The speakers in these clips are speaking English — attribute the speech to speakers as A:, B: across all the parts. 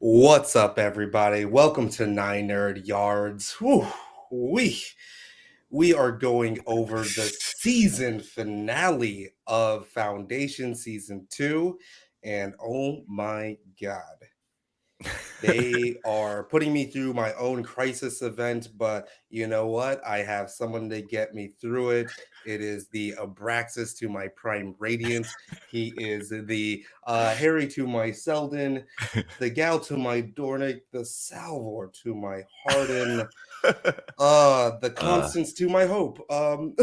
A: What's up, everybody? Welcome to Nine Nerd Yards. Whew, we are going over the season finale of Foundation Season 2, and oh my god. They are putting me through my own crisis event, but you know what? I have someone to get me through it. It is the Abraxas to my Prime Radiant. He is the Harry to my Selden, the Gal to my Dornick, the Salvor to my Harden, the
B: Uh,
A: Constance to my Hope. Not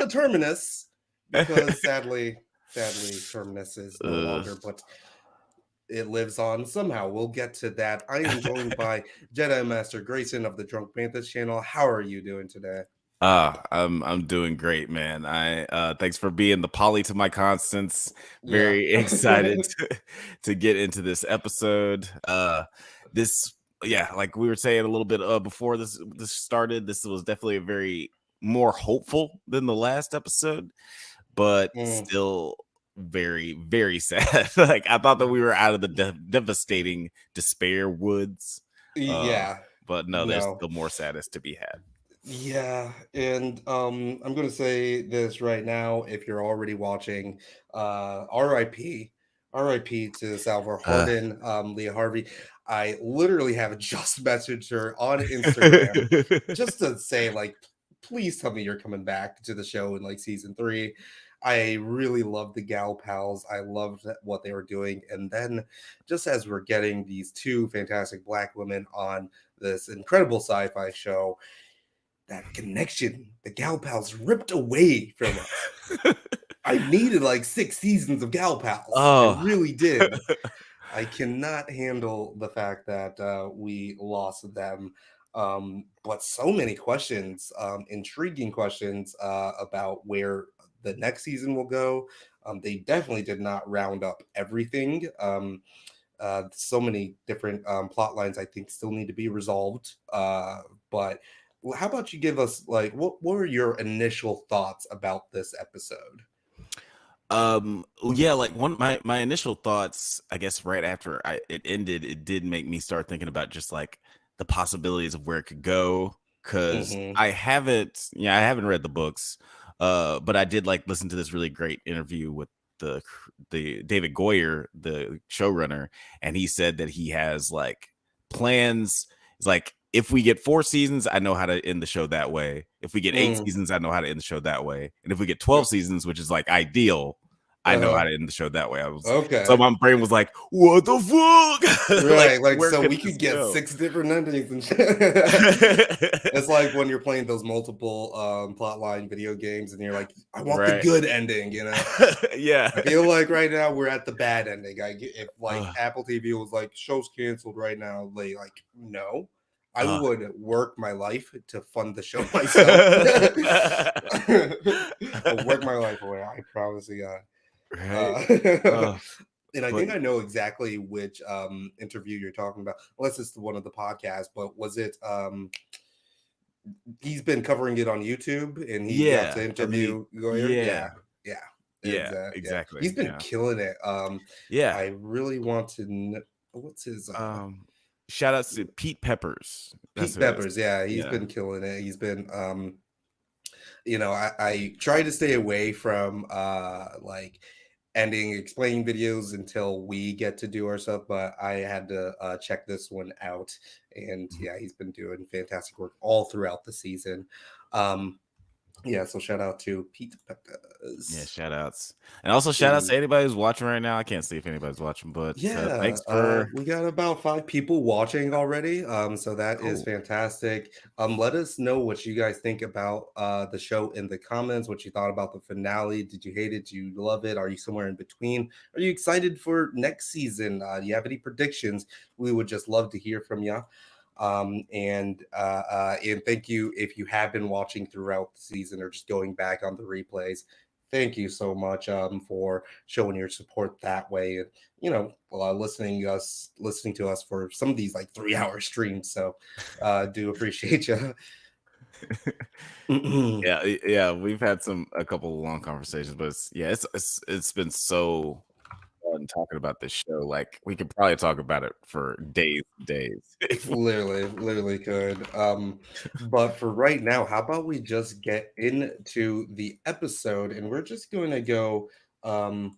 A: the Terminus, because sadly, Terminus is no longer, but it lives on somehow. We'll get to that. I am joined by Jedi Master Grayson of the Drunk Panthers channel. How are you doing today?
B: I'm doing great, man. Thanks for being the Polly to my Constance.
A: Yeah.
B: Very excited to get into this episode. This like we were saying a little bit before this started, this was definitely a very more hopeful than the last episode, but still very, very sad. Like I thought that we were out of the devastating despair woods.
A: Yeah.
B: But no, there's
A: No.
B: still more sadness to be had.
A: Yeah, and I'm going to say this right now. If you're already watching, RIP, RIP to Salvor Hardin, Leah Harvey. I literally have just messaged her on Instagram just to say, like, please tell me you're coming back to the show in like season 3. I really loved the Gal Pals. I loved what they were doing. And then just as we're getting these two fantastic Black women on this incredible sci-fi show, that connection the Gal Pals ripped away from us. I needed like 6 seasons of Gal Pals. I really did. I cannot handle the fact that we lost them. But so many questions, intriguing questions about where the next season will go. They definitely did not round up everything. So many different plot lines I think still need to be resolved. But how about you give us like what were your initial thoughts about this episode?
B: Like my initial thoughts, I guess right after it ended, it did make me start thinking about just like the possibilities of where it could go, because I haven't read the books, but I did like listen to this really great interview with the David Goyer, the showrunner, and he said that he has like plans. It's like, if we get 4 seasons, I know how to end the show that way. If we get 8 seasons, I know how to end the show that way. And if we get 12 seasons, which is like ideal, I know how to end the show that way. So my brain was like, what the fuck?
A: Right, like
B: where
A: so
B: could
A: we
B: this
A: could get
B: go?
A: 6 different endings and shit. It's like when you're playing those multiple plotline video games and you're like, I want the good ending, you know.
B: Yeah.
A: I feel like right now we're at the bad ending. If like Apple TV was like, show's canceled right now, they like, no. I would work my life to fund the show myself. I'll work my life away. I promise you, God.
B: Right.
A: And I think I know exactly which interview you're talking about, unless it's the one of the podcast. But was it? He's been covering it on YouTube, and he got to interview Goyer.
B: Exactly.
A: He's been killing it. I really want to know what's his.
B: Shout outs to Pete Peppers.
A: Pete Peppers, he's been killing it. He's been I try to stay away from like explaining videos until we get to do our stuff, but I had to check this one out, and he's been doing fantastic work all throughout the season. So shout out to Pete Peppers.
B: Yeah, shout outs. And also shout outs to anybody who's watching right now. I can't see if anybody's watching, but thanks for
A: we got about 5 people watching already. So that is fantastic. Let us know what you guys think about the show in the comments, what you thought about the finale. Did you hate it? Do you love it? Are you somewhere in between? Are you excited for next season? Do you have any predictions? We would just love to hear from you. And thank you if you have been watching throughout the season or just going back on the replays. Thank you so much for showing your support that way, and listening to us for some of these like 3-hour streams. So do appreciate you.
B: Yeah, we've had a couple of long conversations, but it's been so fun talking about this show. Like, we could probably talk about it for days and days.
A: Literally could. But for right now, how about we just get into the episode and we're just going to go. Um,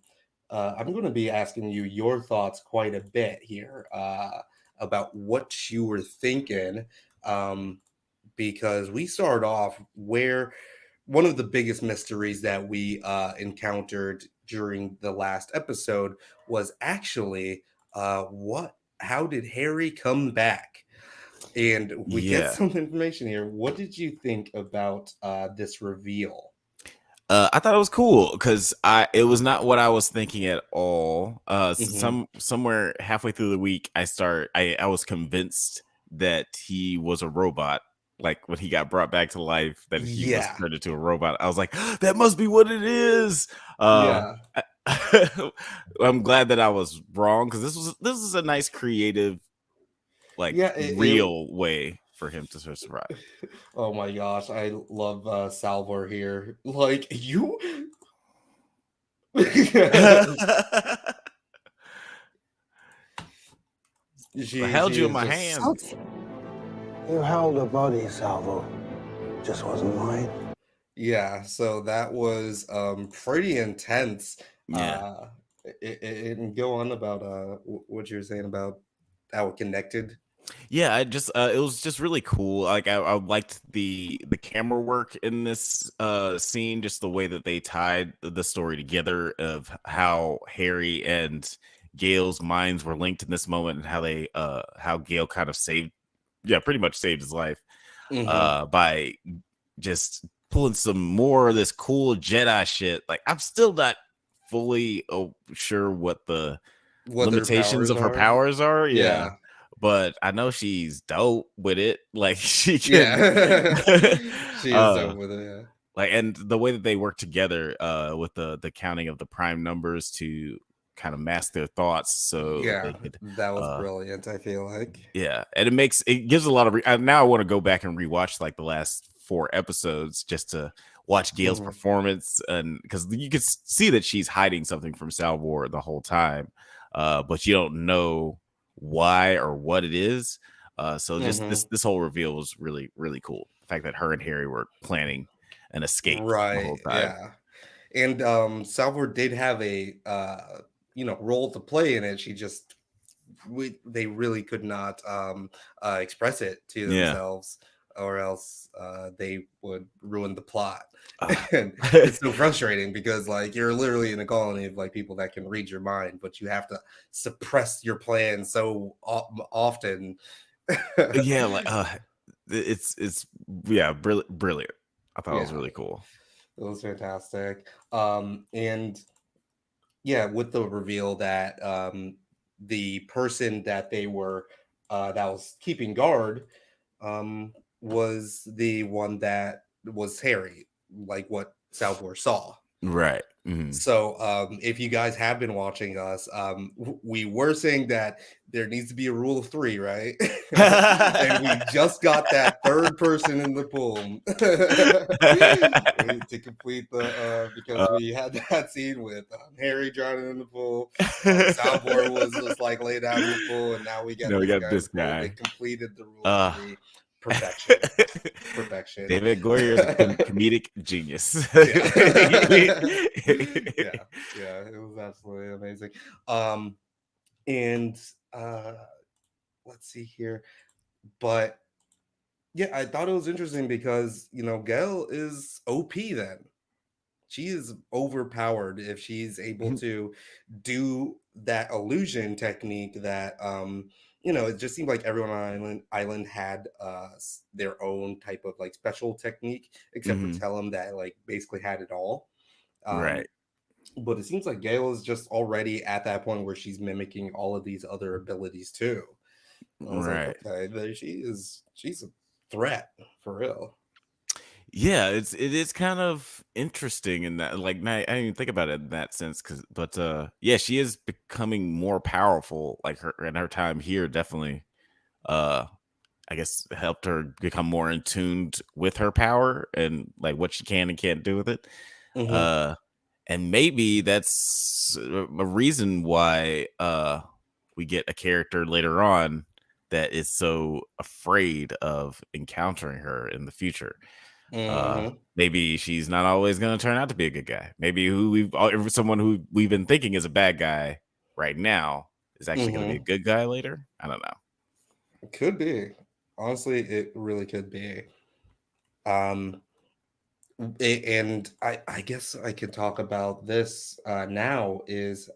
A: I'm going to be asking you your thoughts quite a bit here about what you were thinking. Um, because we start off where one of the biggest mysteries that we encountered during the last episode was actually what how did Harry come back? And we get
B: Yeah.
A: some information here. What did you think about this reveal?
B: I thought it was cool because it was not what I was thinking at all.
A: Mm-hmm.
B: Somewhere halfway through the week, I was convinced that he was a robot. Like when he got brought back to life, that he was
A: Yeah,
B: turned into a robot. I was like, that must be what it is.
A: yeah,
B: I'm glad that I was wrong because this was a nice creative, like
A: yeah.
B: real way for him to survive.
A: Oh my gosh, I love Salvor here. Like you,
B: I
A: she
B: held you in
A: is
B: my
A: just
B: hands.
C: You held a body, Salvo. Just wasn't mine.
A: yeah. So that was pretty intense.
B: Yeah.
A: Uh, and go on about what you were saying about how it connected.
B: Yeah, I just it was just really cool. Like I liked the camera work in this scene, just the way that they tied the story together of how Harry and Gail's minds were linked in this moment, and how Gail kind of pretty much saved his life
A: Mm-hmm.
B: by just pulling some more of this cool Jedi shit. Like I'm still not fully sure what the
A: What their
B: limitations
A: powers
B: of her
A: are?
B: powers are. Yeah,
A: Yeah,
B: but I know she's dope with it. Like she can,
A: yeah. She is
B: uh,
A: dope with it.
B: like, and the way that they work together, with the counting of the prime numbers to kind of mask their thoughts, so
A: Yeah,
B: they could,
A: that was
B: uh,
A: brilliant. I feel like.
B: yeah, and it gives a lot of now I want to go back and rewatch like the last 4 episodes just to watch Gail's
A: Hmm.
B: performance, and because you can see that she's hiding something from Salvor the whole time, but you don't know why or what it is. So just
A: Hmm.
B: this whole reveal was really really cool. The fact that her and Harry were planning an escape the
A: Right.
B: whole time.
A: Yeah. And Salvor did have a role to play in it. She just they really could not express it to
B: Yeah.
A: themselves, or else they would ruin the plot.
B: Uh,
A: And it's so frustrating because like you're literally in a colony of like people that can read your mind, but you have to suppress your plan so often.
B: yeah, like it's yeah, brilliant. I thought it was
A: Yeah,
B: really cool.
A: it was fantastic. And yeah, with the reveal that the person that they were that was keeping guard was the one that was Harry, like what Salvor saw.
B: Right. Mhm.
A: So if you guys have been watching us, we were saying that there needs to be a rule of three, right? And we just got that third person in the pool to complete the because
B: Uh,
A: we had that scene with Harry drowning in the pool. Salvor was just like laid out in the pool, and now we got
B: no, we
A: this
B: got
A: guy in the
B: this
A: pool. They
B: guy.
A: completed the rule of
B: Uh
A: three. Perfection. Perfection.
B: David Goyer is a comedic genius.
A: Yeah. Yeah. Yeah. It was absolutely amazing. And let's see here. But yeah, I thought it was interesting because Gail is OP then. She is overpowered if she's able to do that illusion technique that it just seemed like everyone on island had their own type of like special technique, except for
B: Mhm.
A: Tellum that like basically had it all.
B: Right.
A: um but it seems like Gail is just already at that point where she's mimicking all of these other abilities too. I was like,
B: Right.
A: okay, there she's a threat for real.
B: Yeah, it is kind of interesting in that, like, I didn't even think about it in that sense, but yeah, she is becoming more powerful. Like her in her time here, definitely. Uh, I guess helped her become more in tuned with her power and like what she can and can't do with it.
A: Hmm.
B: Uh, and maybe that's there's a reason why we get a character later on that is so afraid of encountering her in the future. Maybe she's not always going to turn out to be a good guy. Maybe someone who we've been thinking is a bad guy right now is actually going to be a good guy later. I don't know.
A: It could be. Honestly, it really could be. And I guess I could talk about this now is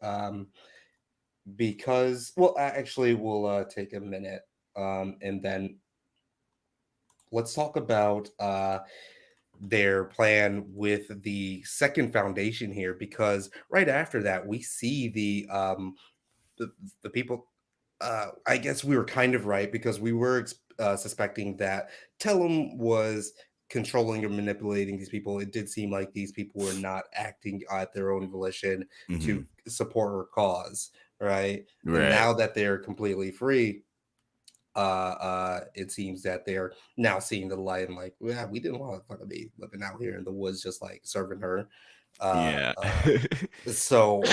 A: because, well, actually, we'll take a minute and then let's talk about their plan with the second foundation here, because right after that we see the people. I guess we were kind of right, because we were suspecting that Tellum was controlling or manipulating these people. It did seem like these people were not acting at their own volition to support her cause, right? And now that they're completely free, it seems that they're now seeing the light and like, yeah, we didn't want to fucking be living out here in the woods just like serving her. So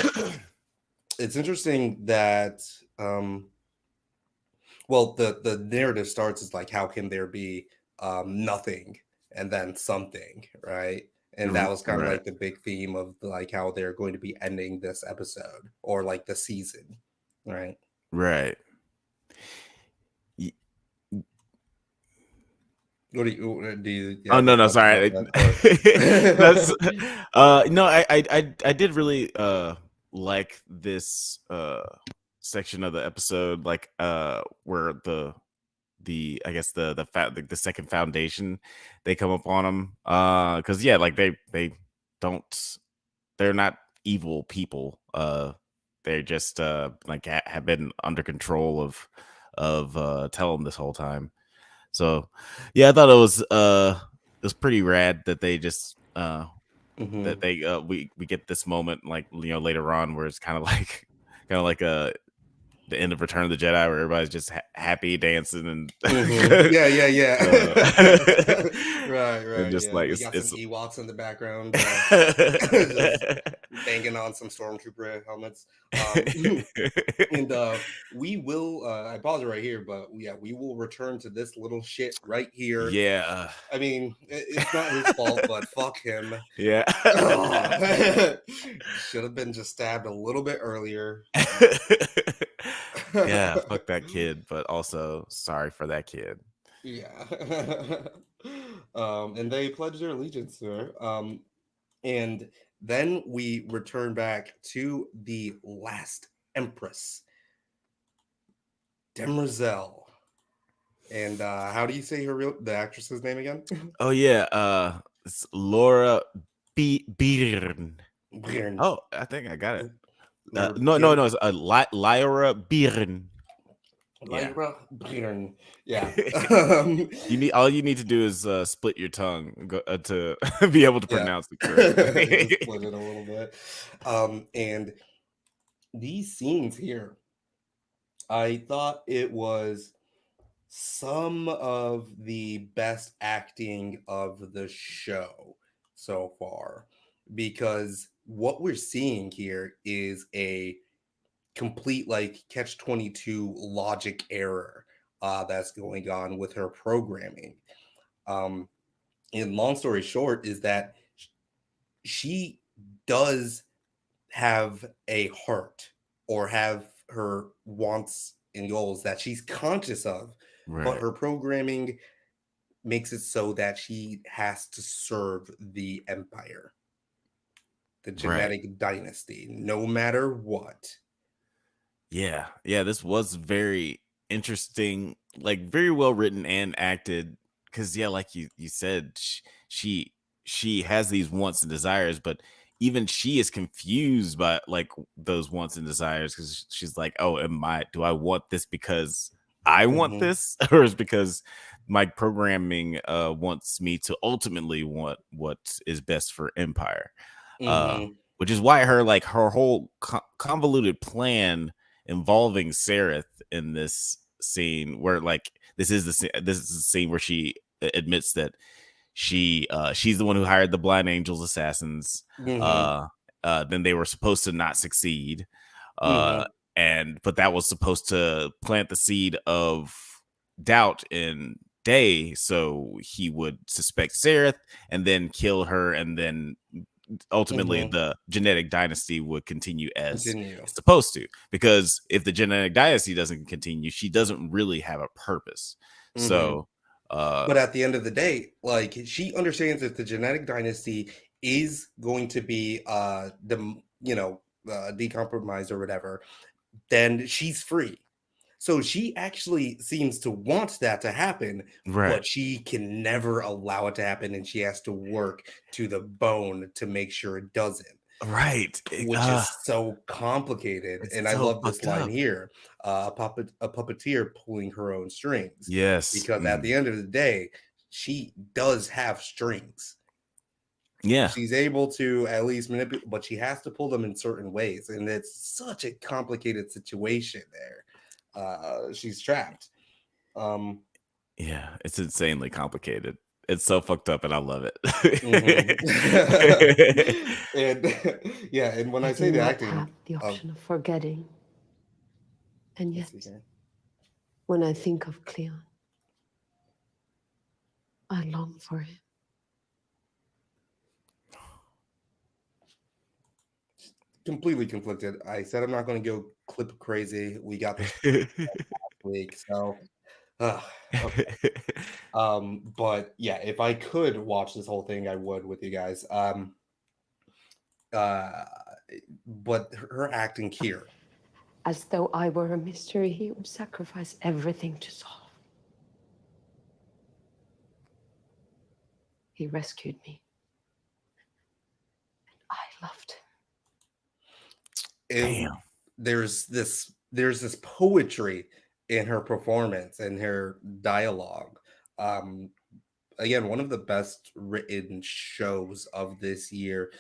A: it's interesting that well, the narrative starts as like, how can there be nothing and then something, right? And that was kind of like the big theme of like how they're going to be ending this episode or like the season, right?
B: Right.
A: What do you
B: oh no, sorry. That's no, I did really like this section of the episode, like where the I guess the second foundation, they come up on them, because yeah, like they're not evil people, they're just like have been under control of Tellum this whole time. So yeah, I thought it was pretty rad that they just that they we get this moment, like, you know, later on, where it's kind of like the end of Return of the Jedi, where everybody's just happy dancing and
A: yeah. right.
B: And just
A: yeah.
B: like
A: We got some Ewoks in the background, just banging on some stormtrooper helmets. And we will I pause it right here, but yeah, we will return to this little shit right here.
B: Yeah,
A: I mean, it's not his fault, but fuck him.
B: Yeah.
A: Should have been just stabbed a little bit earlier.
B: Yeah, fuck that kid, but also sorry for that kid.
A: Yeah. And they pledged their allegiance to her. And then we return back to the last empress, Demerzel. And how do you say the actress's name again?
B: Oh yeah, it's Laura Byrne. Oh, I think I got it. No, it's Lyra Byrne.
A: Lyra Byrne. Yeah.
B: All you need to do is split your tongue to be able to pronounce it correctly.
A: Split it a little bit. And these scenes here, I thought it was some of the best acting of the show so far, because what we're seeing here is a complete like catch-22 logic error that's going on with her programming. And long story short is that she does have a heart or have her wants and goals that she's conscious of, but her programming makes it so that she has to serve the empire, the genetic dynasty, no matter what.
B: Yeah, this was very interesting, like very well written and acted, because yeah, like you said, she has these wants and desires, but even she is confused by like those wants and desires, because she's like, oh, do I want this because I want this, or is because my programming wants me to ultimately want what is best for empire? Which is why her whole convoluted plan involving Sereth in this scene, where like this is the scene where she admits that she's the one who hired the Blind Angels assassins, then they were supposed to not succeed.
A: Mm-hmm.
B: But that was supposed to plant the seed of doubt in Day, so he would suspect Sereth and then kill her, and then ultimately
A: Mm-hmm.
B: the genetic dynasty would continue as
A: Continue.
B: it's supposed to. Because if the genetic dynasty doesn't continue, she doesn't really have a purpose.
A: Mm-hmm.
B: So
A: But at the end of the day, like, she understands that the genetic dynasty is going to be decompromised or whatever, then she's free. So she actually seems to want that to happen,
B: right.
A: but she can never allow it to happen, and she has to work to the bone to make sure it doesn't,
B: Right.
A: which is so complicated.
B: It's
A: And I
B: so
A: love this
B: fucked
A: line
B: up.
A: here, a puppeteer pulling her own strings,
B: Yes.
A: because at the end of the day, she does have strings.
B: Yeah.
A: She's able to at least manipulate, but she has to pull them in certain ways, and it's such a complicated situation there. She's trapped. Um,
B: Yeah, it's insanely complicated. It's so fucked up, and I love
A: mhm.
B: it.
A: And yeah, and when
D: I
A: I
D: do
A: say the
D: not
A: acting,
D: have the option of forgetting. And
A: let's
D: yet,
A: see here.
D: when I think of Cleon, I long for him.
A: Completely conflicted. I said I'm not going to go clip crazy. We got this week, so okay. But yeah, if I could watch this whole thing, I would with you guys. Uh, but her acting here,
D: As though I were a mystery, he would sacrifice everything to solve. He rescued me. And I loved him.
B: Damn.
A: There's this poetry in her performance and her dialogue. Again, one of the best written shows of this year,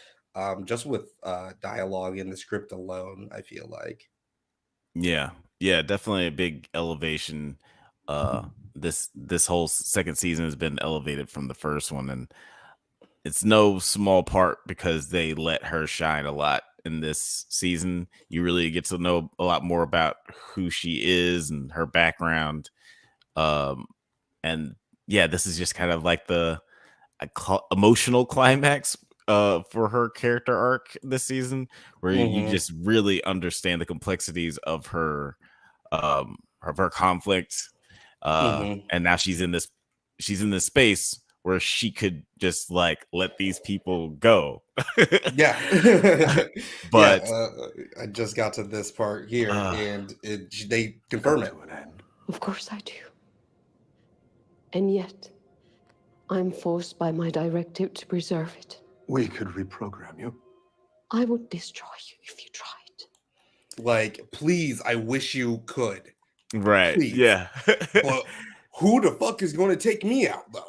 A: just with dialogue in the script alone, I feel like.
B: Yeah, yeah, definitely a big elevation. This whole second season has been elevated from the first one, and it's no small part because they let her shine a lot in this season. You really get to know a lot more about who she is and her background. And yeah, this is just kind of like the emotional climax for her character arc this season, where you
A: Mm-hmm.
B: just really understand the complexities of her conflict.
A: Mm-hmm.
B: And now she's in this space where she could just like let these people go.
A: Yeah. Yeah,
B: But
A: I just got to this part here, and they confirm it.
C: To an end.
D: Of course I do. And yet, I'm forced by my directive to preserve it.
C: We could reprogram you.
D: I would destroy you if you tried.
A: Like, please, I wish you could.
B: right,
A: Please.
B: yeah.
A: But who the fuck is going to take me out, though?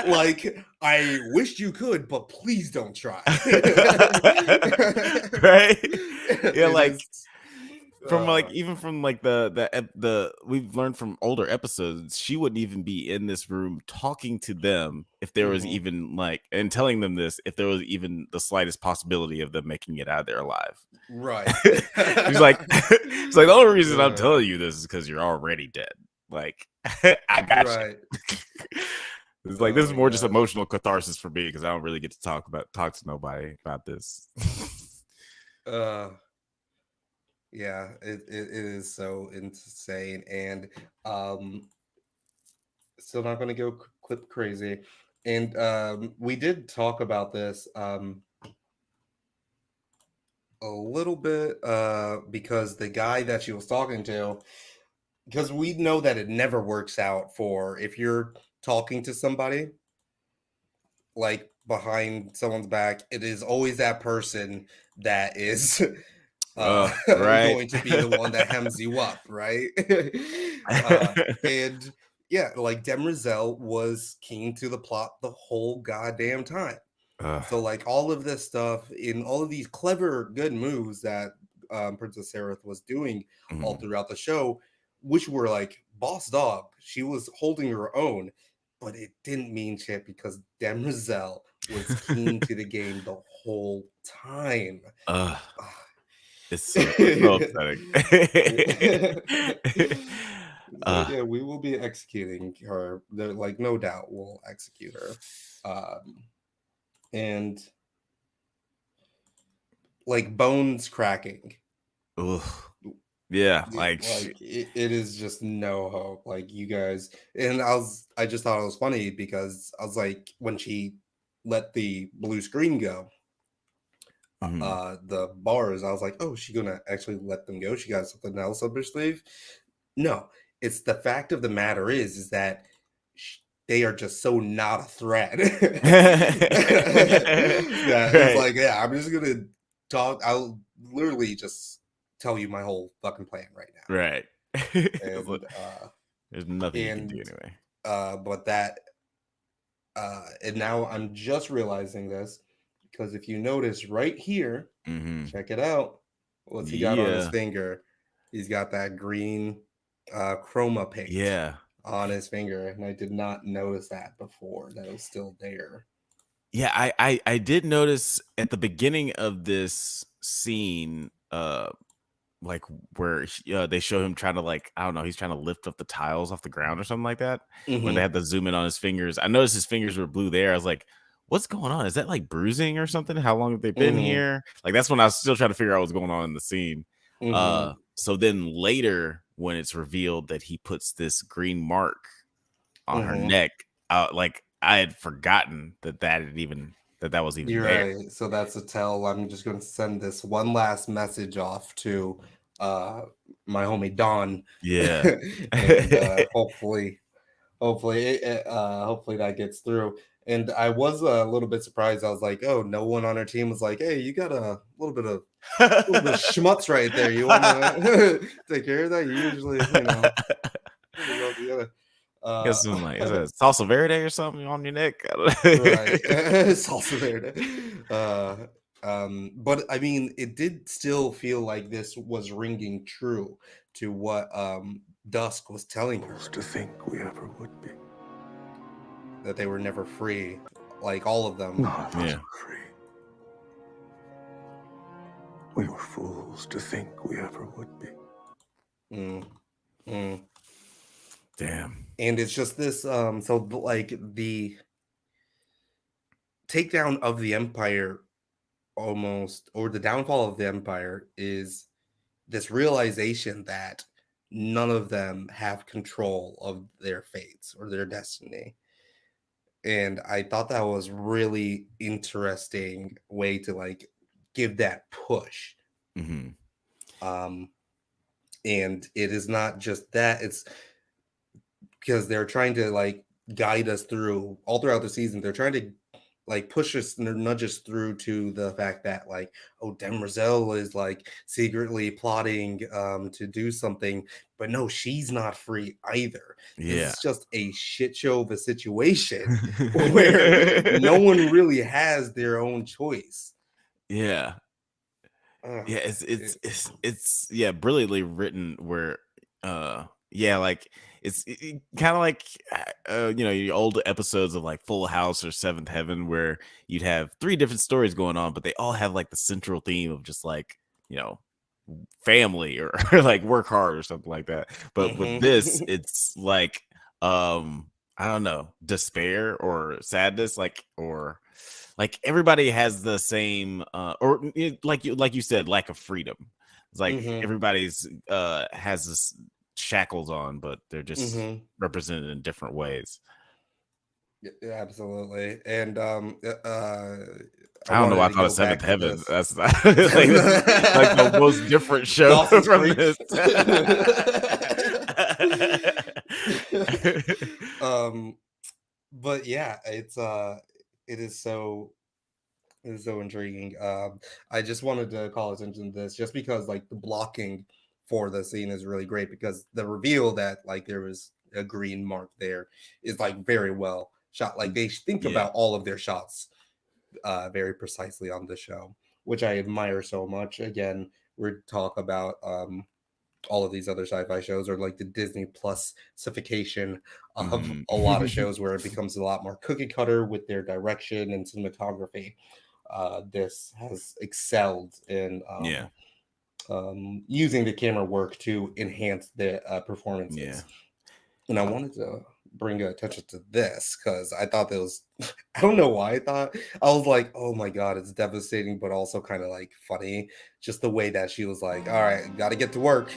A: Like, I wish you could, but please don't try.
B: Right? Yeah,
A: It
B: like
A: is,
B: from like even from like the we've learned from older episodes, she wouldn't even be in this room talking to them if there was
A: Mhm.
B: even like, and telling them this if there was even the slightest possibility of them making it out of there alive.
A: Right.
B: She's like, it's like the only reason I'm telling you this is because you're already dead. Like, I got
A: Right.
B: you. It's like, this
A: Oh
B: is
A: my
B: more just
A: gosh.
B: emotional catharsis for me because I don't really get to talk to nobody about this.
A: Yeah, it is so insane, and still not going to go clip crazy. And we did talk about this a little bit because the guy that she was talking to, because we know that it never works out for if you're talking to somebody like behind someone's back, it is always that person that is
B: Right.
A: going to be the one that hems you up, right? And yeah, like Demerzel was keen to the plot the whole goddamn time. So like all of this stuff in all of these clever good moves that Princess Sarah was doing all throughout the show, which were like boss dog, she was holding her own, but it didn't mean shit because Demerzel was keen to the game the whole time.
B: It's so upsetting.
A: But yeah, we will be executing her. Like, no doubt, we'll execute her. And like bones cracking.
B: Ugh. Yeah, like
A: it is just no hope. Like, you guys, and I just thought it was funny because I was like, when she let the blue screen go, the bars, I was like, oh, she gonna actually let them go? She got something else up her sleeve? No, it's the fact of the matter is that they are just so not a threat that it's like, yeah, I'm just gonna talk. I'll literally just tell you my whole fucking plan right now.
B: Right.
A: And
B: there's nothing you can do anyway.
A: But that and now I'm just realizing this, because if you notice right here, check it out. What's he got on his finger? He's got that green chroma paint on his finger, and I did not notice that before. That was still there.
B: Yeah, I did notice at the beginning of this scene, like where they show him trying to, like, I don't know, he's trying to lift up the tiles off the ground or something like that. When they had to zoom in on his fingers, I noticed his fingers were blue there. I was like, what's going on? Is that like bruising or something? How long have they been here? Like, that's when I was still trying to figure out what's going on in the scene. So then later, when it's revealed that he puts this green mark on her neck, like, I had forgotten that was even
A: You're
B: there.
A: right. So that's a tell. I'm just going to send this one last message off to my homie Don.
B: Yeah.
A: And hopefully that gets through. And I was a little bit surprised. I was like, oh, no one on our team was like, hey, you got a little bit of schmutz right there. You want to take care of that? You usually, go together.
B: Guess some, like, is that salsa verde or something on your neck?
A: Right. Salsa verde. But I mean, it did still feel like this was ringing true to what Dusk was telling her.
C: To think we ever would be.
A: That they were never free, like all of them.
C: None of us were free. We were fools to think we ever would be.
B: Damn.
A: And it's just this, so like the takedown of the Empire almost, or the downfall of the Empire, is this realization that none of them have control of their fates or their destiny. And I thought that was really interesting way to like give that push. And it is not just that, it's because they're trying to like guide us through all throughout the season. They're trying to like push us and nudge us through to the fact that, like, oh, Demerzel is like secretly plotting to do something, but no, she's not free either. This is just a shit show of a situation where no one really has their own choice.
B: Yeah, it's brilliantly written. Where like it's kind of like your old episodes of like Full House or Seventh Heaven, where you'd have 3 different stories going on, but they all have like the central theme of just like, family or like work hard or something like that. But with this, it's like I don't know, despair or sadness, or like everybody has the same or like you said, lack of freedom. It's like everybody's has this shackles on, but they're just represented in different ways.
A: Yeah, absolutely. And
B: I don't know why I thought of Seventh Heaven. That's like, like the most different show from this.
A: But yeah, it is so intriguing. I just wanted to call attention to this just because like the blocking for the scene is really great, because the reveal that like there was a green mark there is like very well shot. Like they think about all of their shots very precisely on the show, which I admire so much. Again, we talk about all of these other sci-fi shows, or like the Disney Plus-ification of
B: Mhm.
A: a lot of shows where it becomes a lot more cookie cutter with their direction and cinematography. This has excelled in
B: Yeah.
A: using the camera work to enhance the performances.
B: Yeah.
A: And I wanted to bring attention to this because I thought that was, I don't know why I was like, oh my God, it's devastating, but also kind of like funny. Just the way that she was like, all right, got to get to work.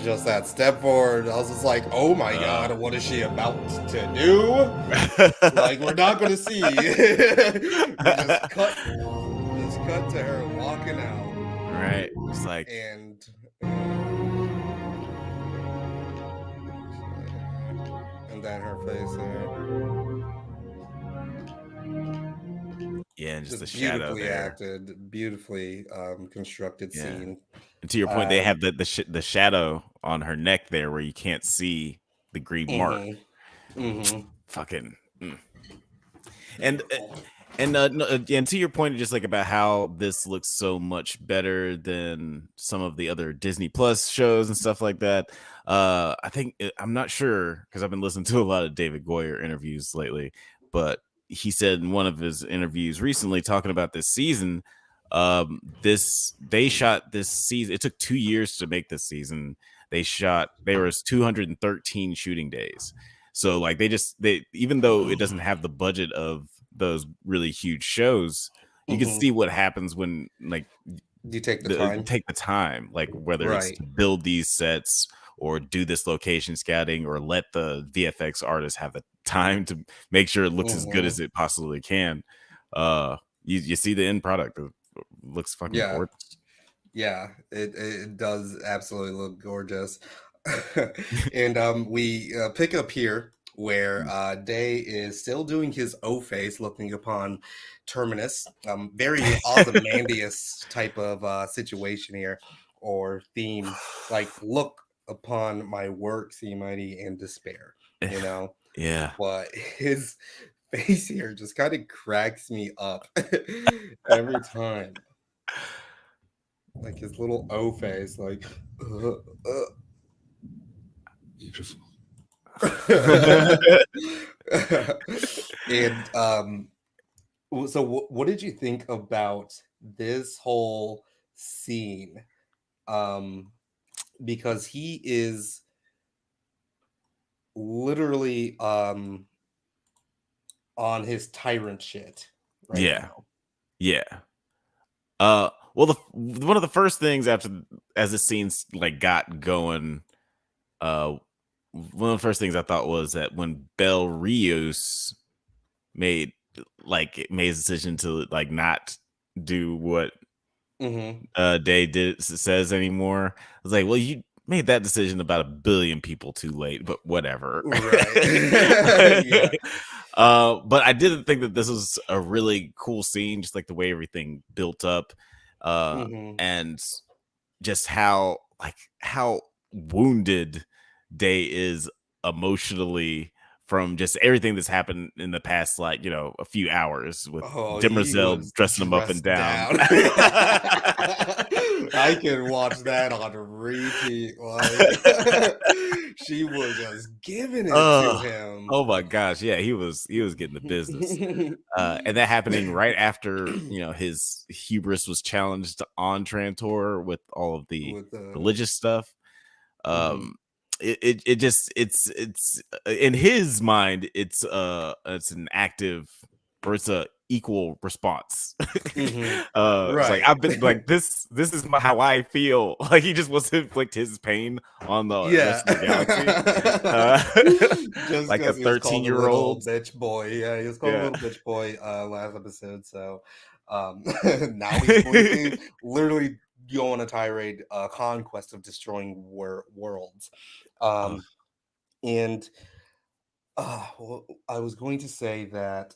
A: Just that step forward. I was just like, oh my God, what is she about to do? Like, we're not going to see. We just cut to her walking out.
B: Right. It's like,
A: And then her face there.
B: yeah, and just the
A: Just
B: shadow
A: beautifully
B: there.
A: acted, beautifully constructed
B: Yeah.
A: scene.
B: And to your point, they have the shadow on her neck there where you can't see the green mark. Fucking. And
A: Beautiful.
B: and to your point, just like about how this looks so much better than some of the other Disney Plus shows and stuff like that. I think I'm not sure because I've been listening to a lot of David Goyer interviews lately, but he said in one of his interviews recently talking about this season, they shot this season. It took 2 years to make this season. There was 213 shooting days. So like they even though it doesn't have the budget of those really huge shows, you can see what happens when like
A: You take the time.
B: take the time, like whether it's
A: Right.
B: to build these sets or do this location scouting or let the VFX artists have the time to make sure it looks as good as it possibly can. You see the end product. It looks fucking
A: Yeah.
B: gorgeous.
A: Yeah, it does absolutely look gorgeous. And we pick up here where Day is still doing his O face, looking upon Terminus. Very Ozymandias type of situation here, or theme, like look upon my work, see mighty in despair. You know,
B: Yeah.
A: but his face here just kind of cracks me up every time. Like his little O face, like
C: Beautiful.
A: and so what did you think about this whole scene? Because he is literally on his tyrant shit right
B: Yeah.
A: now.
B: Yeah. Well, one of the first things as the scenes like got going, one of the first things I thought was that when Bel Rios made his decision to like not do what Day says anymore, I was like, well, you made that decision about 1 billion people too late, but whatever.
A: Right. Yeah.
B: But I didn't think that this was a really cool scene, just like the way everything built up, and just how wounded Day is emotionally from just everything that's happened in the past, like, a few hours with
A: He
B: Demerzel
A: was
B: dressing him up and
A: dressed
B: down.
A: down. I can watch that on repeat. Like she was just giving it to him.
B: Oh my gosh, yeah, he was getting the business. And that happening right after his hubris was challenged on Trantor with all of the
A: With
B: religious stuff. It just it's in his mind it's an active, or it's a equal response. It's like
A: Right.
B: I've been like this is how I feel. Like he just wants to inflict his pain on the
A: Yeah.
B: rest of the galaxy.
A: Just
B: Like a
A: because he was called a
B: 13-year-old.
A: little bitch boy. Yeah, he was called a
B: Yeah.
A: little bitch boy last episode. So now he's going to literally go on a tirade conquest of destroying worlds. And well, I was going to say that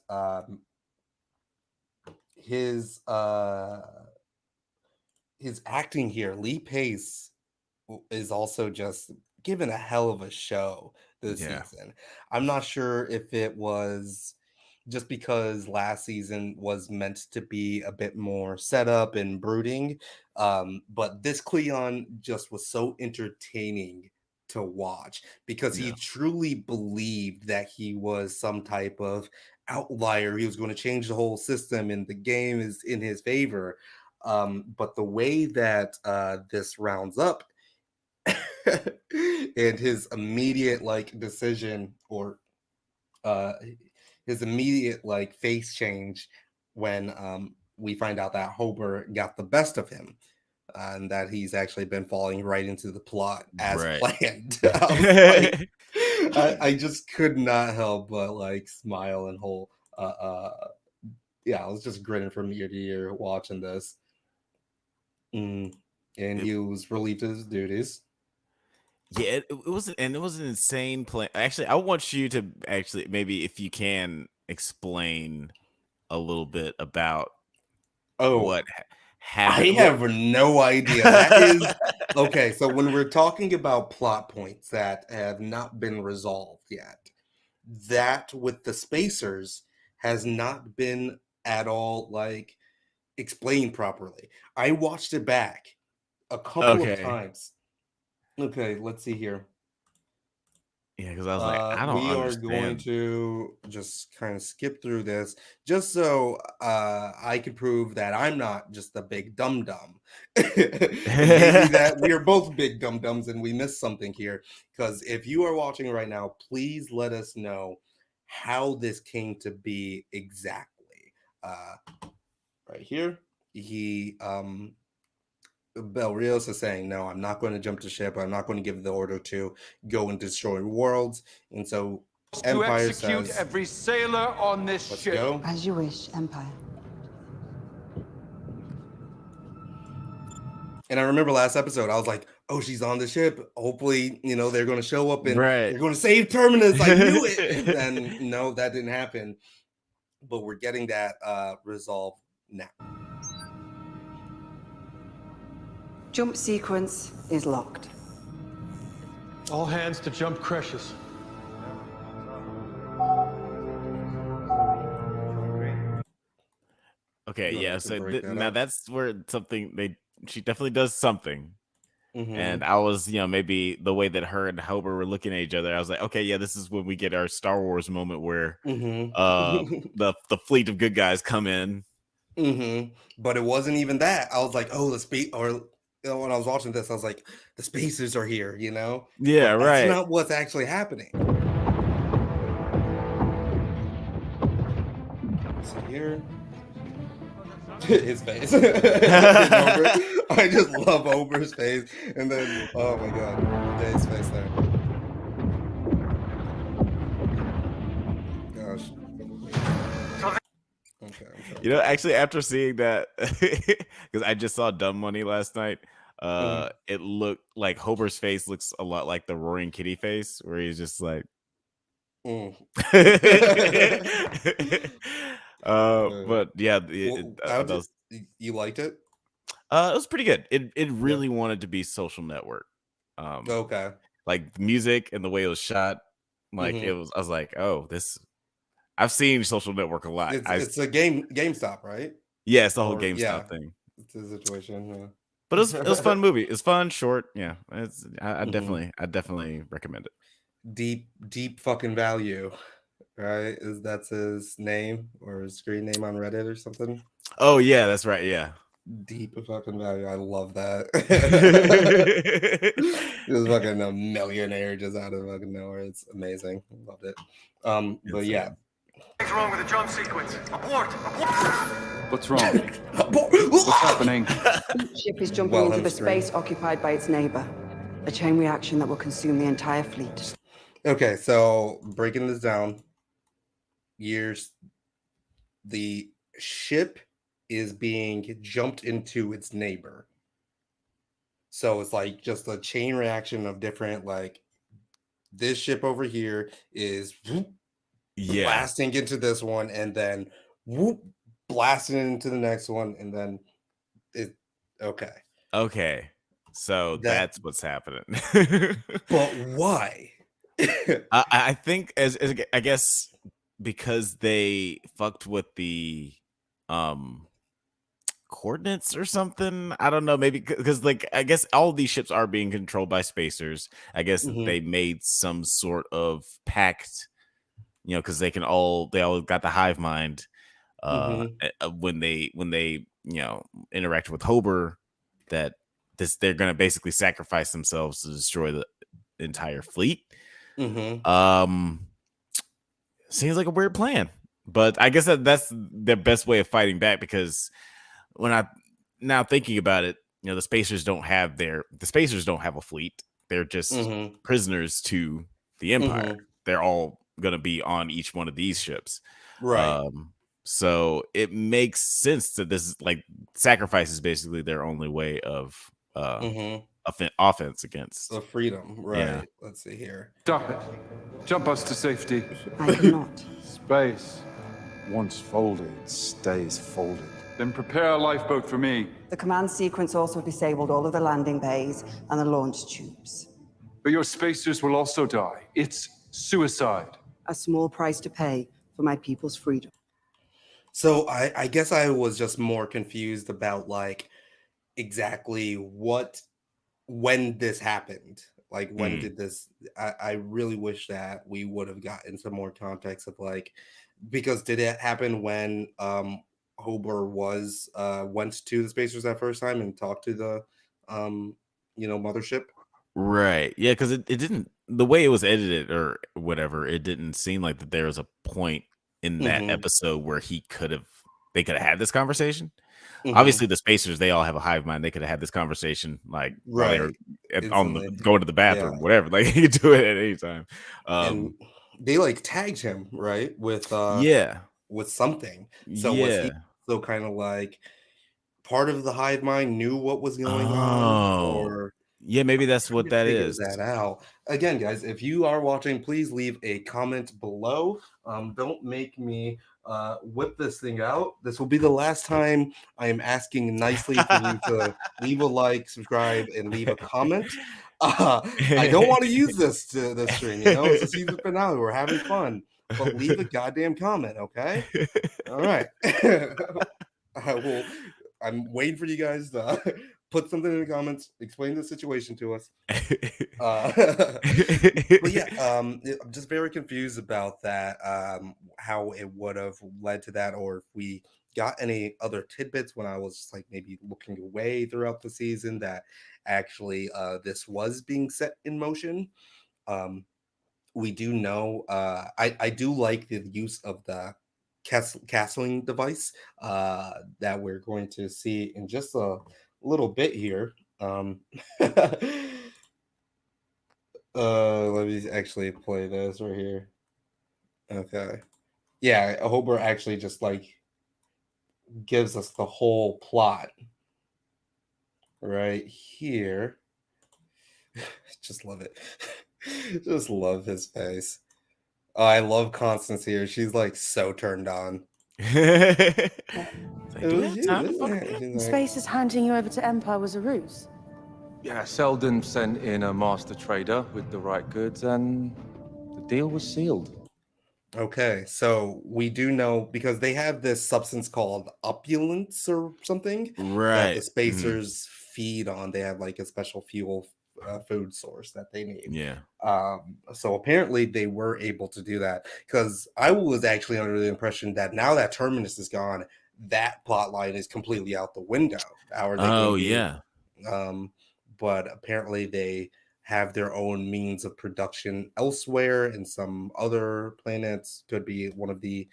A: his acting here, Lee Pace, is also just given a hell of a show this
B: Yeah.
A: season. I'm not sure if it was just because last season was meant to be a bit more setup and brooding. But this Cleon just was so entertaining to watch because he truly believed that he was some type of outlier. He was going to change the whole system and the game is in his favor. But the way that this rounds up and his immediate like decision or uh his immediate like face change when we find out that Hober got the best of him and that he's actually been falling right into the plot as planned. I was like, I just could not help but like smile and whole yeah, I was just grinning from ear to ear watching this. And he was relieved of his duties.
B: Yeah, it was, and it was an insane plan. Actually, I want you to actually maybe if you can explain a little bit about what happened.
A: I have no idea. That is okay. So when we're talking about plot points that have not been resolved yet, that with the spacers has not been at all like explained properly. I watched it back a couple of times. Okay, let's see here.
B: Yeah, because I was like, I don't
A: we
B: understand.
A: are going to just kind of skip through this just so I can prove that I'm not just a big dum dum. Maybe that we are both big dum dums and we missed something here. Because if you are watching right now, please let us know how this came to be exactly. Right here, he Belrios is saying, no, I'm not going to jump to ship. I'm not going to give the order to go and destroy worlds. And so Empire
E: execute
A: says,
E: every sailor on this
A: let's
E: ship.
A: go.
F: As you wish, Empire.
A: And I remember last episode, I was like, oh, she's on the ship. Hopefully, you know, they're going to show up and they're going to save Terminus. I knew it. And no, that didn't happen. But we're getting that resolved now.
F: Jump sequence is locked.
C: All hands to jump crashes.
B: Okay, yeah. So now that's where she definitely does something. And I was, you know, maybe the way that her and Hober were looking at each other, I was like, okay, yeah, this is when we get our Star Wars moment where the fleet of good guys come in.
A: But it wasn't even that. I was like, oh, the space, or you know, when I was watching this, I was like, the spacers are here, you know?
B: Yeah,
A: but
B: right.
A: That's not what's actually happening. So here, his face. I just love Ober's face, and then oh my god, his face there. Gosh. Okay.
B: You know, actually, after seeing that, because I just saw Dumb Money last night, it looked like Hober's face looks a lot like the Roaring Kitty face, where he's just like. But yeah,
A: you liked it?
B: It was pretty good. It really wanted to be Social Network.
A: Okay.
B: Like music and the way it was shot, like it was. I was like, oh, this. I've seen Social Network a lot.
A: It's a GameStop, right?
B: Yeah, it's the whole GameStop thing.
A: It's a situation. Yeah.
B: But it was a fun movie. It's fun, short. Yeah, I definitely recommend it.
A: Deep fucking value, right? That's his name or his screen name on Reddit or something.
B: Oh yeah, that's right. Yeah,
A: deep fucking value. I love that. He was fucking a millionaire just out of fucking nowhere. It's amazing. Loved it. But yeah.
E: What's wrong with the jump sequence? Abort!
G: What's wrong? What's happening?
F: Each ship is jumping into the space occupied by its neighbor. A chain reaction that will consume the entire fleet.
A: Okay, so breaking this down, the ship is being jumped into its neighbor. So it's like just a chain reaction of different, like this ship over here is blasting into this one, and then blasting into the next one, and then
B: okay. So that's what's happening.
A: But why?
B: I think as I guess because they fucked with the coordinates or something. I don't know, maybe because like I guess all these ships are being controlled by spacers. I guess they made some sort of pact, because they all got the hive mind when they interact with Hober, that they're gonna basically sacrifice themselves to destroy the entire fleet. Seems like a weird plan, but I guess that's their best way of fighting back, because when I now thinking about it, the spacers don't have a fleet. They're just prisoners to the Empire. They're all gonna be on each one of these ships.
A: Right.
B: So it makes sense that this like sacrifice is basically their only way of offense against
A: the freedom. Right.
B: Yeah.
A: Let's see here.
G: Stop it. Jump us to safety.
F: I cannot.
G: Space.
C: Once folded, stays folded.
G: Then prepare a lifeboat for me.
F: The command sequence also disabled all of the landing bays and the launch tubes.
G: But your spacers will also die. It's suicide.
F: A small price to pay for my people's freedom.
A: So I guess I was just more confused about like exactly when this happened. Like when did this? I really wish that we would have gotten some more context of like, because did it happen when Hober went to the spacers that first time and talked to the mothership?
B: Right. Yeah, because it didn't, the way it was edited or whatever, it didn't seem like that there was a point in that episode where they could have had this conversation. Obviously, the spacers, they all have a hive mind. They could have had this conversation like while they were going to the bathroom, whatever. Like you could do it at any time.
A: And they like tagged him with something. So was he so kind of like part of the hive mind, knew what was going on, or
B: yeah, maybe that's what that is.
A: That out again, guys. If you are watching, please leave a comment below. Don't make me whip this thing out. This will be the last time I am asking nicely for you to leave a like, subscribe, and leave a comment. I don't want to use this stream. It's a season finale. We're having fun, but leave a goddamn comment, okay? All right. I'm waiting for you guys to put something in the comments, explain the situation to us. But yeah, I'm just very confused about that, how it would have led to that, or if we got any other tidbits when I was just like maybe looking away throughout the season that actually this was being set in motion. We do know, I do like the use of the castling device that we're going to see in just a little bit here. Let me actually play this right here. Okay. Yeah, Hober actually just like gives us the whole plot right here. Just love it. Just love his face. Oh, I love Constance here. She's like so turned on.
H: Space is handing you over to Empire was a ruse.
I: Yeah, Selden sent in a master trader with the right goods, and the deal was sealed.
A: Okay, so we do know because they have this substance called opulence or something,
B: right?
A: That the spacers feed on. They have like a special fuel food source that they need.
B: Yeah.
A: So apparently they were able to do that, because I was actually under the impression that now that Terminus is gone, that plot line is completely out the window. But apparently they have their own means of production elsewhere in some other planets. Could be one of the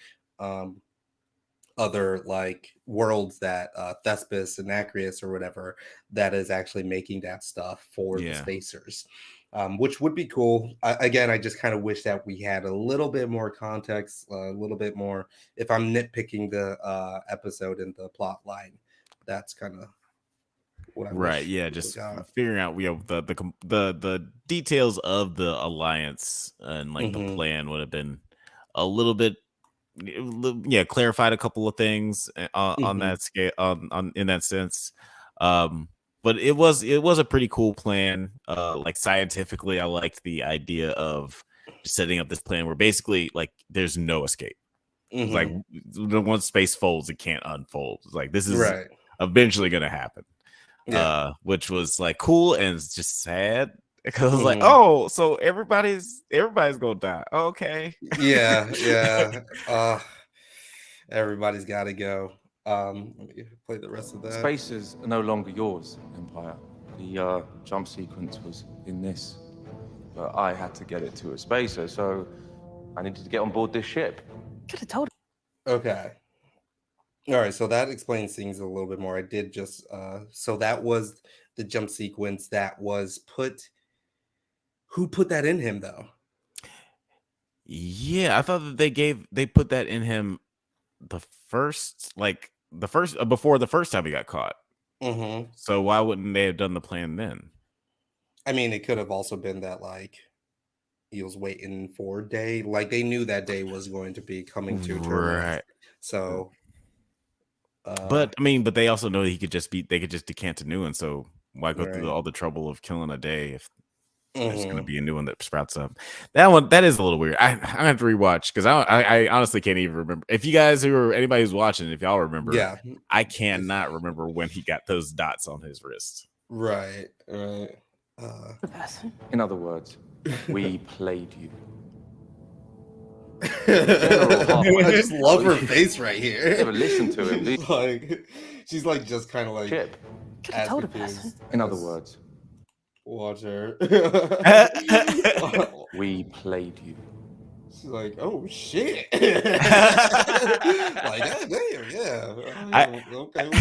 A: other like worlds that Thespis and Acreus or whatever that is actually making that stuff for the spacers, which would be cool. Again, I just kind of wish that we had a little bit more context, a little bit more. If I'm nitpicking the episode and the plot line, that's kind of what I
B: right. Yeah, just figuring out the details of the alliance and like the plan would have been a little bit clarified a couple of things on that scale, on in that sense. But it was a pretty cool plan. Like scientifically, I liked the idea of setting up this plan where basically like there's no escape. It's like once space folds, it can't unfold. It's like this is eventually gonna happen. Which was like cool and it's just sad because I was like, oh, so everybody's gonna die. Okay.
A: Everybody's got to go. Let me play the rest of that.
I: Spaces are no longer yours, Empire. The jump sequence was in this, but I had to get it to a spacer, so I needed to get on board this ship.
H: Could have told.
A: Okay. All right, so that explains things a little bit more. I did just so that was the jump sequence that was put. Who put that in him though?
B: Yeah, I thought that they put that in him before the first time he got caught. So why wouldn't they have done the plan then?
A: I mean, it could have also been that like he was waiting for a day, like they knew that day was going to be coming to terminus.
B: Right.
A: So,
B: but I mean, but they also know they could just decant a new one. So why go through all the trouble of killing a day if there's going to be a new one that sprouts up? That is a little weird. I have to rewatch because I honestly can't even remember. If you guys anybody who's watching, if y'all remember, I cannot remember when he got those dots on his wrist.
A: Right.
I: In other words, we played you.
A: I just love her face right here.
I: Never listen to him.
A: Like she's like just kind of like.
I: Chip.
H: Could have told a person.
I: In other words.
A: Watch her.
I: We played you.
A: She's like, oh shit. Like, damn, yeah. Okay.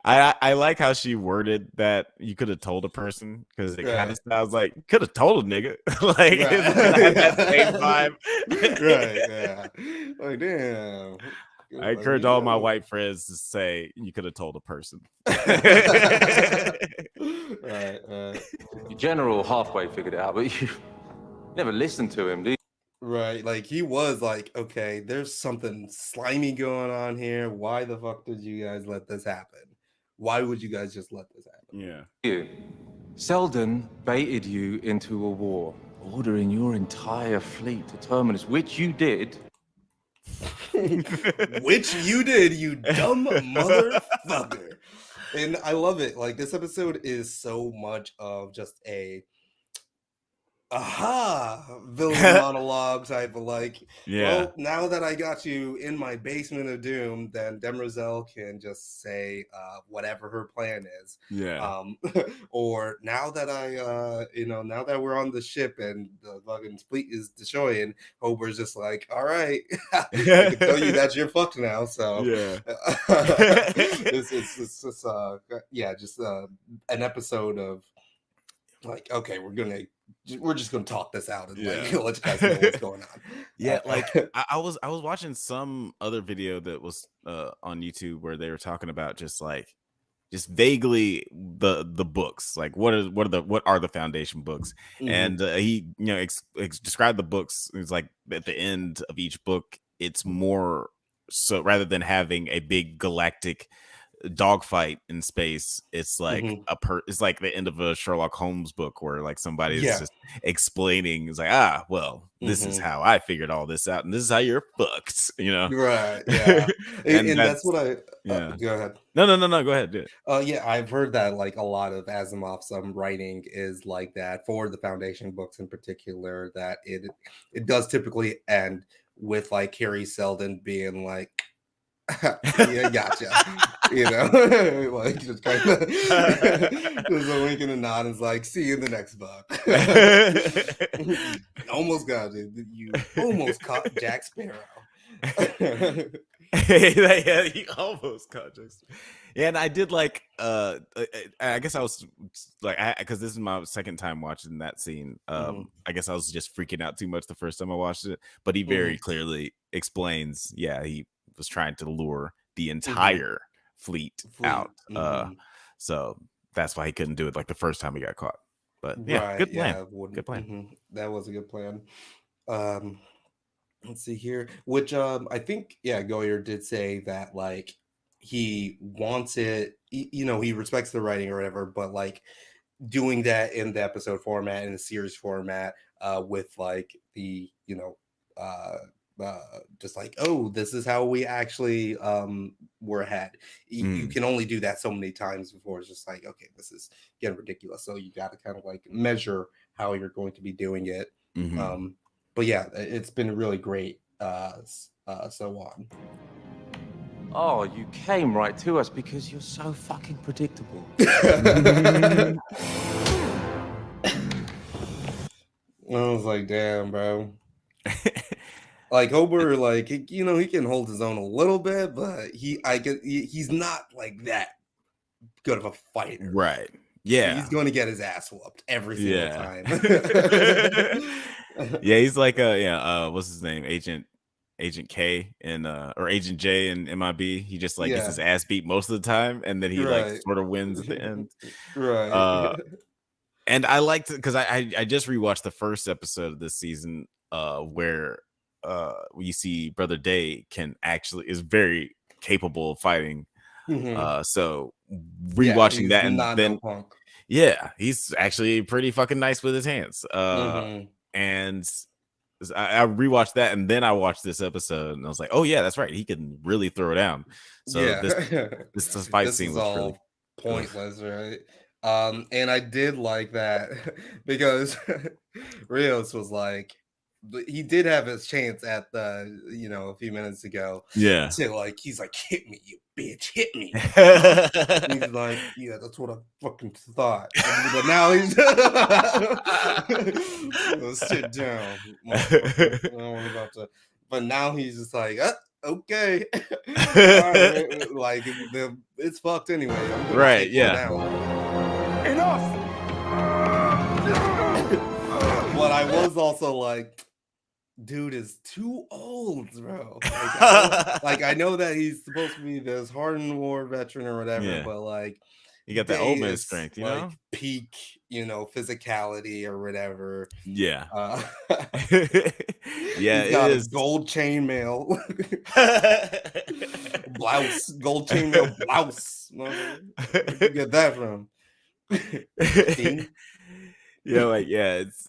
B: I like how she worded that you could have told a person because it kind of sounds like could have told a nigga. Like that same vibe.
A: Right, yeah. Like, damn.
B: I encourage all my white friends to say you could have told a person.
A: Right.
I: Your general halfway figured it out, but you never listened to him, do you?
A: Right, like he was like, okay, there's something slimy going on here. Why the fuck did you guys let this happen? Why would you guys just let this happen?
B: Yeah.
I: Selden baited you into a war, ordering your entire fleet to terminus, which you did.
A: Which you did, you dumb motherfucker. And I love it. Like this episode is so much of just a villain monologue type of like, well, now that I got you in my basement of doom, then Demerzel can just say whatever her plan is. Or now that now that we're on the ship and the fucking fleet is destroying, Hober's just like, all right, I can tell you that you're fucked now. So it's just an episode of like, okay, we're just gonna talk this out and like, let you guys know what's going on.
B: Like I was watching some other video that was on YouTube where they were talking about just vaguely the books, like what are the foundation books, and he described the books. It's like at the end of each book, it's more so rather than having a big galactic dogfight in space, it's like it's like the end of a Sherlock Holmes book where like somebody's just explaining. It's like, well, this is how I figured all this out, and this is how you're fucked,
A: right? Yeah. and that's what I go ahead.
B: No, go ahead, do it.
A: Yeah, I've heard that like a lot of Asimov's writing is like that for the foundation books in particular, that it does typically end with like Harry Selden being like, yeah, gotcha. Like just kind of just a wink and a nod. Is like, see you in the next book. Almost got it. You almost caught Jack Sparrow.
B: Yeah, he almost caught Jack Sparrow. Yeah, and I did like. I guess I was like, because this is my second time watching that scene. I guess I was just freaking out too much the first time I watched it, but he very clearly explains. Yeah, he was trying to lure the entire fleet out. So that's why he couldn't do it like the first time he got caught. But yeah, good plan. Good plan.
A: That was a good plan. Let's see here. Which I think Goyer did say that like he wants it, he respects the writing or whatever, but like doing that in the episode format, in the series format, with like the, you know, just like, oh, this is how we actually were had. You can only do that so many times before it's just like, okay, this is getting ridiculous. So you got to kind of like measure how you're going to be doing it. But yeah, it's been really great. So on.
I: Oh, you came right to us because you're so fucking predictable.
A: I was like, damn, bro. Like Hober, like you know, he can hold his own a little bit, but he's not like that good of a fighter,
B: right? Yeah,
A: he's going to get his ass whooped every single time.
B: Yeah, he's like what's his name, Agent K and or Agent J in MIB. He just like gets his ass beat most of the time, and then he like sort of wins at the end,
A: right?
B: And I liked it because I just rewatched the first episode of this season, where you see Brother Day is very capable of fighting. So rewatching that, and then he's actually pretty fucking nice with his hands. And I rewatched that, and then I watched this episode, and I was like, oh yeah, that's right, he can really throw down. So this fight scene was really
A: pointless, right? And I did like that because Rios was like, he did have his chance at the, you know, a few minutes ago.
B: Yeah.
A: To like, he's like, hit me, you bitch, hit me. He's like, yeah, that's what I fucking thought. But now he's sit down. But now he's just like, okay. Right, like it's fucked anyway.
B: Right, yeah.
E: Enough!
A: But I was also like, dude is too old, bro. Like I know that he's supposed to be this hardened war veteran or whatever, but like
B: you got that old man strength, you know,
A: peak, you know, physicality or whatever.
B: Yeah.
A: Yeah, he's got a gold chainmail blouse, gold chainmail blouse. Where'd you get that from?
B: Yeah, like it's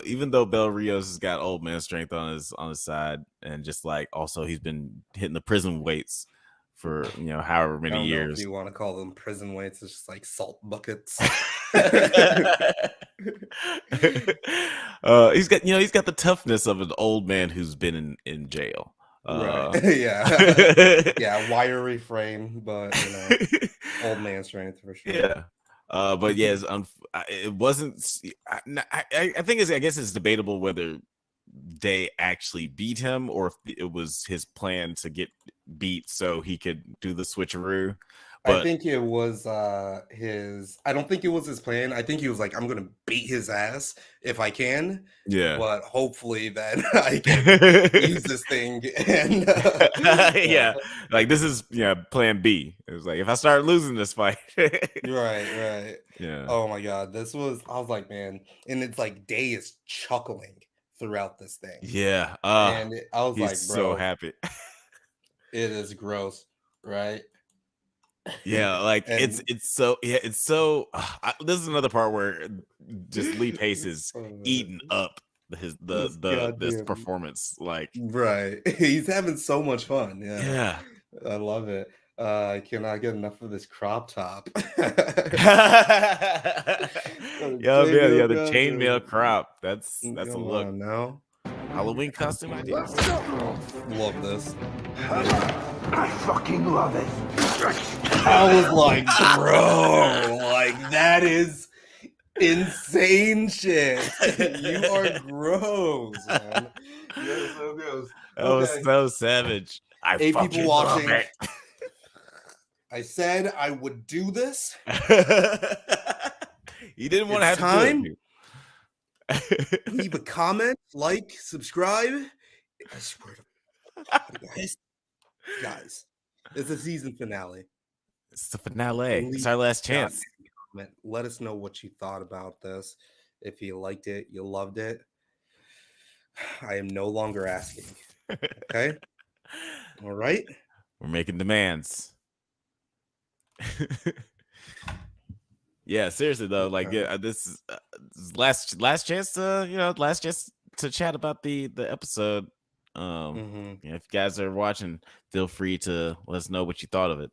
B: even though Bel Rios has got old man strength on his side, and just like also he's been hitting the prison weights for, you know, however many years.
A: If you want to call them prison weights, it's just like salt buckets.
B: He's got the toughness of an old man who's been in jail.
A: Right. Yeah, wiry frame, but you know, old man strength for sure.
B: Yeah. But yes, it wasn't. I think I guess it's debatable whether they actually beat him or if it was his plan to get beat so he could do the switcheroo. But
A: I think it was his. I don't think it was his plan. I think he was like, I'm gonna beat his ass if I can.
B: Yeah.
A: But hopefully then I can use this thing and
B: yeah, like this is plan B. It was like, if I start losing this fight.
A: Right.
B: Yeah.
A: Oh my god, I was like, man, and it's like Day is chuckling throughout this thing.
B: Yeah.
A: And I was
B: he's
A: like, bro,
B: so happy.
A: It is gross, right?
B: Yeah, like it's so this is another part where just Lee Pace is eating up this performance, like,
A: right. He's having so much fun.
B: Yeah.
A: I love it. I cannot get enough of this crop top.
B: The chainmail crop. That's a look.
A: Now
B: Halloween costume ideas.
A: Love this.
C: I fucking love it.
A: I was like, bro, like that is insane shit. You are gross, man. You're so gross.
B: That was so savage.
A: Hey, people watching. I said I would do this.
B: You didn't want to have
A: time.
B: To
A: Leave a comment, like, subscribe. I swear to God, guys, it's a season finale.
B: It's the finale. It's our last chance.
A: Let us know what you thought about this. If you liked it, you loved it. I am no longer asking. Okay. All right.
B: We're making demands. Yeah, seriously though, like this is last chance to last chance to chat about the episode. Yeah, if you guys are watching, feel free to let us know what you thought of it.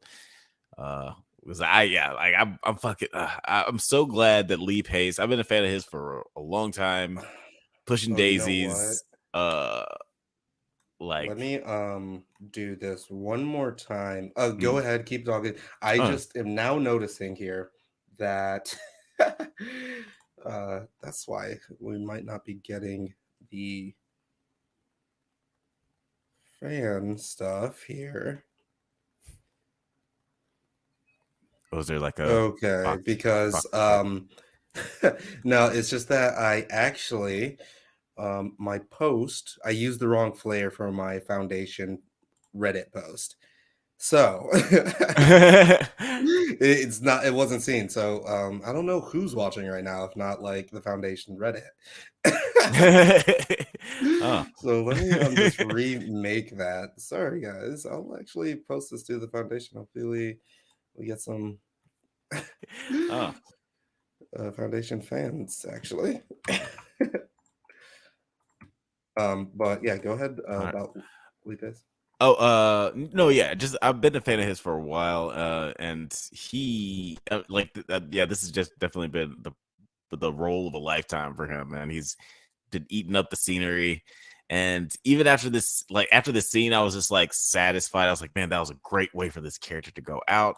B: Was I'm fucking I'm so glad that Lee Pace. I've been a fan of his for a long time. Pushing Daisies.
A: Let me do this one more time. Go
B: Mm.
A: ahead, keep talking. I just am now noticing here that that's why we might not be getting the fan stuff here.
B: Was there like a
A: okay because no, it's just that I actually my post, I used the wrong flare for my foundation Reddit post. So it wasn't seen. So I don't know who's watching right now, if not like the foundation Reddit. So let me just remake that. Sorry guys. I'll actually post this to the foundation. Hopefully we get some foundation fans actually. But yeah, go ahead about Lupus.
B: No, yeah, just I've been a fan of his for a while, and he this has just definitely been the role of a lifetime for him, man. He's been eating up the scenery, and even after this scene, I was just like satisfied. I was like, man, that was a great way for this character to go out,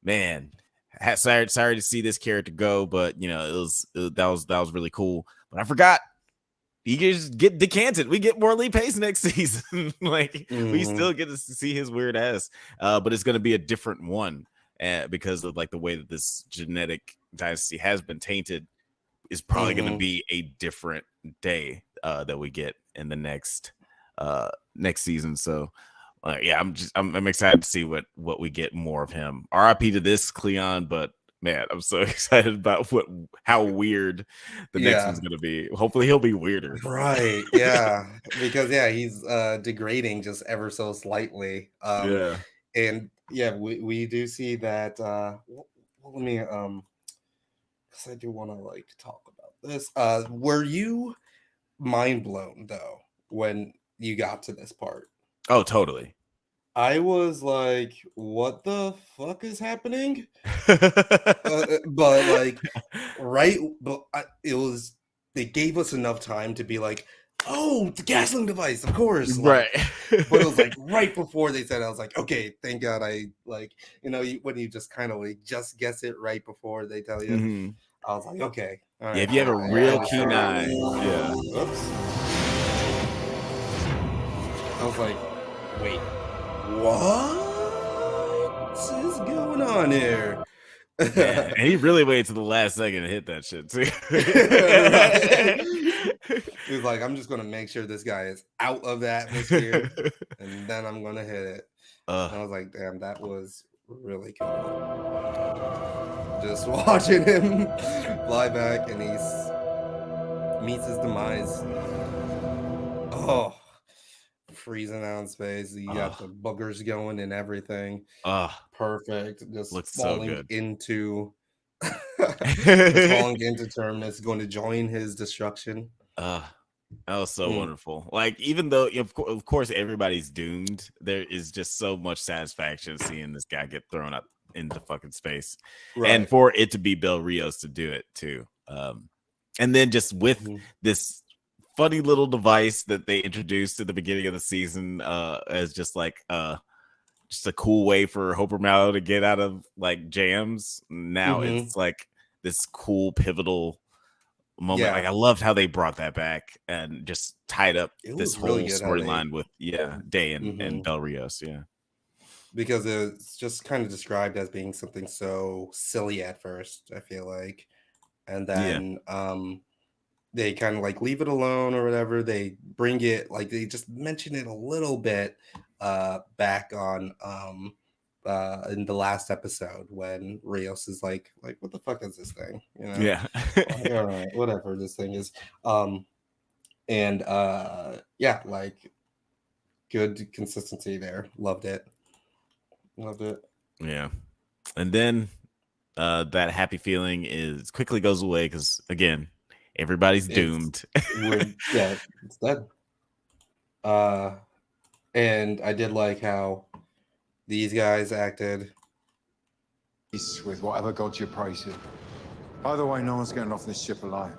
B: man. Sorry to see this character go, but that was really cool. But I forgot. You just get decanted. We get more Lee Pace next season. We still get to see his weird ass, but it's going to be a different one because of like the way that this genetic dynasty has been tainted. Is probably going to be a different day that we get in the next season. So I'm excited to see what we get more of him. RIP to this Cleon, but man, I'm so excited about how weird the next one's gonna be. Hopefully he'll be weirder.
A: Right. Yeah. Because he's degrading just ever so slightly. And we do see that let me because I do want to like talk about this. Were you mind blown though when you got to this part?
B: Oh, totally.
A: I was like, what the fuck is happening? But like, right, but they gave us enough time to be like, oh, the gaslighting device, of course,
B: right.
A: But it was like right before they said, I was like, okay, thank God. I like, when you just kind of like just guess it right before they tell you, I was like, okay, all right.
B: If you have a real keen eye,
A: Oops. I was like, wait, what is going on here?
B: Man, and he really waited to the last second to hit that shit too.
A: He was like, I'm just gonna make sure this guy is out of the atmosphere, and then I'm gonna hit it. And I was like, damn, that was really cool. Just watching him fly back, and he meets his demise. Oh, freezing out in space. You got the boogers going and everything. Perfect. Just
B: looks
A: falling
B: so good.
A: into just falling into Terminus, going to join his destruction.
B: That was so wonderful. Like, even though of course everybody's doomed, there is just so much satisfaction seeing this guy get thrown up into fucking space, and for it to be Bel Rios to do it too. And then just with this funny little device that they introduced at the beginning of the season, as just like just a cool way for Hoper Mallow to get out of like jams. Now it's like this cool pivotal moment. Like, I loved how they brought that back and just tied up this whole storyline with Day and Bel Rios.
A: Because it's just kind of described as being something so silly at first, I feel like, and then they kind of like leave it alone or whatever. They bring it, like they just mention it a little bit back on in the last episode when Rios is like what the fuck is this thing, like, all right, whatever this thing is, and like good consistency there. Loved it.
B: And then that happy feeling is quickly goes away because again, everybody's doomed.
A: It's dead. And I did like how these guys acted.
E: With whatever god you pray to. Either way, no one's getting off this ship alive.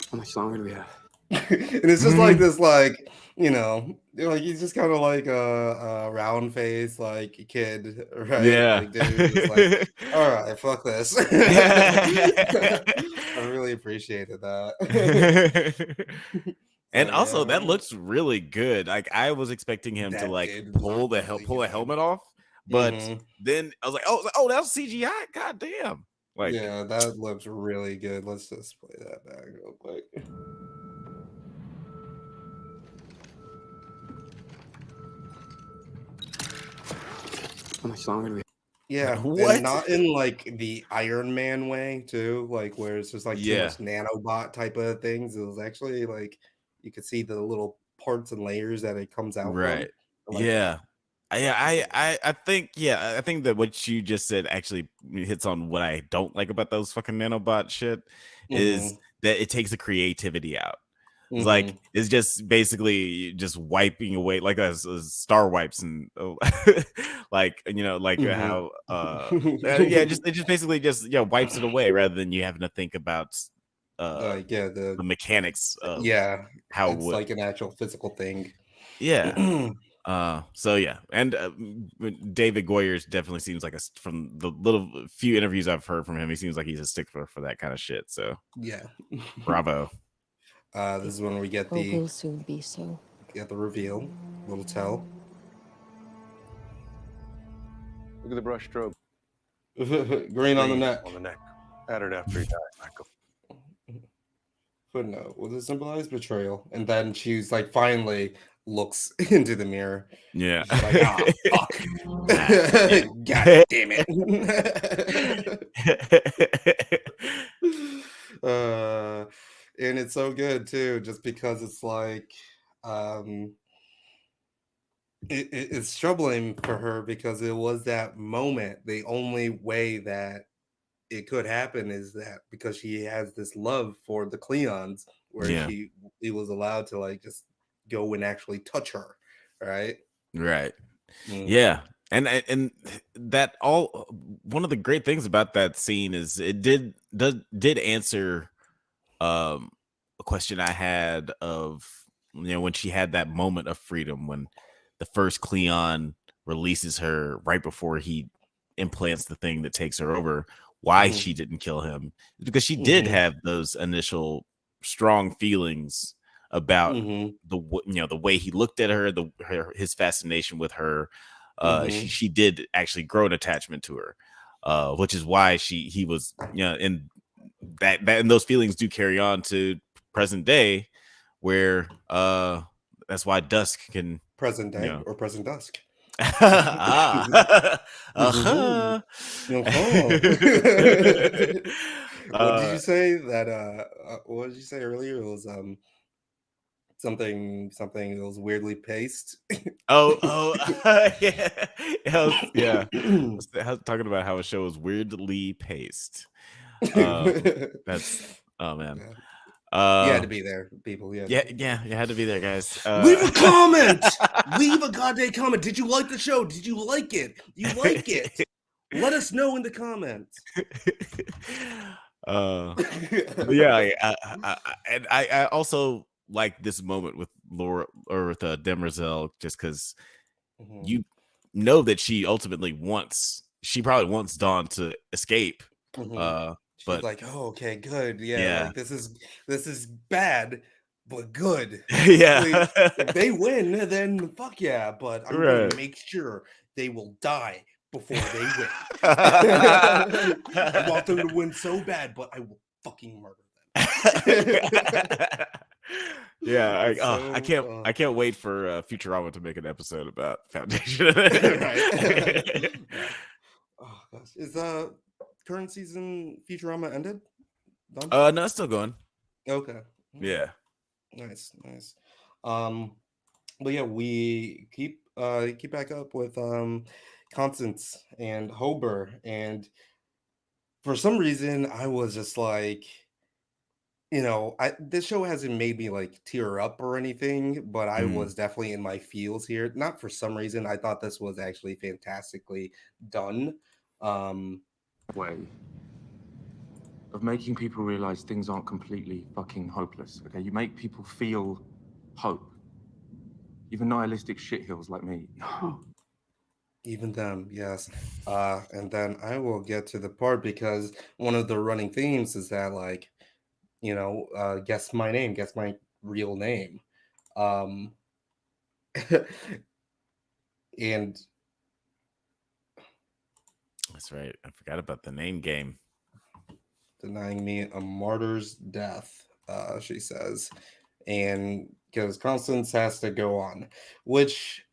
C: How much longer do we have?
A: And it's just like this, like, you know, like he's just kind of like a round face, like kid, right?
B: Yeah.
A: Like, dude, just like, all right, fuck this. I really appreciated that.
B: And
A: So,
B: also,
A: yeah.
B: that looks really good. Like I was expecting him to
A: That
B: like
A: did
B: pull
A: look
B: the
A: really
B: pull a
A: good.
B: helmet off, but then I was like, oh, that's CGI. God damn! Like,
A: Yeah, that looks really good. Let's just play that back real quick.
C: How much longer do we have?
A: Yeah,
B: What?
A: and not in like the Iron Man way too, like where it's just like too
B: Yeah.
A: much nanobot type of things. It was actually like you could see the little parts and layers that it comes out
B: Right.
A: from. I like
B: Yeah.
A: that.
B: I think I think that what you just said actually hits on what I don't like about those fucking nanobot shit is that it takes the creativity out. It's like it's just basically just wiping away like as star wipes and like you know like how yeah just it just basically just wipes it away rather than you having to think about the mechanics of how it
A: it's
B: would
A: like an actual physical thing.
B: So yeah, and David Goyers definitely seems like from the little few interviews I've heard from him, he seems like he's a stickler for that kind of shit. So
A: yeah,
B: bravo.
A: This is when we get
D: will soon be so.
A: Get the reveal, little tell.
C: Look at the brush stroke.
A: Green on the neck.
C: On the neck. Pattern after he died, Michael.
A: Footnote. Will this symbolize betrayal? And then she's like, finally looks into the mirror.
B: Yeah.
A: She's like, ah, fuck. God damn it. And it's so good too, just because it's like, it's troubling for her because it was that moment. The only way that it could happen is that because she has this love for the Cleons, where he was allowed to like just go and actually touch her, right?
B: Right. Yeah. And that all one of the great things about that scene is it did answer a question I had of when she had that moment of freedom when the first Cleon releases her right before he implants the thing that takes her over, why she didn't kill him, because she did have those initial strong feelings about the way he looked at her, his fascination with her. She did actually grow an attachment to her, which is why he was and that and those feelings do carry on to present day, where that's why Dusk can
A: present day or present dusk.
B: What
A: did you say that what did you say earlier? It was something it was weirdly paced.
B: Yeah. I was talking about how a show is weirdly paced. That's man.
A: You had to be there, people.
B: You had to be there, guys.
A: Leave a comment. Leave a goddamn comment. Did you like the show? Did you like it? You like it? Let us know in the comments.
B: Yeah, and I also like this moment with Laura or with Demerzel, just because you know that she ultimately probably wants Dawn to escape.
A: She's like, oh, okay, good. Yeah, like this is bad, but good.
B: Yeah.
A: If they win, then fuck yeah. But I'm going to make sure they will die before they win. I want them to win so bad, but I will fucking murder them.
B: Yeah, I can't wait for Futurama to make an episode about Foundation.
A: Oh gosh, is the current season Futurama ended?
B: Done? No, it's still going.
A: Okay.
B: Yeah.
A: Nice. But yeah, we keep back up with Constance and Hober, and for some reason I was just like, this show hasn't made me like tear up or anything, but I
B: Mm.
A: was definitely in my feels here. Not for some reason. I thought this was actually fantastically done.
I: Way of making people realize things aren't completely fucking hopeless. Okay, you make people feel hope. Even nihilistic shithills like me.
A: Even them, yes. And then I will get to the part because one of the running themes is that like, guess my name, guess my real name. Um and
B: That's right. I forgot about the name game.
A: denying me a martyr's death, she says. And because Constance has to go on, which,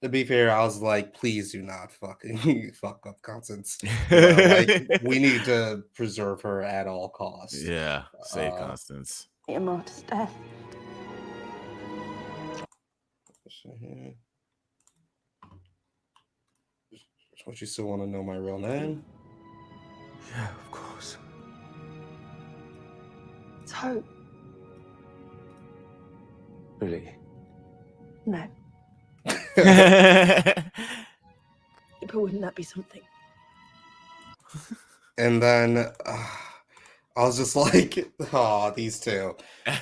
A: to be fair, I was like, please do not fucking fuck up Constance. Like, we need to preserve her at all costs.
B: Yeah, save Constance.
H: A martyr's death.
A: Don't you still want to know my real name?
E: Yeah, of course.
H: It's Hope.
E: Really?
H: No. But wouldn't that be something?
A: And then I was just like, oh, these two.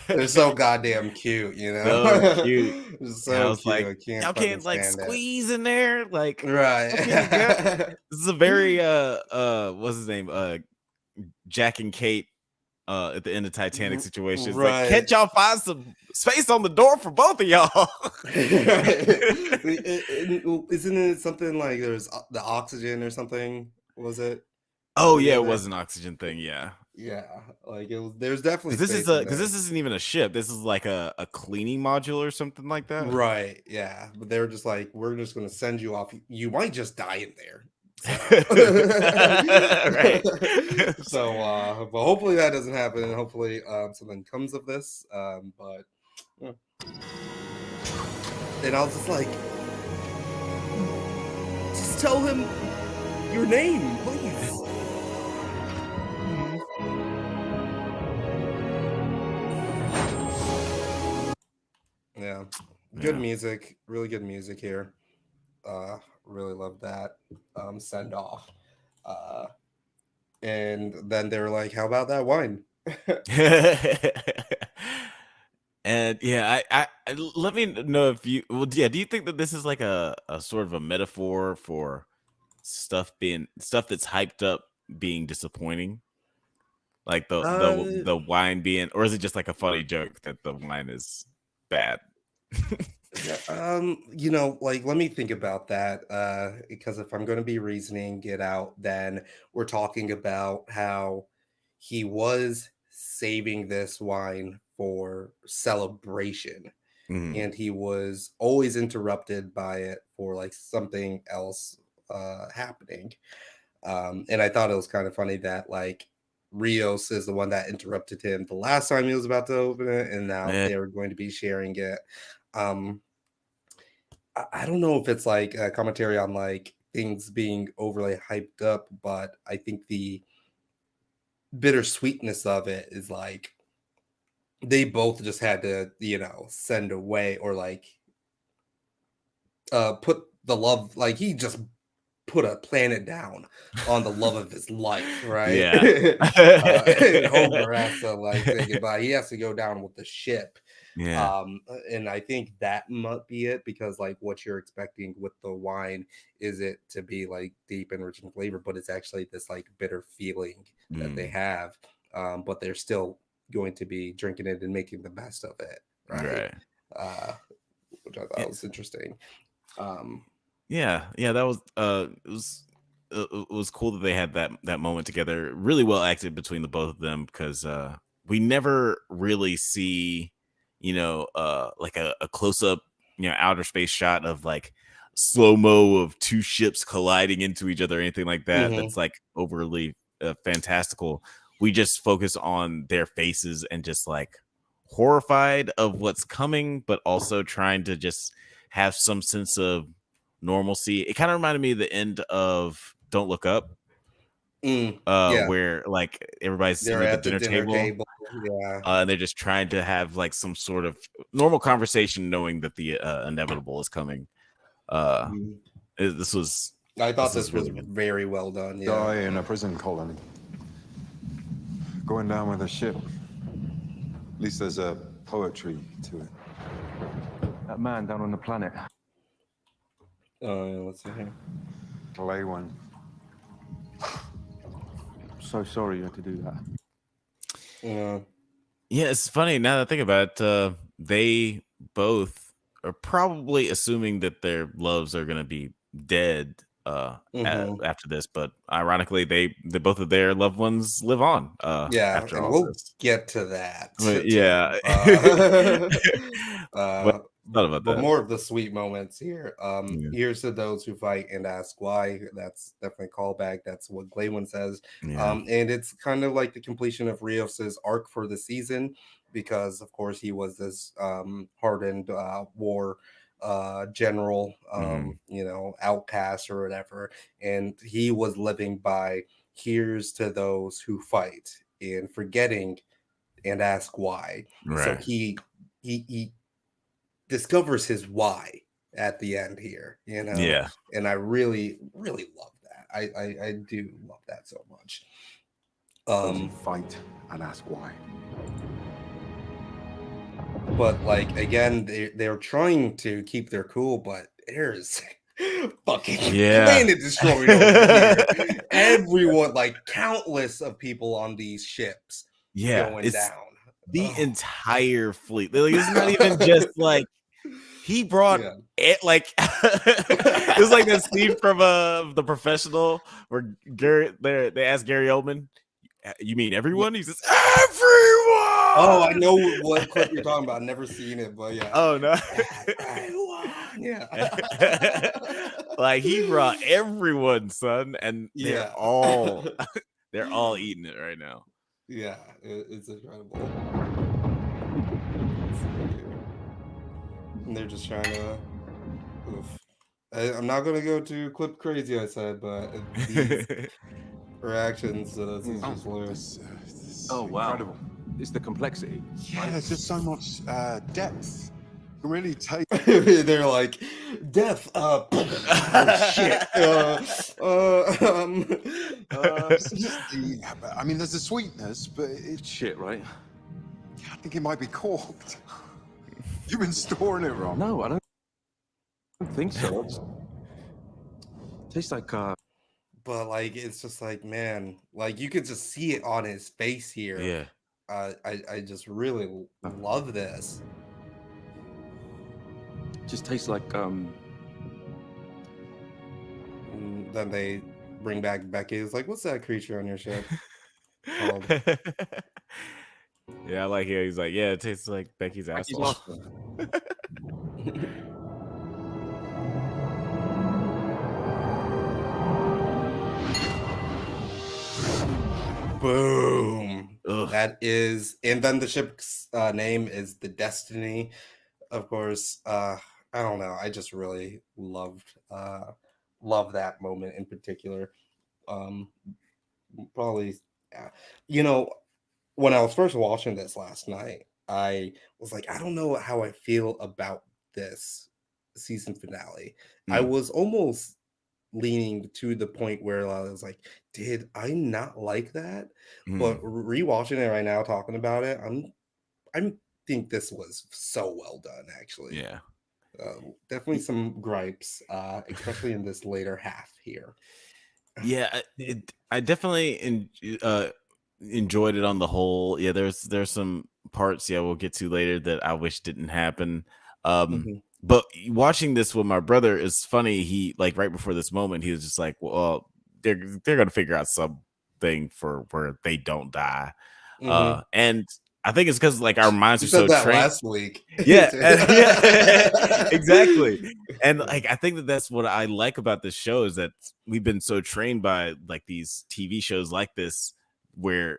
A: They're so goddamn cute,
B: So cute.
A: So
B: I was
A: cute.
B: like,
A: I can't
B: y'all can't like
A: stand
B: squeeze in there. Like,
A: right.
B: this is a very what's his name? Jack and Kate at the end of Titanic situation. It's like, can't y'all find some space on the door for both of y'all?
A: Isn't it something like there's the oxygen or something? Was it?
B: Oh yeah, it was an oxygen thing. Yeah.
A: Yeah, like it was. There's definitely
B: Because
A: space
B: this isn't even a ship. This is like a cleaning module or something like that.
A: Right. Yeah, but they were just like, we're just going to send you off. You might just die in there.
B: Right.
A: So, but hopefully that doesn't happen, and hopefully something comes of this. But yeah. And I was just like, just tell him your name, please. Yeah, good music, really good music here. Really love that send off. And then they were like, "How about that wine?"
B: And yeah, I let me know if you do you think that this is like a sort of a metaphor for stuff that's hyped up being disappointing? Like the wine being, or is it just like a funny joke that the wine is bad?
A: Like let me think about that. Because if I'm gonna be reasoning it out, then we're talking about how he was saving this wine for celebration. And he was always interrupted by it for like something else happening. And I thought it was kind of funny that like Rios is the one that interrupted him the last time he was about to open it, and now they were going to be sharing it. I don't know if it's like a commentary on like things being overly hyped up, but I think the bittersweetness of it is like they both just had to, send away or like put the love, like he just put a planet down on the love of his life, right?
B: Yeah.
A: And Homer has to like say goodbye. He has to go down with the ship.
B: Yeah.
A: And I think that might be it, because like what you're expecting with the wine is it to be like deep and rich in flavor, but it's actually this like bitter feeling that they have. But they're still going to be drinking it and making the best of it, right? Which I thought was interesting.
B: Yeah, that was it was cool that they had that moment together. Really well acted between the both of them, because we never really see, like a close up, outer space shot of like slow-mo of two ships colliding into each other or anything like that. That's like overly fantastical. We just focus on their faces and just like horrified of what's coming, but also trying to just have some sense of normalcy. It kind of reminded me of the end of Don't Look Up,
A: Yeah,
B: where like everybody's sitting
A: they're
B: at the
A: at the
B: dinner
A: dinner
B: table,
A: table. Yeah.
B: and they're just trying to have like some sort of normal conversation, knowing that the inevitable is coming. This was
A: I thought this was
B: really good.
A: very well done.
E: Die
A: Yeah.
E: in a prison colony. Going down with a ship. At least there's a poetry to it.
I: That man down on the planet.
A: Oh, yeah, let's see here.
E: Play one.
I: So sorry you had to do that.
A: Yeah.
B: Yeah, it's funny now that I think about it. They both are probably assuming that their loves are going to be dead after this, but ironically, they both of their loved ones live on.
A: Yeah,
B: After
A: and
B: all
A: we'll
B: this,
A: get to that.
B: but,
A: too.
B: yeah.
A: But
B: thought about that.
A: more of the sweet moments here.
B: Yeah.
A: Here's to those who fight and ask why. That's definitely a callback. That's what Glaywin says.
B: Yeah.
A: And it's kind of like the completion of Rios's arc for the season, because of course he was this hardened war general, you know, outcast or whatever, and he was living by here's to those who fight and forgetting and ask why. So
B: Right.
A: he discovers his why at the end here, you know.
B: Yeah.
A: And I really love that. I do love that so much.
E: Fight and ask why.
A: But like again, they're trying to keep their cool, but there's fucking planet destroyed over here. Everyone, like countless of people on these ships going down.
B: The entire fleet. Like, it's not even just like he brought it. Like it was like that scene from The Professional where they asked Gary Oldman, "You mean everyone?" He says, "Everyone."
A: Oh, I know what clip you're talking about. I've never seen it, but yeah.
B: Oh no.
A: Yeah.
B: Like he brought everyone, son, and they're all eating it right now.
A: Yeah, it's incredible. And they're just trying to. I'm not gonna go too clip crazy, I said, but these reactions to this is just hilarious.
I: Oh wow! Incredible. It's the complexity.
E: Yeah, there's just so much depth. Really take.
A: They're like death. Oh, shit.
E: I mean, there's a sweetness, but it's
I: shit, right?
E: I think it might be corked. You've been storing it wrong.
I: No, I don't think so. It tastes like
A: But like it's just like, man, like you could just see it on his face here.
B: Yeah.
A: I just really love this.
I: Just tastes like
A: And then they bring back Becky. It's like, what's that creature on your ship called?
B: Yeah, I like it. He's like, yeah, it tastes like Becky's asshole.
A: Boom. That is, and then the ship's name is the Destiny. Of course, I don't know. I just really loved that moment in particular. Probably, you know, when I was first watching this last night, I was like, I don't know how I feel about this season finale. I was almost leaning to the point where I was like, did I not like that? But rewatching it right now, talking about it, I think this was so well done, actually.
B: Yeah.
A: Definitely some gripes, especially in this later half here.
B: Yeah, I definitely enjoyed it on the whole. Yeah, there's some parts we'll get to later that I wish didn't happen. But watching this with my brother is funny. He like right before this moment, he was just like, "Well, they're gonna figure out something for where they don't die," and I think it's because like our minds are so trained.
A: Last week,
B: yeah, exactly. And like I think that's what I like about this show is that we've been so trained by like these TV shows like this, where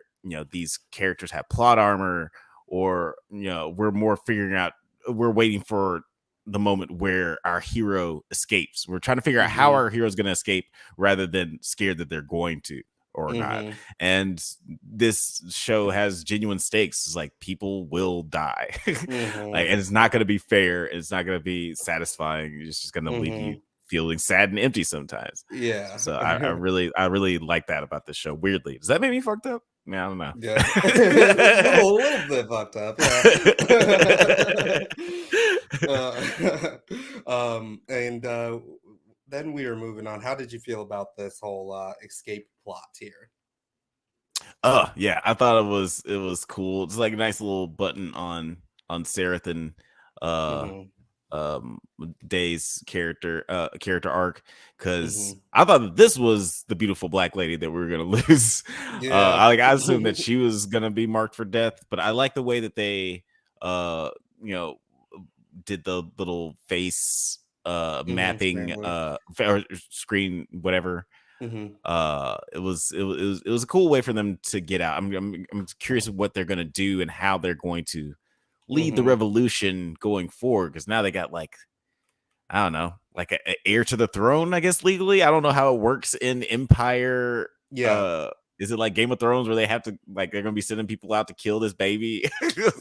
B: these characters have plot armor or we're more figuring out, we're waiting for the moment where our hero escapes. We're trying to figure out how our hero is going to escape rather than scared that they're going to or not. And this show has genuine stakes. It's like people will die. Like, and it's not going to be fair. It's not going to be satisfying. It's just going to leave you feeling sad and empty sometimes.
A: Yeah.
B: So I really like that about this show. Weirdly, does that make me fucked up? Yeah, I don't know.
A: Yeah. a little bit fucked up. Yeah. Then we are moving on. How did you feel about this whole escape plot here?
B: Yeah, I thought it was cool. It's like a nice little button on Sarathan Day's character arc, because I thought that this was the beautiful black lady that we were gonna lose. I assumed that she was gonna be marked for death, but I like the way that they did the little face mapping or screen whatever. It was a cool way for them to get out. I'm curious of what they're gonna do and how they're going to lead the revolution going forward, because now they got, like, I don't know, like a heir to the throne, I guess, legally. I don't know how it works in Empire. Is it like Game of Thrones where they have to, like, they're gonna be sending people out to kill this baby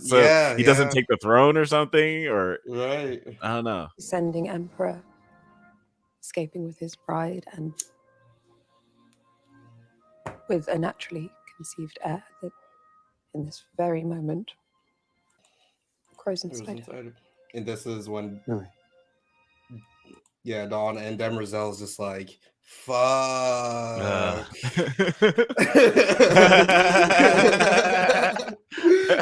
B: so he doesn't take the throne or something, or
A: right?
B: I don't know.
H: Sending Emperor, escaping with his bride, and with a naturally conceived heir that in this very moment grows inside her.
A: And this is when Dawn and Demerzel's just like, fuck.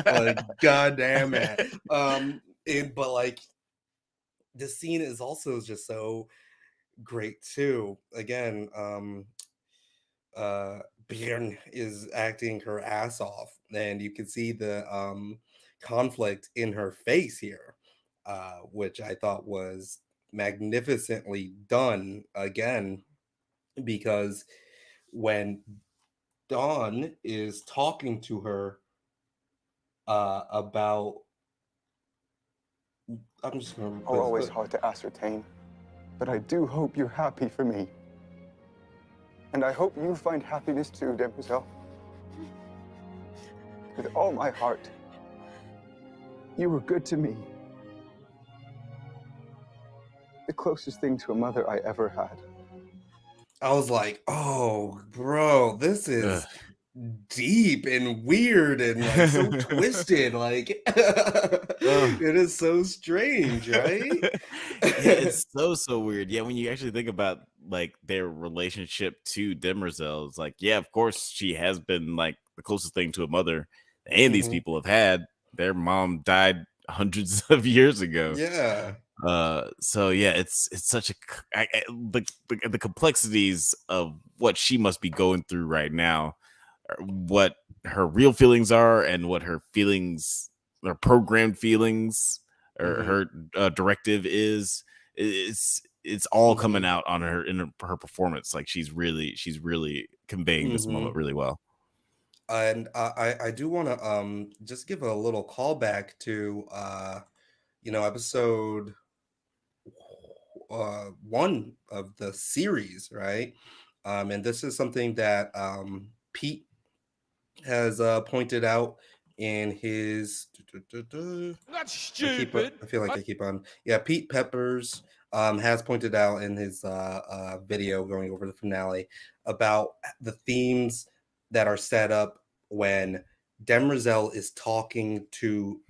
A: Like, goddamn it. But like, the scene is also just so great too. Again, Bjorn is acting her ass off, and you can see the conflict in her face here, which I thought was magnificently done again, because when Dawn is talking to her about, I'm just gonna
J: are always hard to ascertain, but I do hope you're happy for me. And I hope you find happiness too, Demerzel. With all my heart. You were good to me. The closest thing to a mother I ever had.
A: I was like, oh, bro, this is deep and weird and like so twisted. Like, it is so strange, right?
B: It's so weird. Yeah, when you actually think about like their relationship to Demerzel, it's like, yeah, of course she has been like the closest thing to a mother any of these people have had. Their mom died hundreds of years ago.
A: Yeah.
B: So yeah, it's such the complexities of what she must be going through right now, what her real feelings are, and what her feelings, or programmed feelings, or her directive is. It's all coming out on her in her performance. Like she's really conveying this moment really well.
A: And I do want to just give a little callback to episode 1 of the series, right? And this is something that Pete has pointed out in his
K: That's stupid.
A: I feel like I keep on. Yeah, Pete Peppers has pointed out in his video going over the finale about the themes that are set up when Demerzel is talking to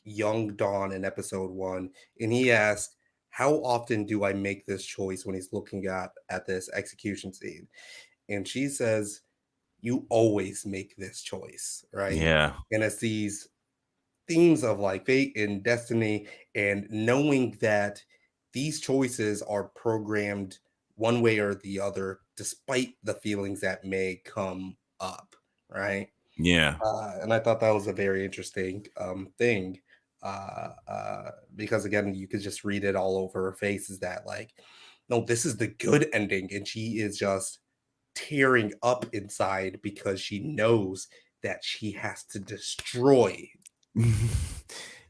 A: young Dawn in episode 1, and he asks, how often do I make this choice, when he's looking at this execution scene? And she says, you always make this choice, right?
B: Yeah.
A: And it's these themes of like fate and destiny, and knowing that these choices are programmed one way or the other, despite the feelings that may come up, right?
B: Yeah.
A: And I thought that was a very interesting thing, because again, you could just read it all over her face, is that like, no, this is the good ending, and she is just tearing up inside because she knows that she has to destroy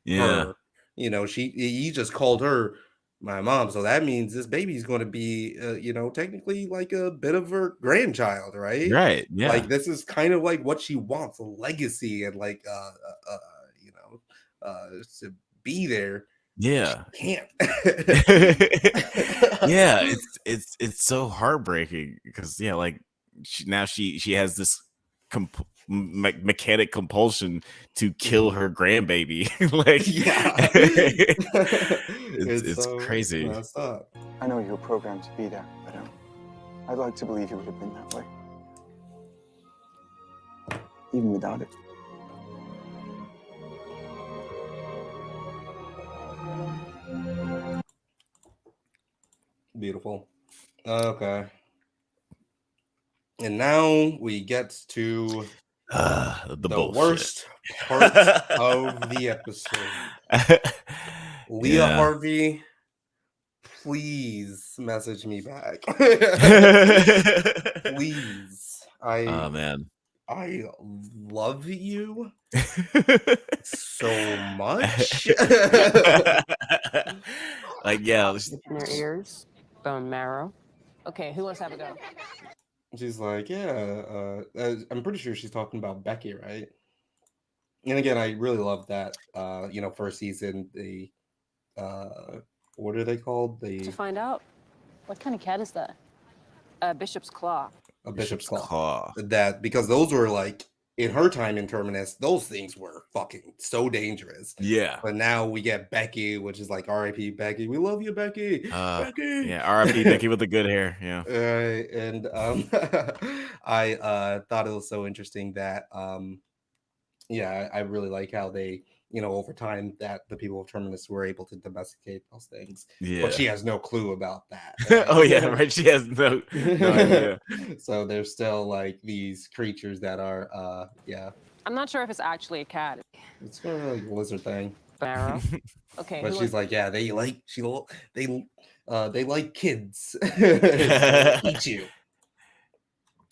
B: Yeah.
A: her. He just called her my mom, so that means this baby's going to be, technically like a bit of her grandchild, right?
B: Right. Yeah.
A: Like this is kind of like what she wants, a legacy, and like, to be there.
B: Yeah.
A: Can't.
B: Yeah, it's so heartbreaking because like she has this mechanic compulsion to kill her grandbaby. Like,
A: Yeah.
B: it's
A: So
B: crazy.
A: messed up.
J: I know you were programmed to be there, but I'd like to believe you would have been that way. Even without it.
A: Beautiful. Okay. And now we get to
B: the bullshit.
A: Worst part of the episode. Leah Harvey, please message me back. Please.
B: Oh man.
A: I love you so much.
B: Like, yeah.
L: In her ears, bone marrow. Okay, who wants to have a go?
A: She's like, yeah, I'm pretty sure she's talking about Becky, right? And again, I really love that, first season, the, what are they called?
L: To find out, what kind of cat is that? A bishop's claw.
A: A bishop's claw. That, because those were like, in her time in Terminus, those things were fucking so dangerous.
B: Yeah.
A: But now we get Becky, which is like, R.I.P. Becky. We love you, Becky. Becky.
B: Yeah, R.I.P. Becky with the good hair. Yeah.
A: And I thought it was so interesting that, I really like how they, over time that the people of Terminus were able to domesticate those things.
B: Yeah.
A: But she has no clue about that. Right?
B: Oh yeah, right. She has no idea.
A: So there's still like these creatures that are,
L: I'm not sure if it's actually a cat.
A: it's kind of like a lizard thing.
L: Marrow. Okay.
A: But she's like, yeah, they like kids. So eat you.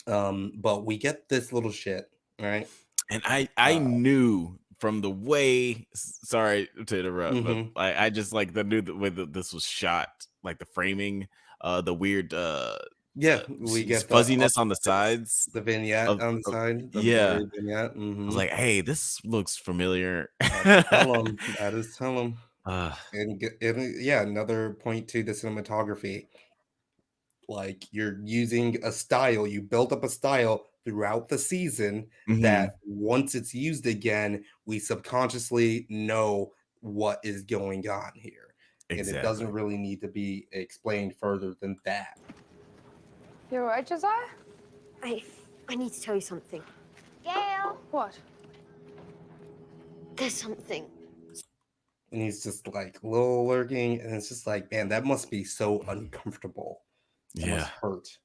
A: But we get this little shit, right?
B: And I knew from the way, sorry to interrupt, but I just like knew the way that this was shot, like the framing, the weird
A: we get
B: fuzziness on the sides,
A: the vignette on the side, the
B: yeah
A: vignette.
B: I was like, hey, this looks familiar.
A: Tell them. And another point to the cinematography, like you're using a style, you built up a style throughout the season that once it's used again, we subconsciously know what is going on here. And it doesn't really need to be explained further than that.
M: You're right, Josiah?
N: I need to tell you something.
M: Gail! What?
N: There's something.
A: And he's just like little lurking, and it's just like, man, that must be so uncomfortable. That must hurt.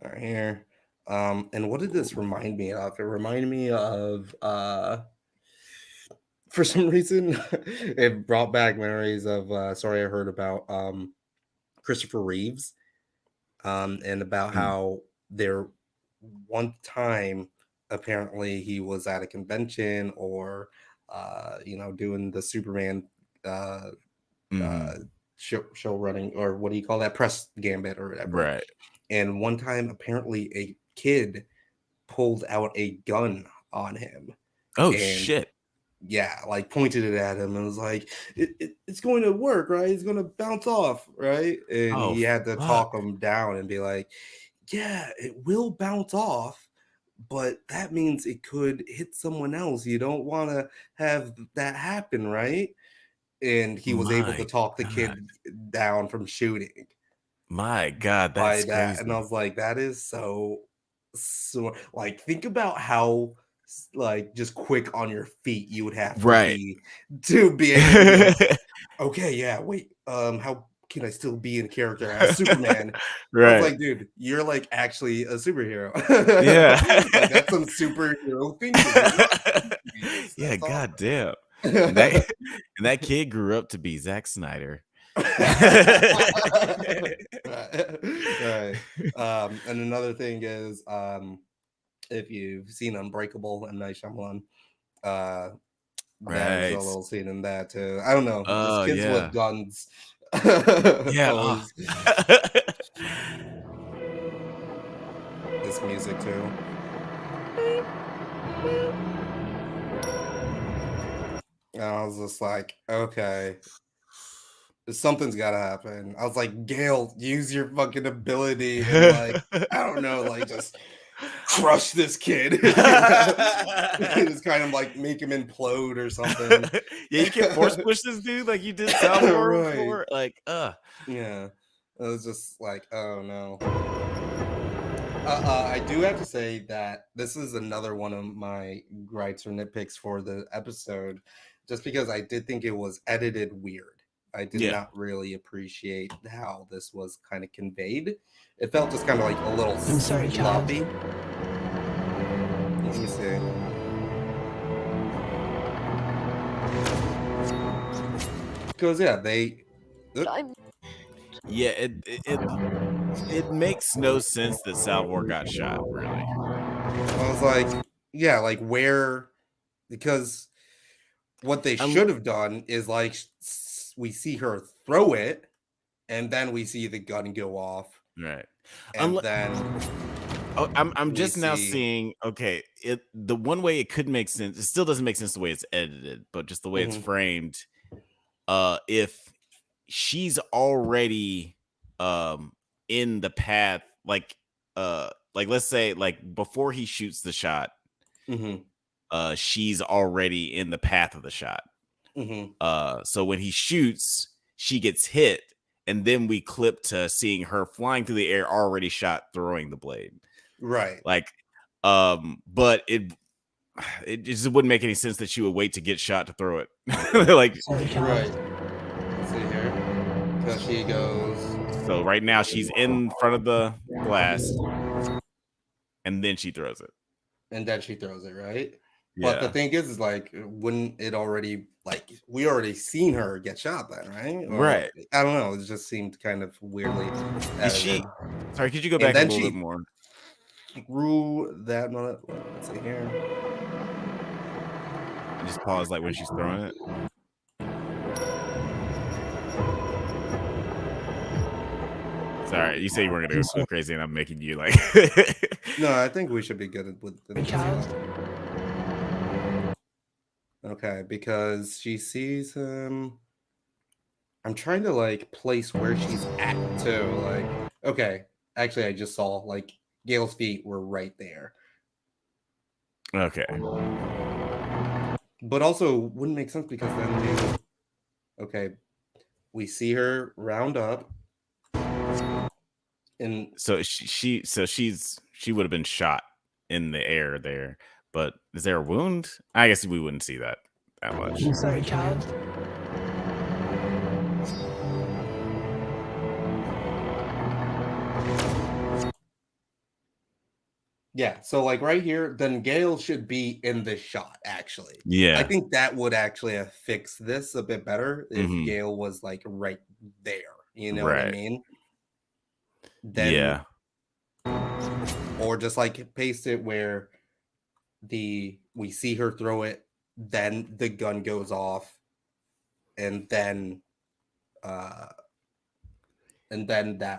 A: All right, here. And what did this remind me of? It reminded me of, for some reason, it brought back memories of Sorry I Heard About Christopher Reeves, and about how there one time apparently he was at a convention or doing the Superman show running, or what do you call that, press gambit or whatever,
B: right?
A: And one time apparently a kid pulled out a gun on him.
B: Oh shit.
A: Yeah, like pointed it at him and was like, it's going to work, right? It's going to bounce off, right? And he had to talk him down and be like, yeah, it will bounce off, but that means it could hit someone else. You don't want to have that happen, right? And he was able to talk the kid down from shooting.
B: My God, that's crazy.
A: And I was like, that is so like, think about how like just quick on your feet you would have to be able to be like, okay, yeah, wait, how can I still be in character as Superman? I was like, dude, you're like actually a superhero.
B: Yeah.
A: Like, that's some superhero thing.
B: Yeah, goddamn. And that kid grew up to be Zack Snyder.
A: Right. And another thing is, if you've seen Unbreakable and Night Shyamalan, There's a little scene in that too. I don't know, just kids with guns.
B: Yeah.
A: Always. This music too. And I was just like, okay, something's gotta happen. I was like, Gail, use your fucking ability and like, I don't know, like just crush this kid. Just kind of like make him implode or something.
B: Yeah, you can't force push this dude like you did Salvador before. Like,
A: yeah. It was just like, oh no. I do have to say that this is another one of my gripes or nitpicks for the episode, just because I did think it was edited weird. I did not really appreciate how this was kind of conveyed. It felt just kind of like a little sloppy. Let me see. Because
B: yeah, it makes no sense that Salvador got shot, really.
A: I was like, yeah, like where, because what they should have done is like we see her throw it and then we see the gun go off.
B: Right.
A: And then
B: I'm just now seeing, okay, the one way it could make sense, it still doesn't make sense the way it's edited, but just the way it's framed. If she's already in the path, like let's say like before he shoots the shot, she's already in the path of the shot. So when he shoots, she gets hit, and then we clip to seeing her flying through the air, already shot, throwing the blade.
A: Right.
B: Like, but it just wouldn't make any sense that she would wait to get shot to throw it. Like,
A: right. Let's see here. Because she goes.
B: So right now she's in front of the glass, and then she throws it.
A: And then she throws it, right?
B: Yeah.
A: But the thing is like, wouldn't it already, like, we already seen her get shot then, right? Or,
B: right.
A: I don't know. It just seemed kind of weirdly.
B: Sorry, could you go back a little bit more?
A: Threw that. Let's see here.
B: Just pause, like when she's throwing it. Sorry, you say you weren't gonna go so crazy, and I'm making you like.
A: No, I think we should be good with the child. Okay, because she sees him. I'm trying to like place where she's at too. Like, okay, actually, I just saw like Gail's feet were right there.
B: Okay.
A: But also wouldn't make sense because then we see her round up. And
B: so she would have been shot in the air there, but is there a wound? I guess we wouldn't see that much.
D: I'm sorry, child.
A: Yeah, so like right here, then Gail should be in the shot, actually.
B: Yeah.
A: I think that would actually have fixed this a bit better if Gail was like right there. You know what I mean? Then, or just like paste it where we see her throw it, then the gun goes off, and then that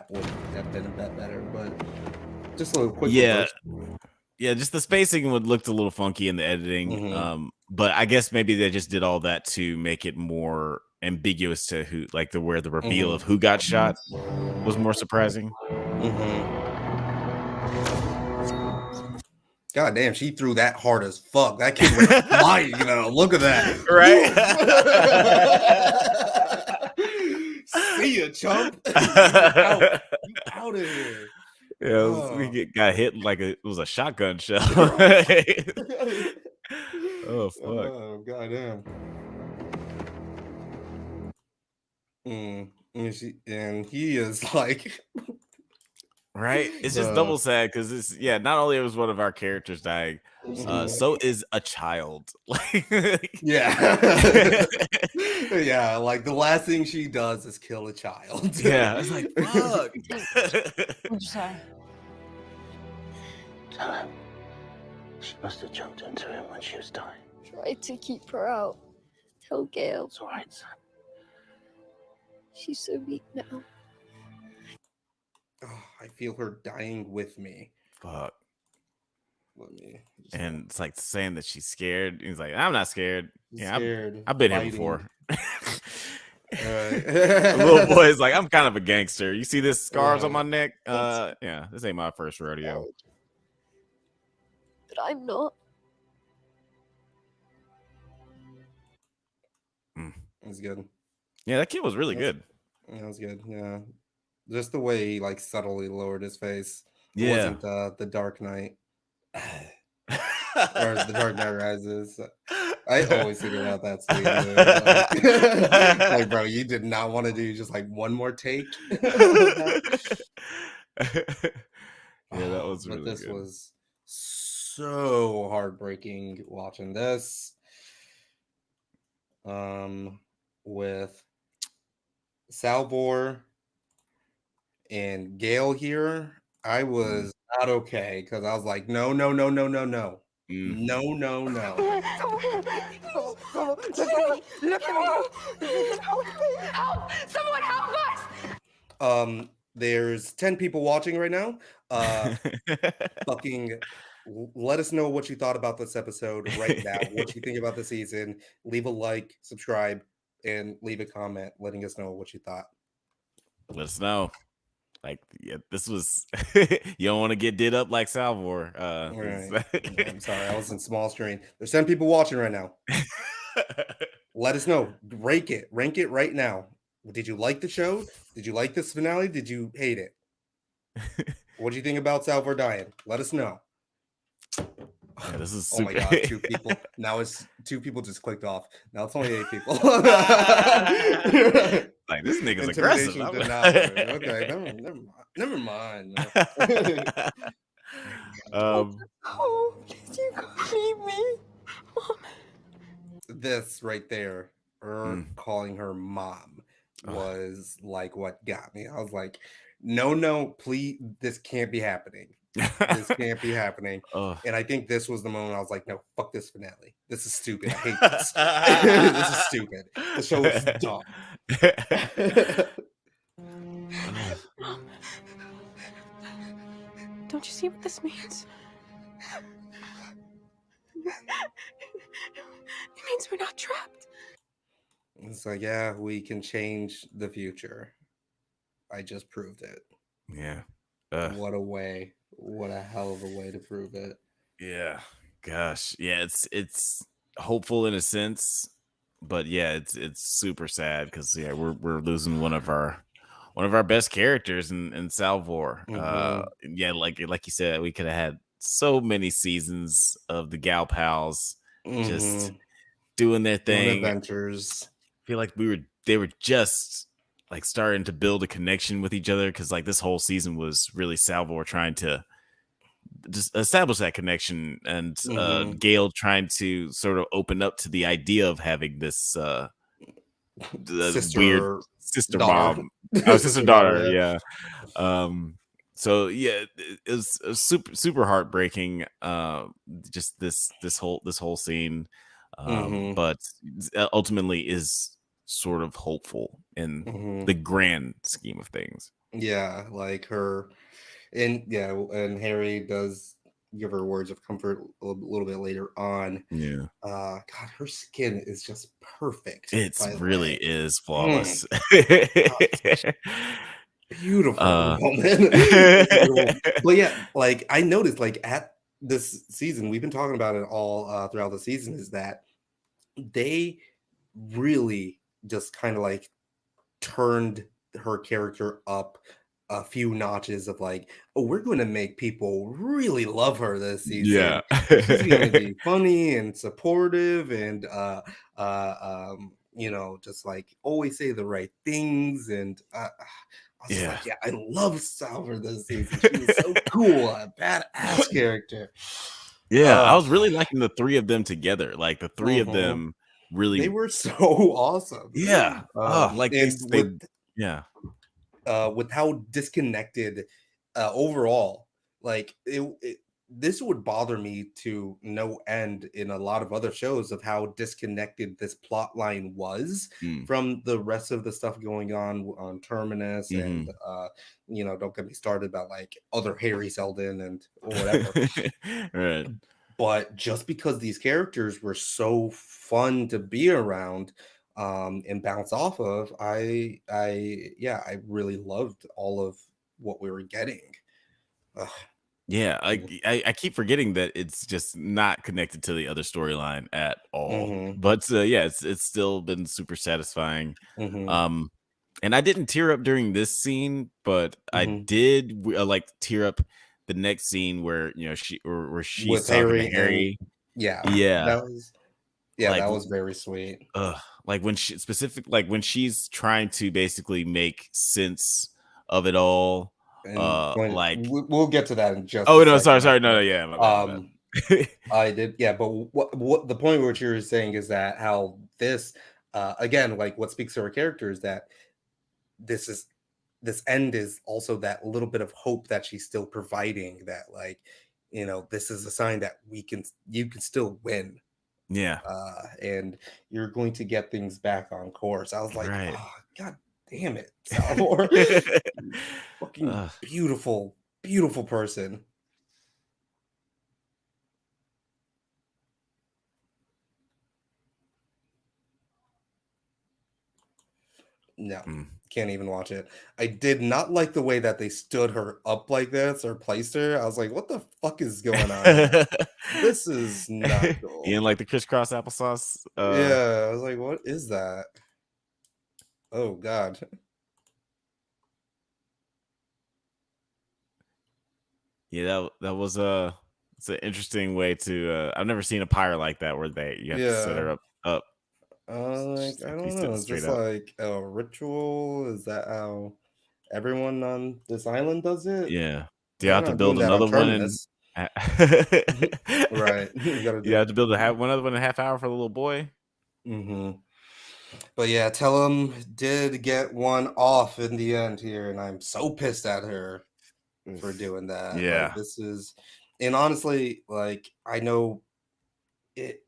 A: would have been a bit better. But just a little quick.
B: Yeah, just the spacing would looked a little funky in the editing. But I guess maybe they just did all that to make it more ambiguous to who, like where the reveal of who got shot was more surprising.
A: God damn, she threw that hard as fuck. That kid went flying, you know. Look at that.
B: Right?
A: See ya, chump. Out of here.
B: Yeah, we got hit like it was a shotgun shell. Oh, fuck.
A: Oh, goddamn. And he is like...
B: Right? It's just double sad because it's not only was one of our characters dying, so is a child.
A: Yeah. Yeah, like the last thing she does is kill a child.
B: Yeah, it's like, fuck.
L: I'm sorry.
C: Tell him she must have jumped into him when she was dying.
N: Try to keep her out. Tell Gail.
E: It's all right, son.
N: She's so weak now.
A: Oh, I feel her dying with me.
B: Fuck.
A: Let me
B: and it's like saying that she's scared. He's like, I'm not scared. Yeah,
A: scared.
B: I've been here
A: Fighting.
B: before.
A: Right.
B: The little boy's like, I'm kind of a gangster. You see this scars on
A: Right.
B: my neck? Yeah, this ain't my first rodeo.
N: But I'm not.
A: That's good.
B: Yeah, that kid was really good.
A: That was good. Yeah, just the way he like subtly lowered his face. It
B: Yeah.
A: wasn't the Dark Knight or the Dark Knight Rises. I always think about that scene. Like, bro, you did not want to do just like one more take.
B: Yeah, that was really
A: But this
B: good.
A: was so heartbreaking watching this. With Salvor and Gail here, I was not okay because I was like, no. No.
M: Look at me. Help! Someone help us!
A: There's 10 people watching right now. Fucking let us know what you thought about this episode right now. What you think about the season. Leave a like, subscribe, and leave a comment letting us know what you thought.
B: Let us know. Like, yeah, this was you don't want to get did up like Salvor.
A: Right. I'm sorry, I was in small screen. There's 10 people watching right now. Let us know. Rank it right now. Did you like the show? Did you like this finale? Did you hate it? What do you think about Salvor dying? Let us know.
B: Yeah, this is
A: oh my
B: super...
A: god, 2 people. Now it's 2 people just clicked off. Now it's only 8 people.
B: Like, this nigga's aggressive.
A: Okay, never mind.
N: Oh, please, you can't leave me. Mom.
A: This right there, her calling her mom, was like what got me. I was like, no, please, this can't be happening. This can't be happening. And I think this was the moment I was like, no, fuck this finale. This is stupid. I hate this. This is stupid. The show is dumb.
H: Mom, don't you see what this means? It means we're not trapped.
A: It's like, yeah, we can change the future. I just proved it.
B: Yeah.
A: What a way. What a hell of a way to prove it.
B: Yeah. Gosh. Yeah, it's hopeful in a sense, but yeah, it's super sad because yeah, we're losing one of our best characters in Salvor. Yeah, like you said, we could have had so many seasons of the Gal Pals just doing their thing.
A: Adventures.
B: I feel like they were just like starting to build a connection with each other because like this whole season was really Salvor trying to just establish that connection and Gail trying to sort of open up to the idea of having this weird sister mom, sister daughter. Yeah. So yeah, it was super heartbreaking. Just this whole scene, but ultimately is sort of hopeful in the grand scheme of things.
A: Yeah, like her, and Harry does give her words of comfort a little bit later on.
B: Yeah.
A: God, her skin is just perfect.
B: It really is flawless.
A: Beautiful woman. Beautiful. But yeah, like I noticed, like at this season, we've been talking about it all throughout the season, is that they really just kind of like turned her character up a few notches of like, oh, we're going to make people really love her this season.
B: Yeah.
A: She's going to be funny and supportive and just like always say the right things. And I was just like, yeah, I love Salvor this season. She was so cool, a badass character.
B: Yeah, I was really liking the 3 of them together. Like the 3 of them really,
A: they were so awesome.
B: Yeah. Like
A: with how disconnected overall, like this would bother me to no end in a lot of other shows of how disconnected this plot line was from the rest of the stuff going on Terminus, and don't get me started about like other Harry Seldon and whatever.
B: Right.
A: But just because these characters were so fun to be around and bounce off of, I really loved all of what we were getting. Ugh.
B: Yeah, I keep forgetting that it's just not connected to the other storyline at all. But yeah, it's still been super satisfying. And I didn't tear up during this scene, but I did like tear up the next scene where where she's
A: With
B: talking to
A: Harry
B: Harry.
A: yeah,
B: Yeah.
A: that was very sweet.
B: Like when when she's trying to basically make sense of it all.
A: And
B: Like
A: we'll get to that in just
B: oh
A: a
B: no,
A: second,
B: sorry, no, yeah, my bad.
A: I did, yeah, but what the point what you're saying is that how this again, like what speaks to her character is that this end is also that little bit of hope that she's still providing, that like this is a sign that you can still win.
B: Yeah.
A: And you're going to get things back on course. I was like,
B: right.
A: oh, God damn it, Salvor. Fucking beautiful person. No, can't even watch it. I did not like the way that they stood her up like this or placed her. I was like, what the fuck is going on here? This is not cool.
B: You didn't like the crisscross applesauce?
A: Yeah, I was like, what is that? Oh, God.
B: Yeah, that was it's an interesting way to I've never seen a pyre like that where you have to set her up.
A: Like I don't know, is this like a ritual? Is that how everyone on this island does it?
B: Yeah. Do you
A: They're
B: have to
A: not doing
B: build
A: that on
B: another one
A: Terminus. Right.
B: You have to build another one in a half hour for the little boy.
A: But yeah, Tellum did get one off in the end here, and I'm so pissed at her for doing that.
B: Yeah.
A: Like this is, and honestly, like I know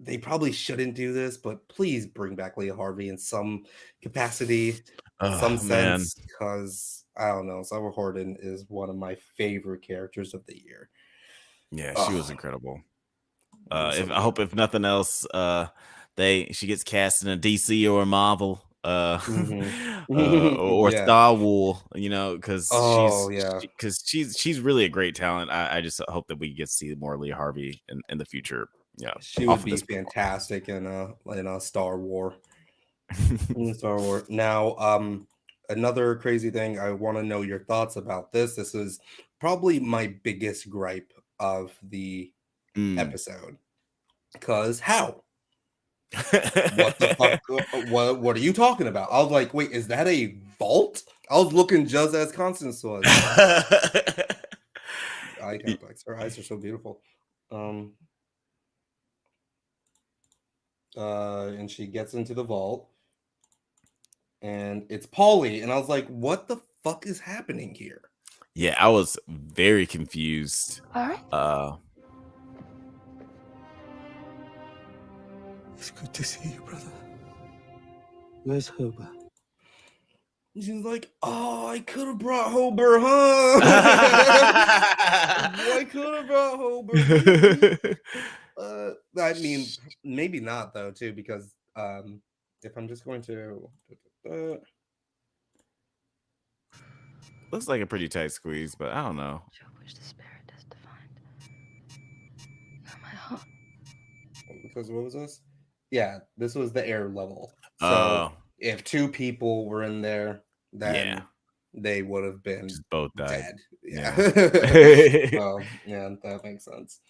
A: they probably shouldn't do this, but please bring back Leah Harvey in some capacity, some sense, because I don't know, Salvor Horden is one of my favorite characters of the year.
B: Yeah, she was incredible. I hope if nothing else, she gets cast in a DC or a Marvel or Star Wars, because she's really a great talent. I just hope that we get to see more Leah Harvey in the future. Yeah,
A: she would be fantastic in a Star Wars. Star Wars. Now, another crazy thing, I want to know your thoughts about this. This is probably my biggest gripe of the episode. Because how? What the fuck? What are you talking about? I was like, wait, is that a vault? I was looking just as Constance was. Eye complex. Her eyes are so beautiful. And she gets into the vault, and it's Paulie, and I was like, what the fuck is happening here?
B: Yeah, I was very confused.
N: All right.
C: It's good to see you, brother. Where's Hober?
A: She's like, oh, I could have brought Hober, huh? I could have brought Hober. I mean, maybe not though, too, because if I'm just going to
B: looks like a pretty tight squeeze, but I don't know.
N: Which the spirit is defined. My heart.
A: Because what was this? Yeah, this was the air level. So if two people were in there, then they would have been
B: both died.
A: Dead. Yeah. Oh, yeah, that makes sense.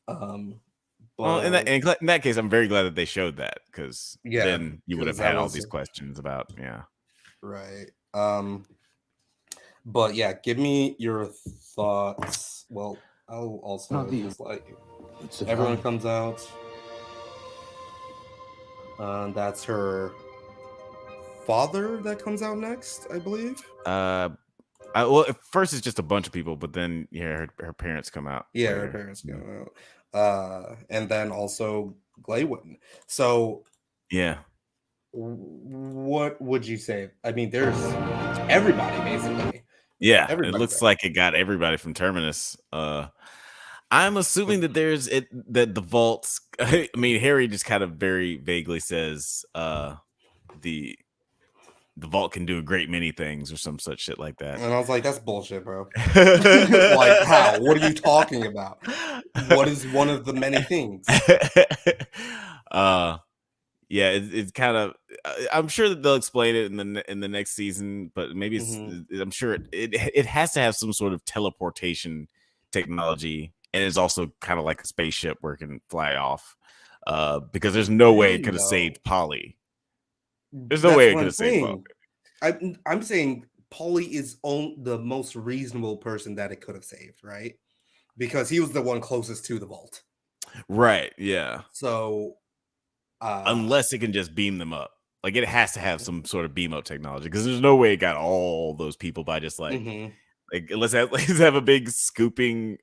B: Well, in that case, I'm very glad that they showed that, because then you would have had all these questions about
A: right. But yeah, give me your thoughts. Well, I'll also just like everyone comes out. That's her father that comes out next, I believe.
B: Well, at first it's just a bunch of people, but then her parents come out.
A: Yeah,
B: later.
A: her parents come out. And then also Glaywin. So
B: yeah.
A: What would you say? I mean, there's everybody basically.
B: Yeah,
A: Everybody's
B: it looks
A: there.
B: like it got everybody from Terminus. I'm assuming that that the vaults. I mean, Harry just kind of very vaguely says the vault can do a great many things or some such shit like that.
A: And I was like, that's bullshit, bro. Like, how? What are you talking about? What is one of the many things?
B: Yeah, it's kind of. I'm sure that they'll explain it in the next season, but maybe I'm sure it has to have some sort of teleportation technology, and it's also kind of like a spaceship where it can fly off. Because there's no way it could have saved Polly. There's no way it could have saved Polly.
A: I'm saying Polly is the most reasonable person that it could have saved, right? Because he was the one closest to the vault.
B: Right. Yeah.
A: So.
B: Unless it can just beam them up, like it has to have some sort of beam up technology, because there's no way it got all those people by just like let's have a big scooping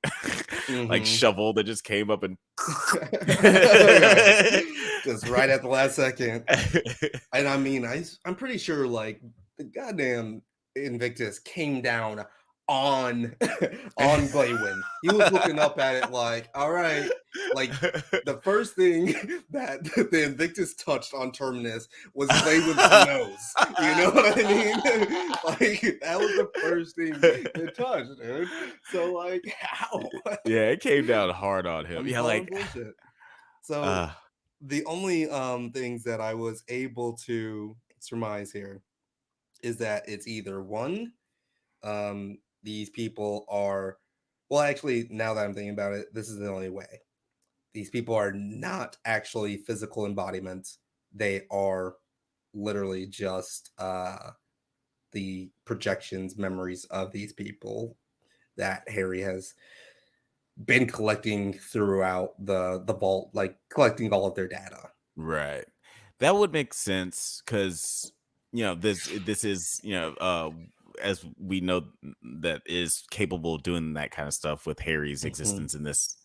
B: like shovel that just came up and
A: just right at the last second. And I mean, I'm pretty sure like the goddamn Invictus came down on Glaywin. He was looking up at it like, all right, like the first thing that the Invictus touched on Terminus was Glaywin's nose. You know what I mean? Like that was the first thing it touched, dude. So like, how?
B: Yeah, it came down hard on him. Yeah, like
A: bullshit. So the only things that I was able to surmise here is that it's either one, these people are, well, actually, now that I'm thinking about it, this is the only way. These people are not actually physical embodiments. They are literally just the projections, memories of these people that Harry has been collecting throughout the vault, like collecting all of their data.
B: Right. That would make sense, because this is as we know, that is capable of doing that kind of stuff with Harry's existence in this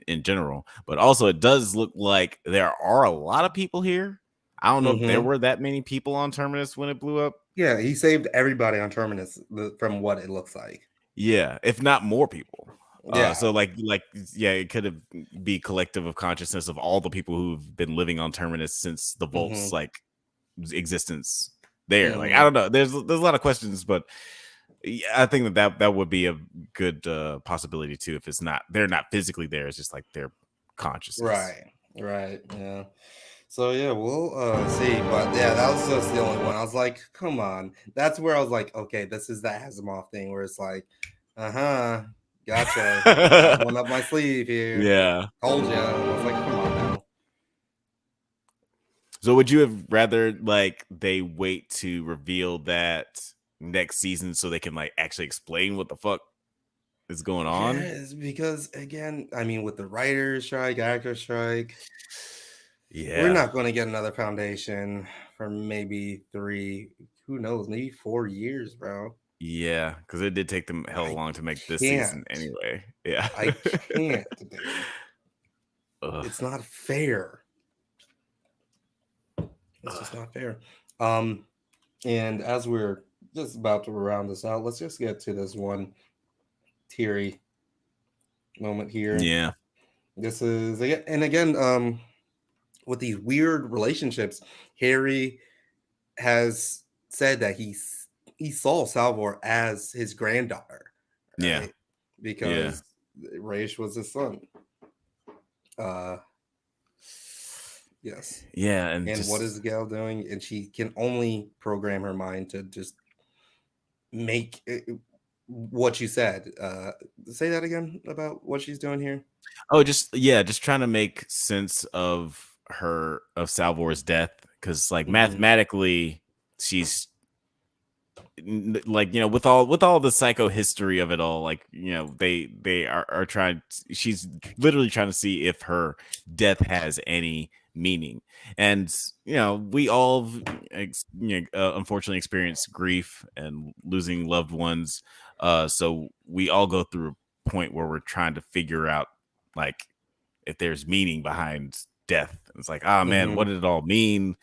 B: in general. But also it does look like there are a lot of people here. I don't know if there were that many people on Terminus when it blew up.
A: Yeah, he saved everybody on Terminus from what it looks like.
B: Yeah, if not more people.
A: Yeah.
B: So it could be collective of consciousness of all the people who've been living on Terminus since the vault's like existence there. Like I don't know. There's a lot of questions, but I think that would be a good possibility too. If they're not physically there, it's just like their consciousness.
A: Right. Yeah. So yeah, we'll see. But yeah, that was just the only one. I was like, come on. That's where I was like, okay, this is the Asimov thing where it's like, gotcha. Got one up my sleeve here.
B: Yeah.
A: Told you. I was like, come on now.
B: So would you have rather like they wait to reveal that next season so they can like actually explain what the fuck is going on?
A: Yes, because again, I mean, with the writer's strike, actor strike, we're not going to get another Foundation for maybe 3, who knows, maybe 4 years, bro.
B: Yeah, because it did take them hell long to make this season anyway. Yeah,
A: I can't. Dude. It's not fair. It's just not fair. And as we're just about to round this out, let's just get to this one teary moment here.
B: Yeah.
A: This is again, with these weird relationships, Harry has said that he saw Salvor as his granddaughter. Right?
B: Yeah.
A: Because Raish was his son. Yes.
B: Yeah, and
A: what is Gail doing? And she can only program her mind to just make what you said. Say that again about what she's doing here.
B: Oh, just trying to make sense of Salvor's death, because like mathematically, she's like with all the psychohistory of it all, like they are trying. She's literally trying to see if her death has any meaning. And we all unfortunately experience grief and losing loved ones, so we all go through a point where we're trying to figure out like if there's meaning behind death. It's like, oh man, what did it all mean?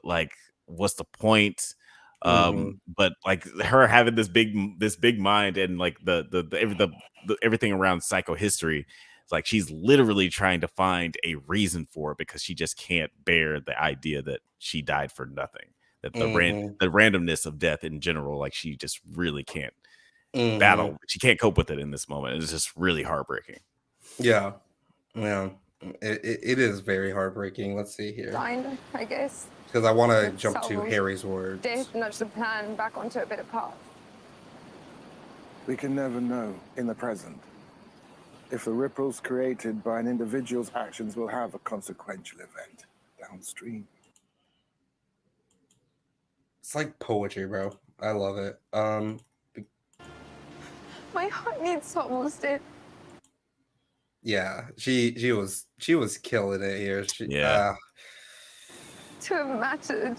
B: Like, what's the point? But like her having this big mind and like the everything around psychohistory, it's like she's literally trying to find a reason for it because she just can't bear the idea that she died for nothing. That the randomness of death in general, like she just really can't battle. She can't cope with it in this moment. It's just really heartbreaking.
A: Yeah. It is very heartbreaking. Let's see here.
N: Signed, I guess.
A: Because I want to jump to Harry's words.
N: Death nudged the plan back onto a better path.
C: We can never know in the present if the ripples created by an individual's actions will have a consequential event downstream.
A: It's like poetry, bro. I love it.
N: My heart needs almost it.
A: Yeah, she was killing it here.
N: To have mattered.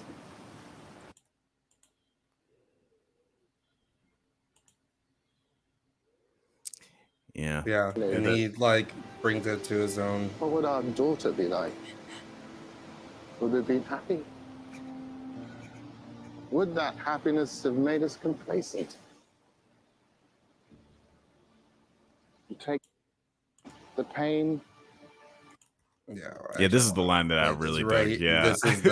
A: Yeah, and he like brings it to his own.
C: What would our daughter be like? Would we be happy? Would that happiness have made us complacent? You take the pain.
B: Yeah, this is the line that I really dug. Yeah,
A: this is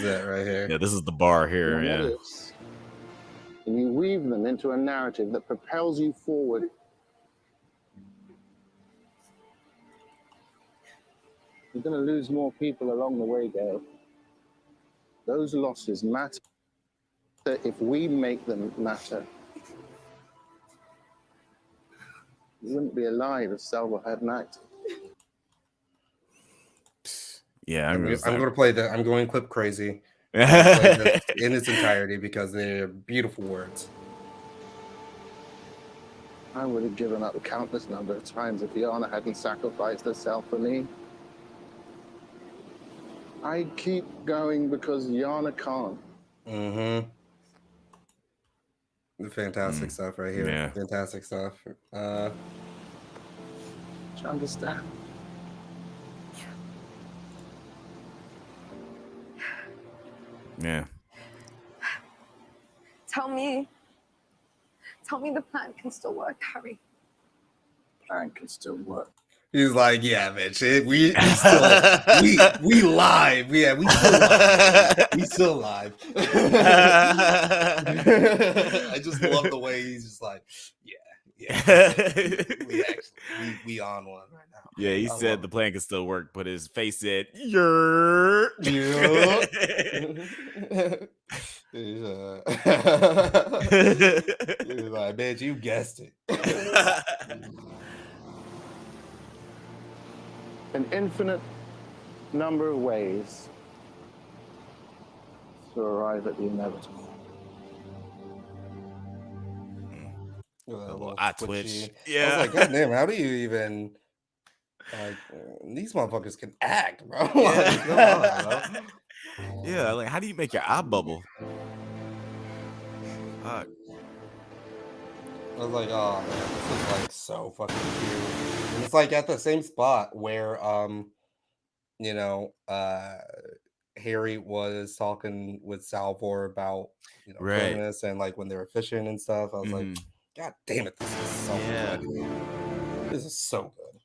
A: it right here.
B: Yeah, this is the bar here.
C: And you weave them into a narrative that propels you forward. You're going to lose more people along the way, Gail. Those losses matter if we make them matter. You wouldn't be alive if Salva hadn't acted.
B: Yeah,
A: I'm going to play that. I'm going clip crazy. Play this in its entirety because they're beautiful words.
C: I would have given up a countless number of times if Yana hadn't sacrificed herself for me. I keep going because Yana can't.
A: Fantastic stuff right here.
B: Yeah.
A: Fantastic stuff.
C: Do you understand?
B: Yeah.
N: Tell me the plan can still work, Harry.
C: Plan can still work.
A: He's like, yeah, bitch. We live. Yeah, we still live. We still live. I just love the way he's just like, we on one right now.
B: Yeah, he said the plan can still work, but his face said, "You're."
A: He's like, bitch, you guessed it.
C: An infinite number of ways to arrive at the inevitable.
B: I twitch. Yeah.
A: I was like, God damn, how do you even like these motherfuckers can act, bro? Like, come on, bro.
B: Yeah, like how do you make your eye bubble?
A: Fuck. I was like, oh man, this is like so fucking cute. And it's like at the same spot where Harry was talking with Salvor about illness and like when they were fishing and stuff. I was like, God damn it, this is so good. This is so good.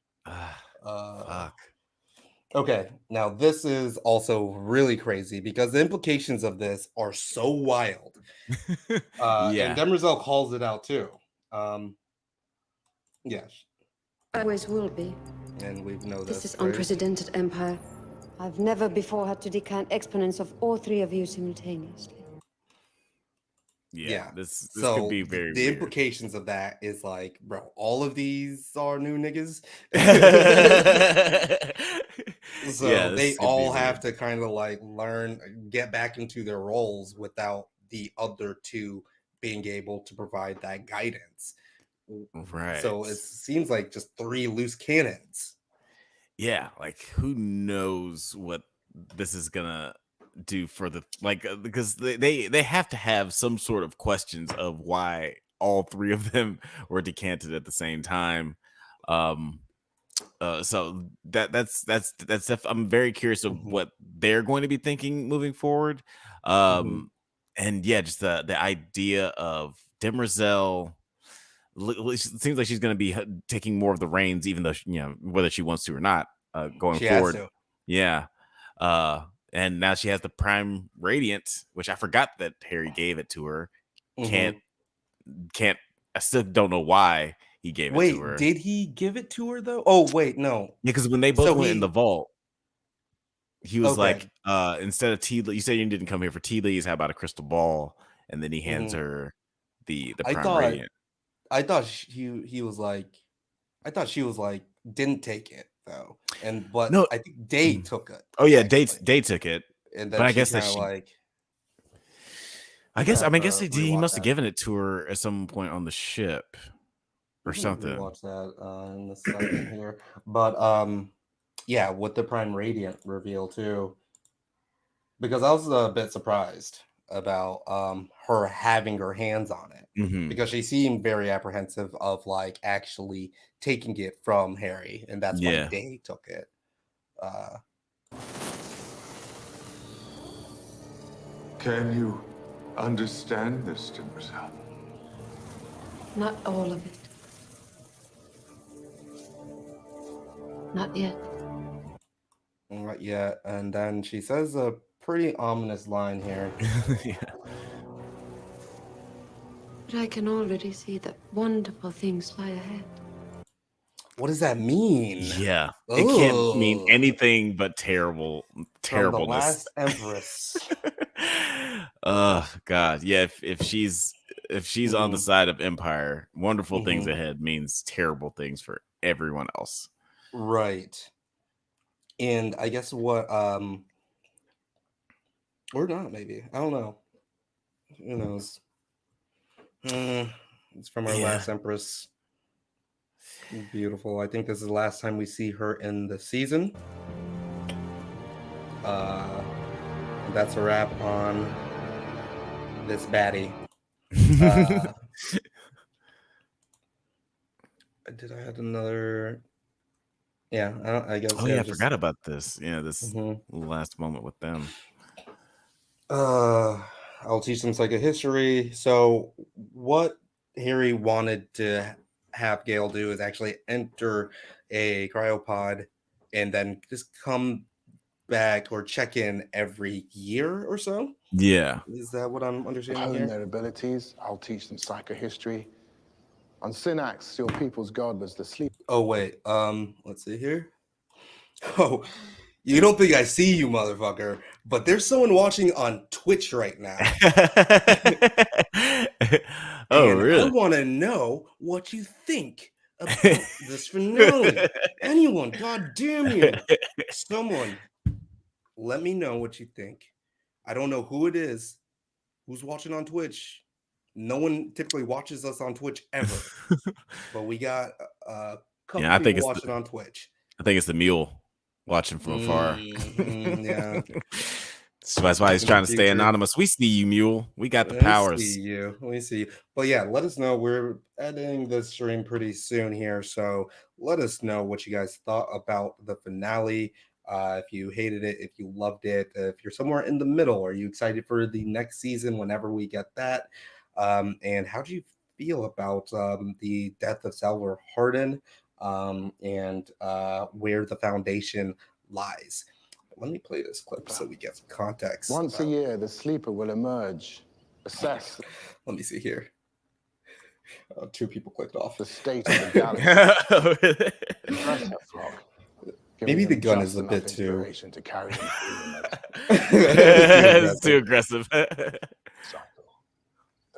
B: Fuck.
A: Okay, now this is also really crazy because the implications of this are so wild. And Demerzel calls it out too. Yes.
D: Always will be.
A: And we know
D: This is unprecedented empire. I've never before had to decant exponents of all three of you simultaneously.
B: Yeah, this
A: so
B: could be very
A: the
B: weird.
A: implications of that is like, bro, all of these are new niggas. So they all have to kind of like get back into their roles without the other two being able to provide that guidance.
B: Right.
A: So it seems like just three loose cannons.
B: Yeah, like who knows what this is gonna do for the because they have to have some sort of questions of why all three of them were decanted at the same time. So I'm very curious of what they're going to be thinking moving forward. And yeah, just the idea of Demerzel. It seems like she's going to be taking more of the reins, even though whether she wants to or not, going forward.
A: Has to.
B: Yeah. And now she has the Prime Radiant, which I forgot that Harry gave it to her. Can't. I still don't know why he gave it to her.
A: Wait, did he give it to her though? Oh wait, no.
B: Yeah, because when they both went in the vault, he was like, instead of tea, you said you didn't come here for tea leaves. How about a crystal ball? And then he hands her the Prime Radiant.
A: I thought he was like, I thought she was like, didn't take it though, but
B: no,
A: I think Day took it.
B: Oh yeah, Day took it,
A: and then
B: but I guess that she
A: like.
B: I guess he must have given it to her at some point on the ship or something.
A: Watch that in a second here, but yeah, with the Prime Radiant reveal too, because I was a bit surprised about her having her hands on it because she seemed very apprehensive of like actually taking it from Harry, and that's why Day took it.
E: Can you understand this, Demerzel?
D: Not all of it. Not yet.
A: Not yet. And then she says a pretty ominous line here.
B: Yeah.
D: But I can already see that wonderful things lie ahead.
A: What does that mean?
B: Yeah. It can't mean anything but terribleness.
A: From the last Empress.
B: God. Yeah, if she's on the side of Empire, wonderful things ahead means terrible things for everyone else.
A: Right. And I guess what or not, maybe. I don't know. Who knows? It's from our last Empress. Beautiful. I think this is the last time we see her in the season. That's a wrap on this baddie. Did I have another? Yeah, I guess.
B: Oh yeah, I forgot about this. Yeah, this last moment with them.
A: I'll teach them psychohistory. So what Harry wanted to have Gail do is actually enter a cryopod and then just come back or check in every year or so.
B: Yeah.
A: Is that what I'm understanding
C: Hone
A: here?
C: their abilities. I'll teach them psychohistory. On Synax, your people's god was the sleep.
A: Oh wait, let's see here. Oh, you don't think I see you, motherfucker, but there's someone watching on Twitch right now.
B: Oh, really?
A: I want to know what you think about this finale. Anyone, god damn you. Someone, let me know what you think. I don't know who it is who's watching on Twitch. No one typically watches us on Twitch ever, but we got a couple people watching on Twitch.
B: I think it's the mule watching from afar.
A: Yeah.
B: So that's why he's trying to stay anonymous. We see you, mule. We got the powers.
A: We see you. But yeah, let us know. We're editing this stream pretty soon here, so let us know what you guys thought about the finale. If you hated it, if you loved it, if you're somewhere in the middle, are you excited for the next season whenever we get that? And how do you feel about the death of Salvor Hardin and where the foundation lies? Let me play this clip so we get some context.
C: Once a year, the sleeper will emerge, assess.
A: Let me see here. 2 people clicked off.
C: The state of the galaxy.
A: Maybe the gun is a bit too.
C: To carry them
B: it's too aggressive.
C: The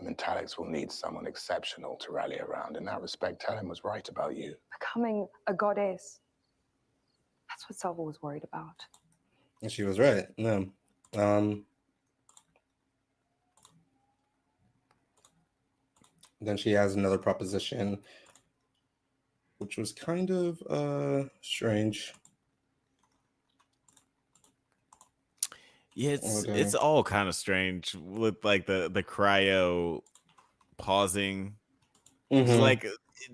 C: Mentalics will need someone exceptional to rally around. In that respect, Helen was right about you.
H: Becoming a goddess. That's what Salva was worried about.
A: And she was right. No. Then she has another proposition, which was kind of strange.
B: Yeah, it's all kind of strange with like the cryo pausing. It's like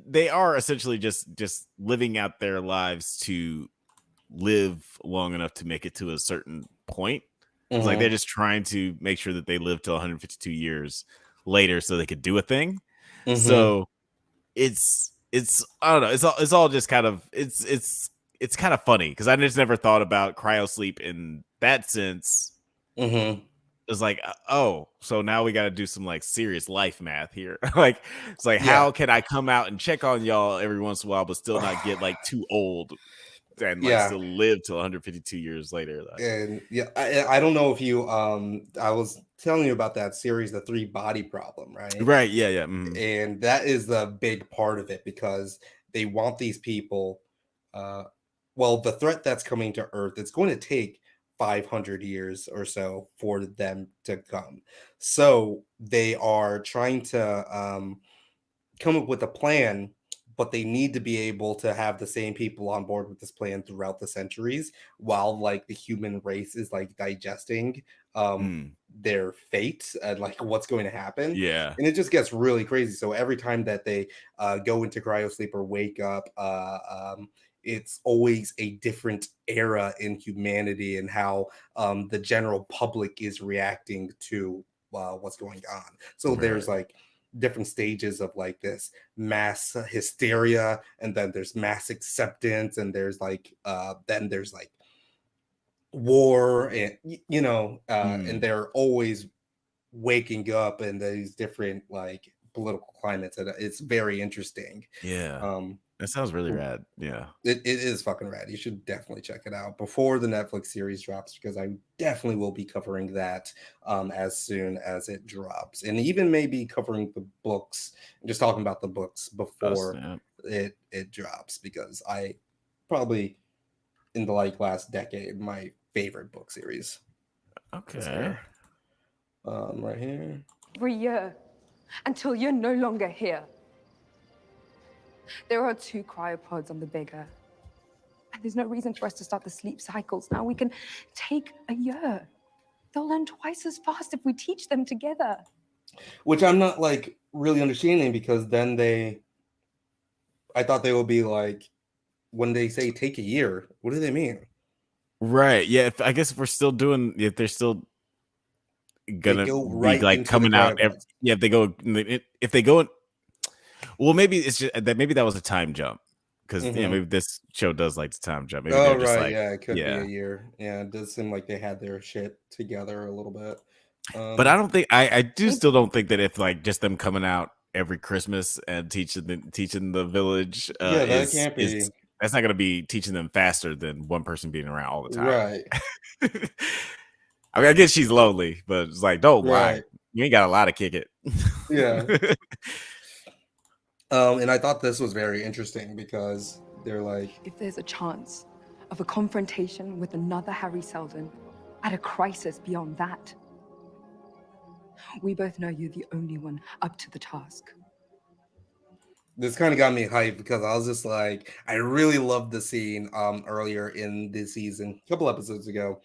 B: they are essentially just living out their lives to live long enough to make it to a certain point. It's like they're just trying to make sure that they live till 152 years later so they could do a thing. So it's I don't know, it's all just kind of it's kind of funny because I just never thought about cryo sleep in that sense. It's like, oh, so now we got to do some like serious life math here. Like, it's like, how can I come out and check on y'all every once in a while, but still not get like too old and like still live till 152 years later? Like,
A: And I don't know if you I was telling you about that series, The 3-Body Problem, right?
B: Right. Yeah.
A: And that is the big part of it because they want these people. Well, the threat that's coming to Earth, it's going to take 500 years or so for them to come. So they are trying to come up with a plan, but they need to be able to have the same people on board with this plan throughout the centuries while like the human race is like digesting their fate and like what's going to happen.
B: Yeah.
A: And it just gets really crazy. So every time that they go into cryosleep or wake up, it's always a different era in humanity and how the general public is reacting to what's going on. So there's like different stages of like this mass hysteria, and then there's mass acceptance, and there's like then there's like war, and and they're always waking up in these different like political climates, and it's very interesting.
B: That sounds really rad. Yeah,
A: it is fucking rad. You should definitely check it out before the Netflix series drops, because I definitely will be covering that as soon as it drops, and even maybe covering the books, just talking about the books before it drops, because I probably in the like last decade my favorite book series.
B: Okay.
A: Right here.
N: Every year, until you're no longer here. There are 2 cryopods on the Big Earth. And there's no reason for us to start the sleep cycles now. We can take a year. They'll learn twice as fast if we teach them together.
A: Which I'm not like really understanding, because then I thought they would be like, when they say take a year, what do they mean?
B: Right. Yeah. I guess if we're still doing, if they're still gonna be like coming out. If they go, well, maybe it's just that maybe that was a time jump, because maybe this show does like the time jump. Maybe they're just like,
A: yeah, it could be a year. Yeah, it does seem like they had their shit together a little bit.
B: But I don't think I still don't think that if like just them coming out every Christmas and teaching the village
A: that can't be.
B: That's not going to be teaching them faster than one person being around all the time.
A: Right.
B: I mean, I guess she's lonely, but it's like, don't lie. You ain't got a lot to kick it.
A: Yeah. And I thought this was very interesting, because they're like,
N: if there's a chance of a confrontation with another Harry Seldon at a crisis beyond that, we both know you're the only one up to the task.
A: This kind of got me hyped, because I was just like, I really loved the scene earlier in this season, a couple episodes ago,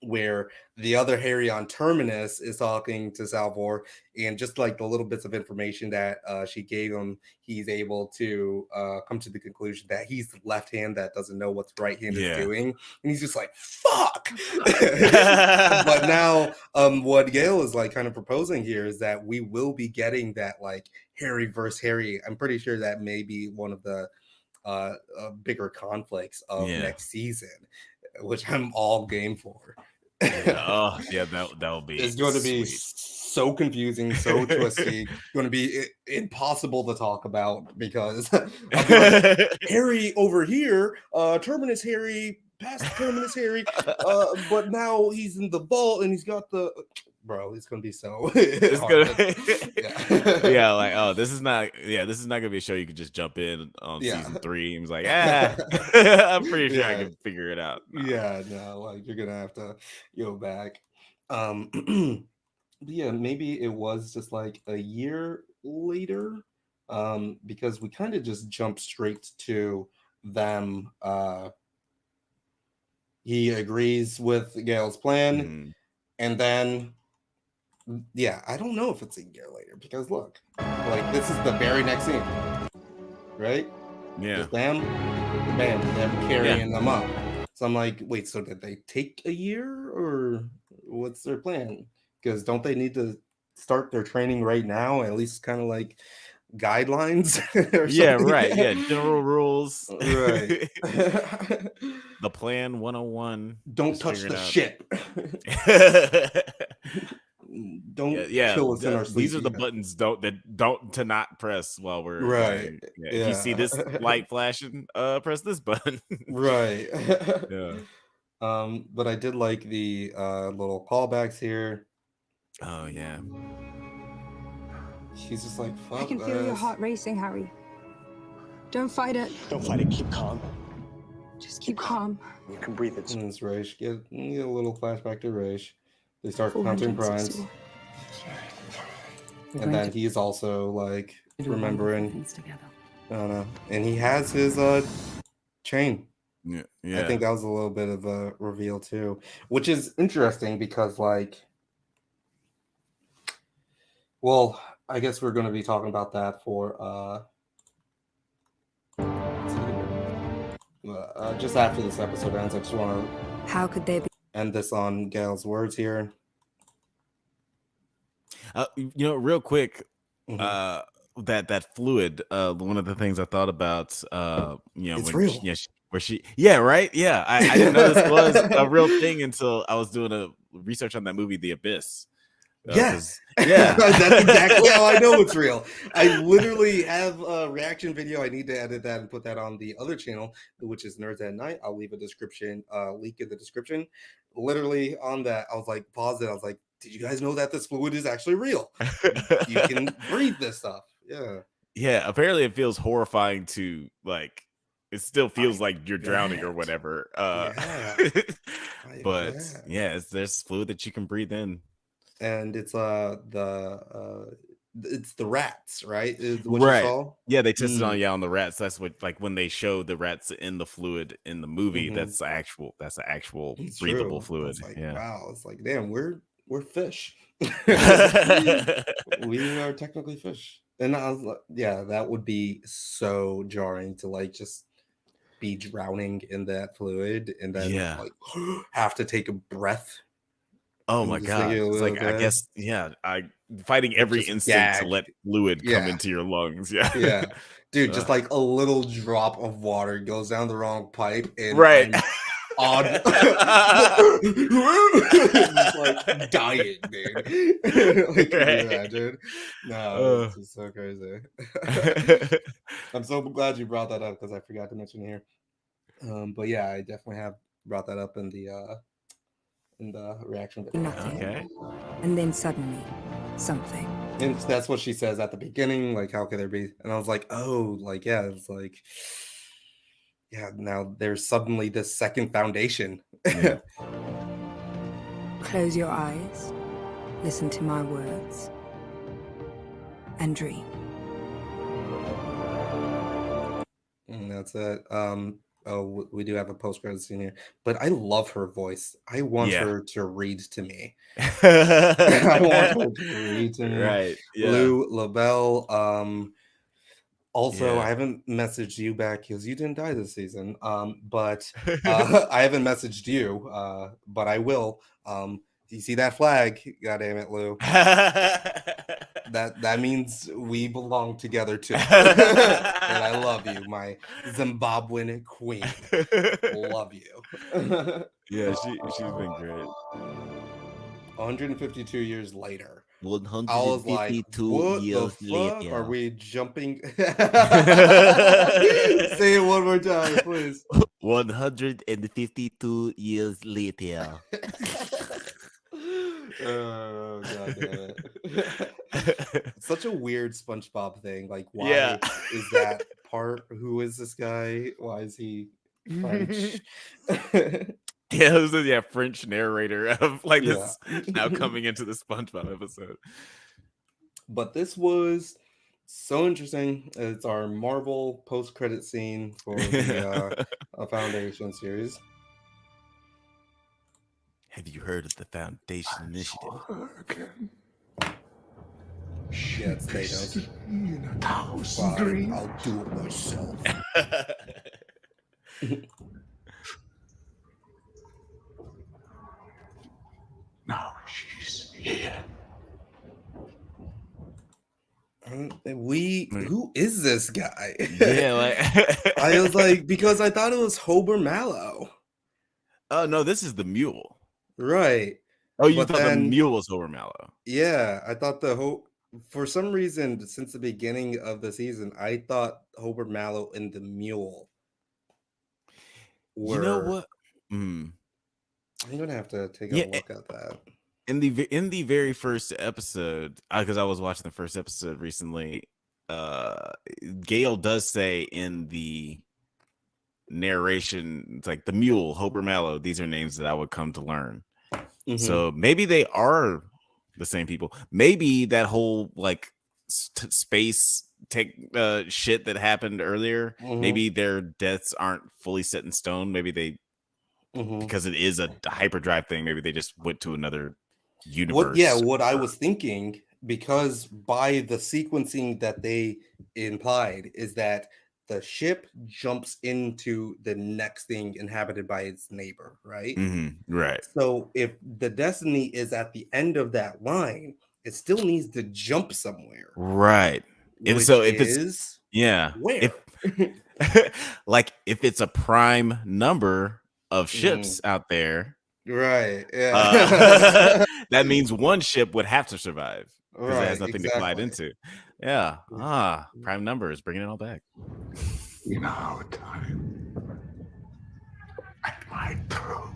A: where the other Harry on Terminus is talking to Salvor, and just like the little bits of information that she gave him, he's able to come to the conclusion that he's the left hand that doesn't know what the right hand is doing, and he's just like, fuck. But now what Gail is like kind of proposing here is that we will be getting that like Harry versus Harry. I'm pretty sure that may be one of the bigger conflicts of next season, which I'm all game for.
B: That'll be.
A: It's going to be so confusing, so twisty. Going to be impossible to talk about, because I'll be like, Harry over here, Terminus Harry, past Terminus Harry, but now he's in the vault and he's got the. Bro, it's gonna be so. It's
B: gonna, like, oh, this is not gonna be a show you could just jump in on season 3. And it's like, I'm pretty sure I can figure it out.
A: No, like you're gonna have to go back. Maybe it was just like a year later, because we kind of just jumped straight to them. He agrees with Gail's plan. And then, yeah, I don't know if it's a year later because look, like this is the very next scene, right?
B: Yeah.
A: Just bam, bam, them carrying them up. So I'm like, wait, so did they take a year or what's their plan? Because don't they need to start their training right now? At least kind of like guidelines or
B: Yeah,
A: something.
B: right. Yeah, general rules.
A: Right.
B: The plan 101.
A: Don't touch the
B: out.
A: ship. Don't kill us in our sleep.
B: These are the buttons don't to not press while we're
A: right.
B: If you see this light flashing, press this button.
A: Right.
B: Yeah.
A: But I did like the little callbacks here.
B: Oh yeah.
A: She's just like, fuck
O: I can feel your heart racing, Harry. Don't fight it.
P: Don't fight it. Keep calm.
O: Just keep calm.
P: You can breathe it.
A: And it's Raish. Get a little flashback to Raish. They start counting primes. And then he's also like remembering. I don't know. And he has his chain.
B: Yeah.
A: I think that was a little bit of a reveal too, which is interesting because like, well, I guess we're going to be talking about that for just after this episode ends. I just want to
O: how could they be
A: end this on Gail's words here.
B: Real quick, that fluid, one of the things I thought about,
A: it's
B: when
A: real.
B: Right, yeah, I didn't know this was a real thing until I was doing a research on that movie, The Abyss.
A: Yes,
B: yeah,
A: that's exactly how I know it's real. I literally have a reaction video. I need to edit that and put that on the other channel, which is Nerds at Night. I'll leave a link in the description. Literally on that, I was like, pause it. I was like, did you guys know that this fluid is actually real? You can breathe this stuff. Yeah.
B: Apparently it feels horrifying to like. It still feels like you're drowning or whatever. But there's fluid that you can breathe in.
A: And it's it's the rats, right? What
B: right.
A: You saw?
B: Yeah, they tested on the rats. That's what, like, when they show the rats in the fluid in the movie. That's the actual
A: it's
B: breathable
A: true.
B: fluid.
A: Like, wow, it's like, damn, we're fish. We are technically fish. And I was like, yeah, that would be so jarring to like just be drowning in that fluid and then like have to take a breath.
B: Oh my god! It's like bit. I guess I fighting every instinct to let fluid come into your lungs.
A: Yeah, dude, just like a little drop of water goes down the wrong pipe and on just like dying, dude. Like, can you imagine? No, it's just so crazy. I'm so glad you brought that up because I forgot to mention here. But yeah, I definitely have brought that up in the reaction video.
O: Nothing. And then suddenly something.
A: And that's what she says at the beginning, like, how could there be? And I was like, oh, like, yeah, it's like, yeah, now there's suddenly this second foundation.
O: Close your eyes, listen to my words, and dream.
A: And that's it. Oh, we do have a post-credit scene here, but I love her voice. I want her to read to me. I want her to read to me.
B: Right. Yeah.
A: Lou LaBelle. Also, I haven't messaged you back because you didn't die this season. But I haven't messaged you. But I will. Do you see that flag? God damn it, Lou. That means we belong together too. And I love you, my Zimbabwean queen. Love you.
B: Yeah, she's been great.
A: 152 years later.
B: 152 years later.
A: Are we jumping? Say it one more time, please.
B: 152 years later.
A: Oh god damn it. Such a weird SpongeBob thing. Like, why is that part? Who is this guy? Why is he French?
B: Yeah, this is French narrator of like this now coming into the SpongeBob episode.
A: But this was so interesting. It's our Marvel post-credit scene for the Foundation series.
B: Have you heard of the Foundation Initiative?
A: Yeah, it's Thanos.
C: Fine,
A: I'll do it myself.
C: Now she's here.
A: Who is this guy?
B: Yeah, like
A: I was like, because I thought it was Hober Mallow.
B: Oh no, this is the mule.
A: Right.
B: Oh, you
A: But
B: thought the mule was Hober Mallow.
A: Yeah, I thought for some reason, since the beginning of the season, I thought Hober Mallow and the mule were.
B: You know what?
A: I'm gonna have to take a look at that.
B: In the very first episode, because I was watching the first episode recently, Gail does say in the narration, it's like the mule, Hober Mallow, these are names that I would come to learn. So maybe they are the same people. Maybe that whole like space shit that happened earlier, maybe their deaths aren't fully set in stone. Maybe they because it is a hyperdrive thing, maybe they just went to another universe.
A: What I was thinking, because by the sequencing that they implied is that the ship jumps into the next thing inhabited by its neighbor, right?
B: Right.
A: So if the destiny is at the end of that line, it still needs to jump somewhere.
B: Right.
A: If
B: it's
A: where?
B: Like if it's a prime number of ships out there,
A: right? Yeah.
B: That means one ship would have to survive because it has
A: Right,
B: nothing to glide into. Yeah. Prime numbers, bringing it all back.
C: In our time, at my throat,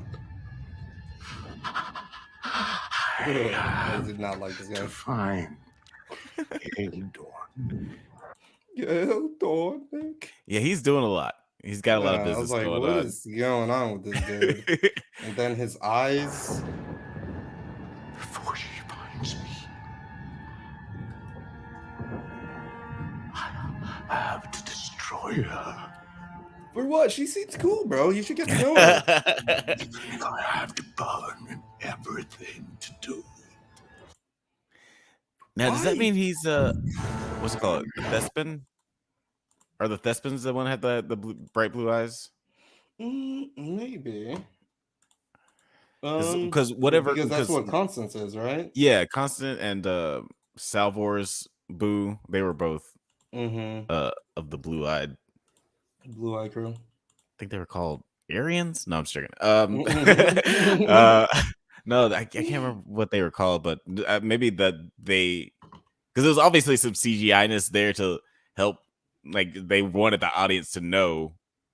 A: I did not like this guy.
C: to find Gail Dawn.
A: Gail Dawn.
B: Yeah, he's doing a lot. He's got a lot of business
A: I was like,
B: going
A: what
B: on.
A: is going on with this dude? And then his eyes.
C: Before she finds me, I have to destroy her.
A: For what? She seems cool, bro. You should get to know her.
C: If I have to burn everything to do.
B: Now, does that mean he's what's it called? The Thespin? Are the Thespins the one that had the bright blue eyes?
A: Maybe.
B: Because
A: that's what Constance is, right?
B: Yeah, Constant and Salvor's Boo, they were both of the blue-eyed
A: crew.
B: I think they were called Aryans. No, I'm just joking. No, I can't remember what they were called, but maybe that they, because there was obviously some CGI-ness there to help. Like they wanted the audience to know,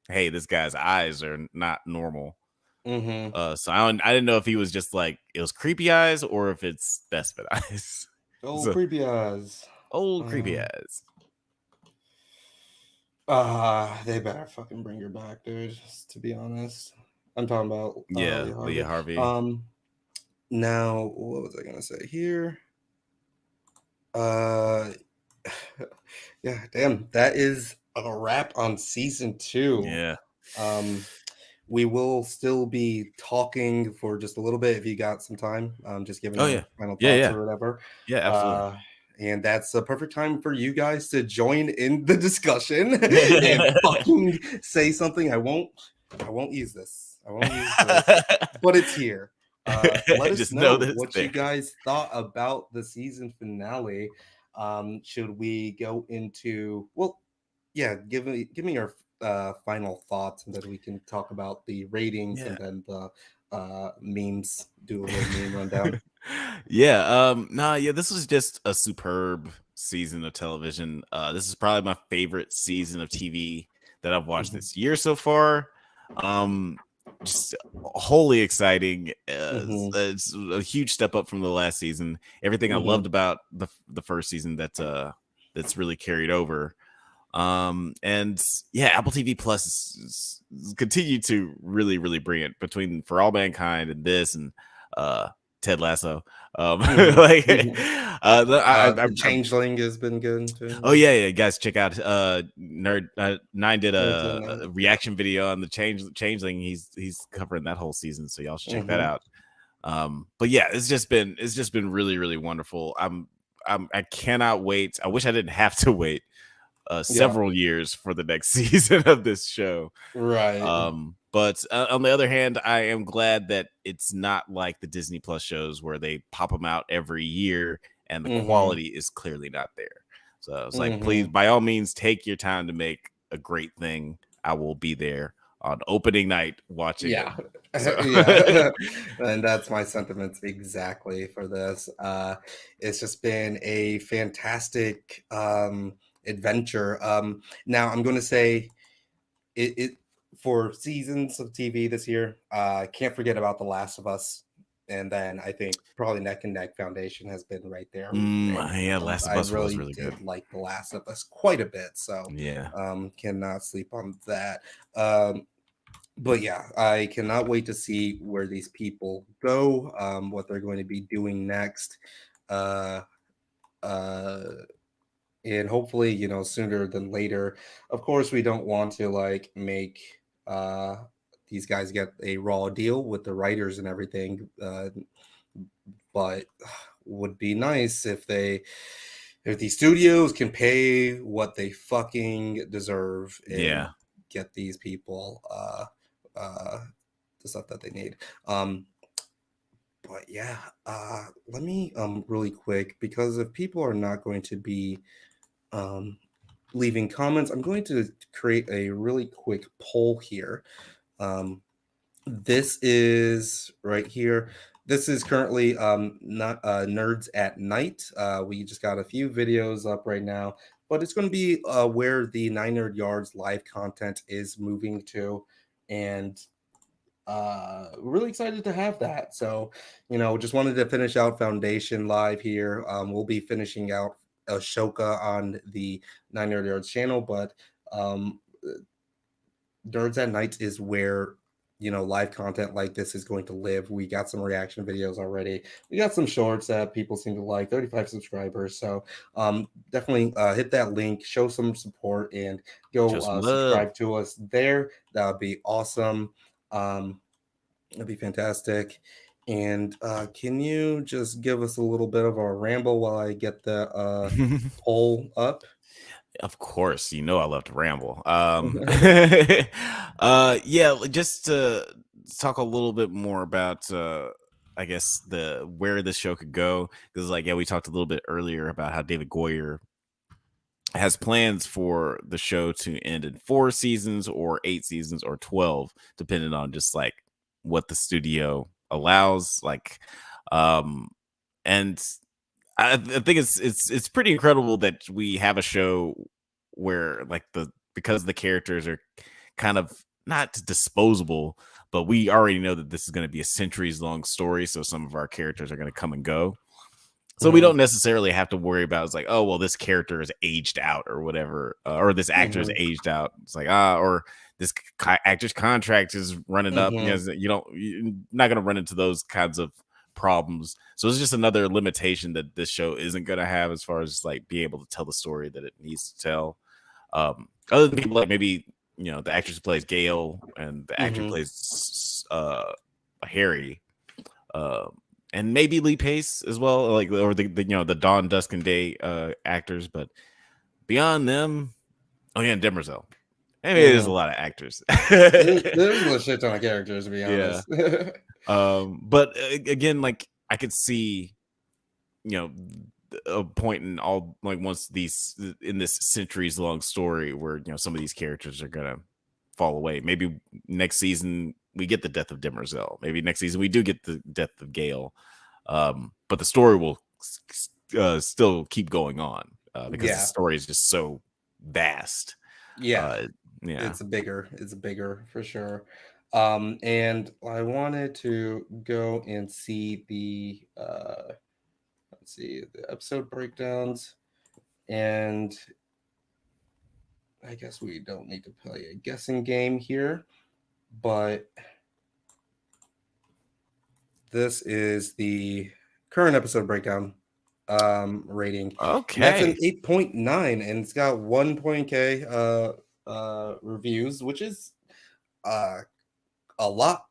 B: hey, this guy's eyes are not normal. So I didn't know if he was just like it was creepy eyes or if it's Thespin eyes.
A: Creepy eyes.
B: Old creepy eyes.
A: They better fucking bring her back, dude. To be honest, I'm talking about
B: Leah Harvey.
A: Now what was I gonna say here? Yeah, damn, that is a wrap on season 2.
B: Yeah.
A: We will still be talking for just a little bit if you got some time. Just giving final thoughts or whatever.
B: Yeah, absolutely.
A: And that's the perfect time for you guys to join in the discussion and fucking say something. I won't use this. But it's here. Let us know what you guys thought about the season finale. Should we go into give me your final thoughts, and then we can talk about the ratings and then the memes. Do a little meme rundown.
B: This was just a superb season of television. This is probably my favorite season of TV that I've watched this year so far. Just wholly exciting. It's a huge step up from the last season. Everything I loved about the first season that's really carried over. Apple TV Plus is continued to really bring it between For All Mankind and this and Ted Lasso.
A: Changeling has been good too.
B: Oh yeah, guys, check out Nine did a reaction video on the Changeling. He's covering that whole season, so y'all should check that out. But yeah, it's just been really, really wonderful. I cannot wait. I wish I didn't have to wait several years for the next season of this show.
A: Right.
B: But on the other hand, I am glad that it's not like the Disney Plus shows where they pop them out every year and the quality is clearly not there. So it's like, please, by all means, take your time to make a great thing. I will be there on opening night watching it. So.
A: Yeah. And that's my sentiments exactly for this. It's just been a fantastic adventure. Now I'm going to say it for seasons of TV this year. Can't forget about The Last of Us, and then I think probably Neck and Neck Foundation has been right there.
B: Yeah, Last of Us was really
A: did
B: good.
A: like The Last of Us quite a bit, so
B: yeah,
A: cannot sleep on that. But yeah, I cannot wait to see where these people go, what they're going to be doing next. And hopefully, sooner than later. Of course, we don't want to like make these guys get a raw deal with the writers and everything, but would be nice if these studios can pay what they fucking deserve and get these people the stuff that they need. But yeah, let me really quick, because if people are not going to be leaving comments, I'm going to create a really quick poll here. This is right here. This is currently not Nerds at Night. We just got a few videos up right now, but it's going to be where the 9 Nerd Yards live content is moving to, and really excited to have that. So, just wanted to finish out Foundation live here. We'll be finishing out Ashoka on the 9 Nerd Yards channel, but Nerds at Night is where live content like this is going to live. We got some reaction videos already. We got some shorts that people seem to like. 35 subscribers, so definitely hit that link, show some support, and go subscribe to us there. That would be awesome. That'd be fantastic. And can you just give us a little bit of a ramble while I get the poll up?
B: Of course, I love to ramble. Yeah, just to talk a little bit more about I guess where this show could go, because we talked a little bit earlier about how David Goyer has plans for the show to end in 4 seasons or 8 seasons or 12, depending on just what the studio allows. And I think it's pretty incredible that we have a show where because the characters are kind of not disposable, but we already know that this is going to be a centuries long story. So some of our characters are going to come and go. So we don't necessarily have to worry about oh, well, this character is aged out or whatever, or this actor is aged out. It's or this actor's contract is running up. Because you're not going to run into those kinds of problems. So it's just another limitation that this show isn't going to have as far as being able to tell the story that it needs to tell. Other than people maybe the actress who plays Gail and the actor who plays Harry, and maybe Lee Pace as well, or the Dawn, Dusk, and Day actors. But beyond them, and Demerzel. Maybe there's a lot of actors.
A: There's a shit ton of characters, to be honest.
B: But again, I could see, a point in all once in this centuries long story where some of these characters are gonna fall away. Maybe next season we get the death of Demerzel. Maybe next season we do get the death of Gail. But the story will still keep going on because the story is just so vast.
A: It's bigger for sure. And I wanted to go and see the episode breakdowns, and I guess we don't need to play a guessing game here, but this is the current episode breakdown rating.
B: Okay,
A: and that's an 8.9, and it's got 1.k reviews, which is a lot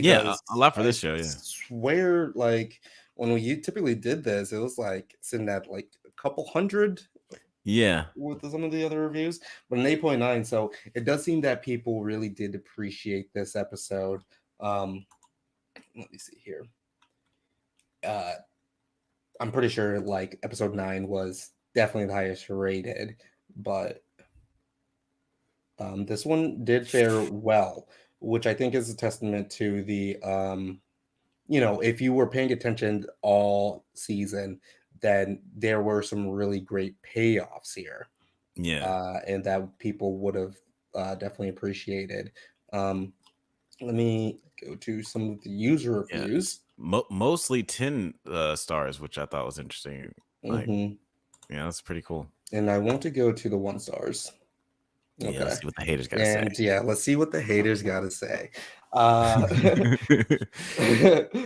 B: Yeah,
A: because
B: a lot for
A: I
B: this show. Yeah.
A: swear, like when we typically did this, it was like sitting at like a couple hundred
B: Yeah.
A: with some of the other reviews, but an 8.9. So it does seem that people really did appreciate this episode. Let me see here. I'm pretty sure like episode 9 was definitely the highest rated, but this one did fare well, which I think is a testament to the if you were paying attention all season, then there were some really great payoffs here.
B: Yeah.
A: And that people would have definitely appreciated. Let me go to some of the user reviews.
B: Mostly 10 stars, which I thought was interesting. Like, yeah, that's pretty cool.
A: And I want to go to the 1 stars. Okay.
B: Yeah, let's see what the haters gotta say.
A: And yeah, let's see what the haters gotta say.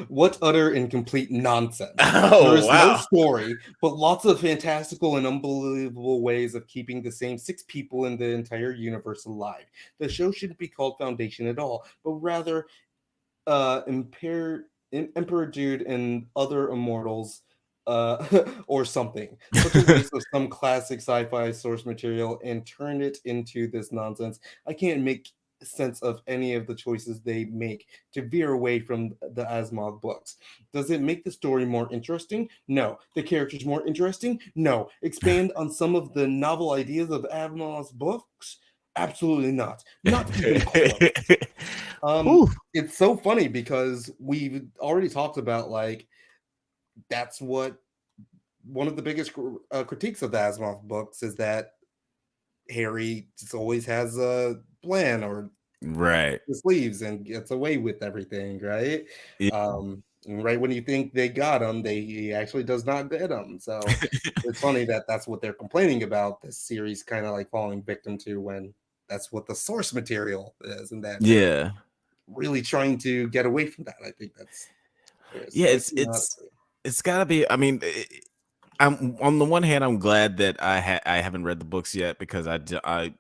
A: What utter incomplete nonsense.
B: Oh,
A: there is no
B: wow.
A: story, but lots of fantastical and unbelievable ways of keeping the same 6 people in the entire universe alive. The show shouldn't be called Foundation at all, but rather Emperor Dude and Other Immortals or something. Such a waste of some classic sci-fi source material and turn it into this nonsense. I can't make sense of any of the choices they make to veer away from the Asimov books. Does it make the story more interesting? No. The characters more interesting? No. Expand on some of the novel ideas of Asimov's books? Absolutely not. Not even close. It's so funny because we've already talked about like that's what one of the biggest critiques of the Asimov books is that Harry just always has a plan or
B: right
A: the sleeves and gets away with everything, right?
B: Yeah.
A: And right when you think they got him, he actually does not get him. So it's funny that that's what they're complaining about. This series kind of like falling victim to when that's what the source material is, and that
B: yeah,
A: really trying to get away from that. I think that's
B: it's gotta be. I mean, I'm on the one hand, I'm glad that I haven't read the books yet because I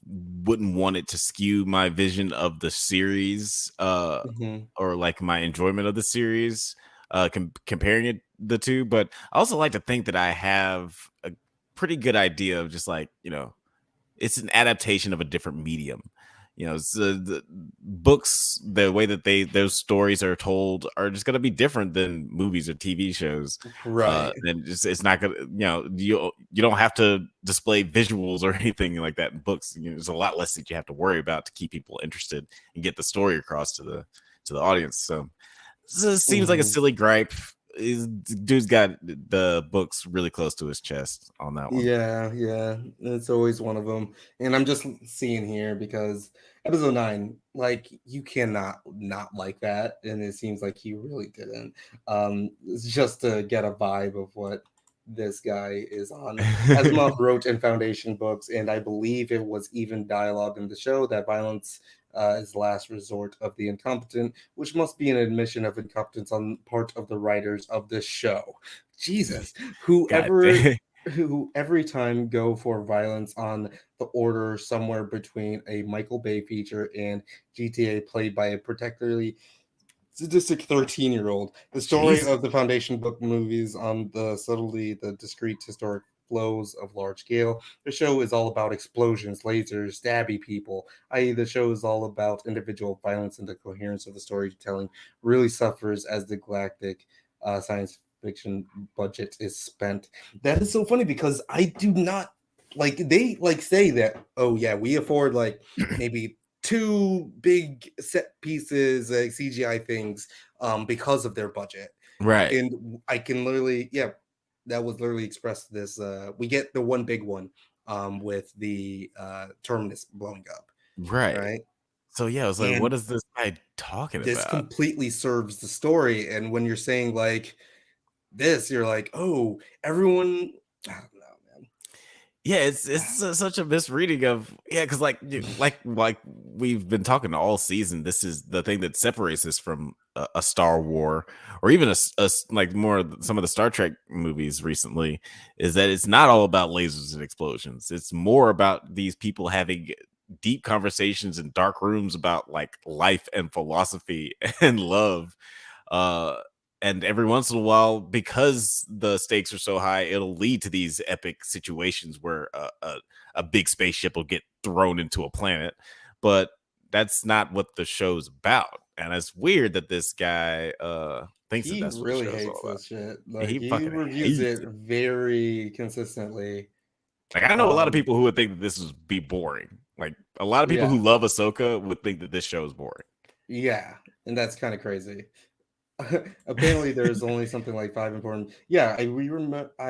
B: wouldn't want it to skew my vision of the series or like my enjoyment of the series comparing the two. But I also like to think that I have a pretty good idea of just like, it's an adaptation of a different medium. So the books, the way that those stories are told are just going to be different than movies or TV shows.
A: Right.
B: And it's not going to, you don't have to display visuals or anything like that in books. There's a lot less that you have to worry about to keep people interested and get the story across to the audience. So it seems like a silly gripe. Dude's got the books really close to his chest on that one.
A: Yeah, it's always one of them. And I'm just seeing here because episode 9, like you cannot not like that, and it seems like he really didn't. It's just to get a vibe of what this guy is on. Asimov wrote in Foundation books, and I believe it was even dialogue in the show that violence is the last resort of the incompetent, which must be an admission of incompetence on part of the writers of this show. Jesus, who every time go for violence on the order somewhere between a Michael Bay feature and GTA played by a particularly sadistic 13-year-old. The story of the Foundation book movies on the subtly the discrete historic flows of large scale. The show is all about explosions, lasers, stabby people, i.e. the show is all about individual violence, and the coherence of the storytelling really suffers as the galactic science fiction budget is spent. That is so funny because I do not like they like say that, oh yeah, we afford like maybe 2 big set pieces, like CGI things, because of their budget.
B: Right.
A: And I can literally, that was literally expressed this. We get the one big one with the terminus blowing up. Right.
B: So yeah, I was like, what is this guy talking
A: this
B: about?
A: This completely serves the story. And when you're saying like this, you're like, oh, everyone. I don't know, man.
B: Yeah, it's such a misreading of because like we've been talking all season. This is the thing that separates this from a Star War or even a like more some of the Star Trek movies recently, is that it's not all about lasers and explosions. It's more about these people having deep conversations in dark rooms about like life and philosophy and love. And every once in a while, because the stakes are so high, it'll lead to these epic situations where a big spaceship will get thrown into a planet. But that's not what the show's about. And it's weird that this guy thinks that
A: He
B: that's what the
A: really
B: show's
A: hates
B: all about.
A: this shit.
B: And
A: Like
B: he
A: he
B: fucking
A: reviews
B: hates
A: it
B: it.
A: very consistently.
B: Like I know a lot of people who would think that this would be boring. Like a lot of people
A: Yeah.
B: who love Ahsoka would think that this show is boring.
A: Yeah, and that's kind of crazy. Apparently, there's only something like 5 important. Yeah, I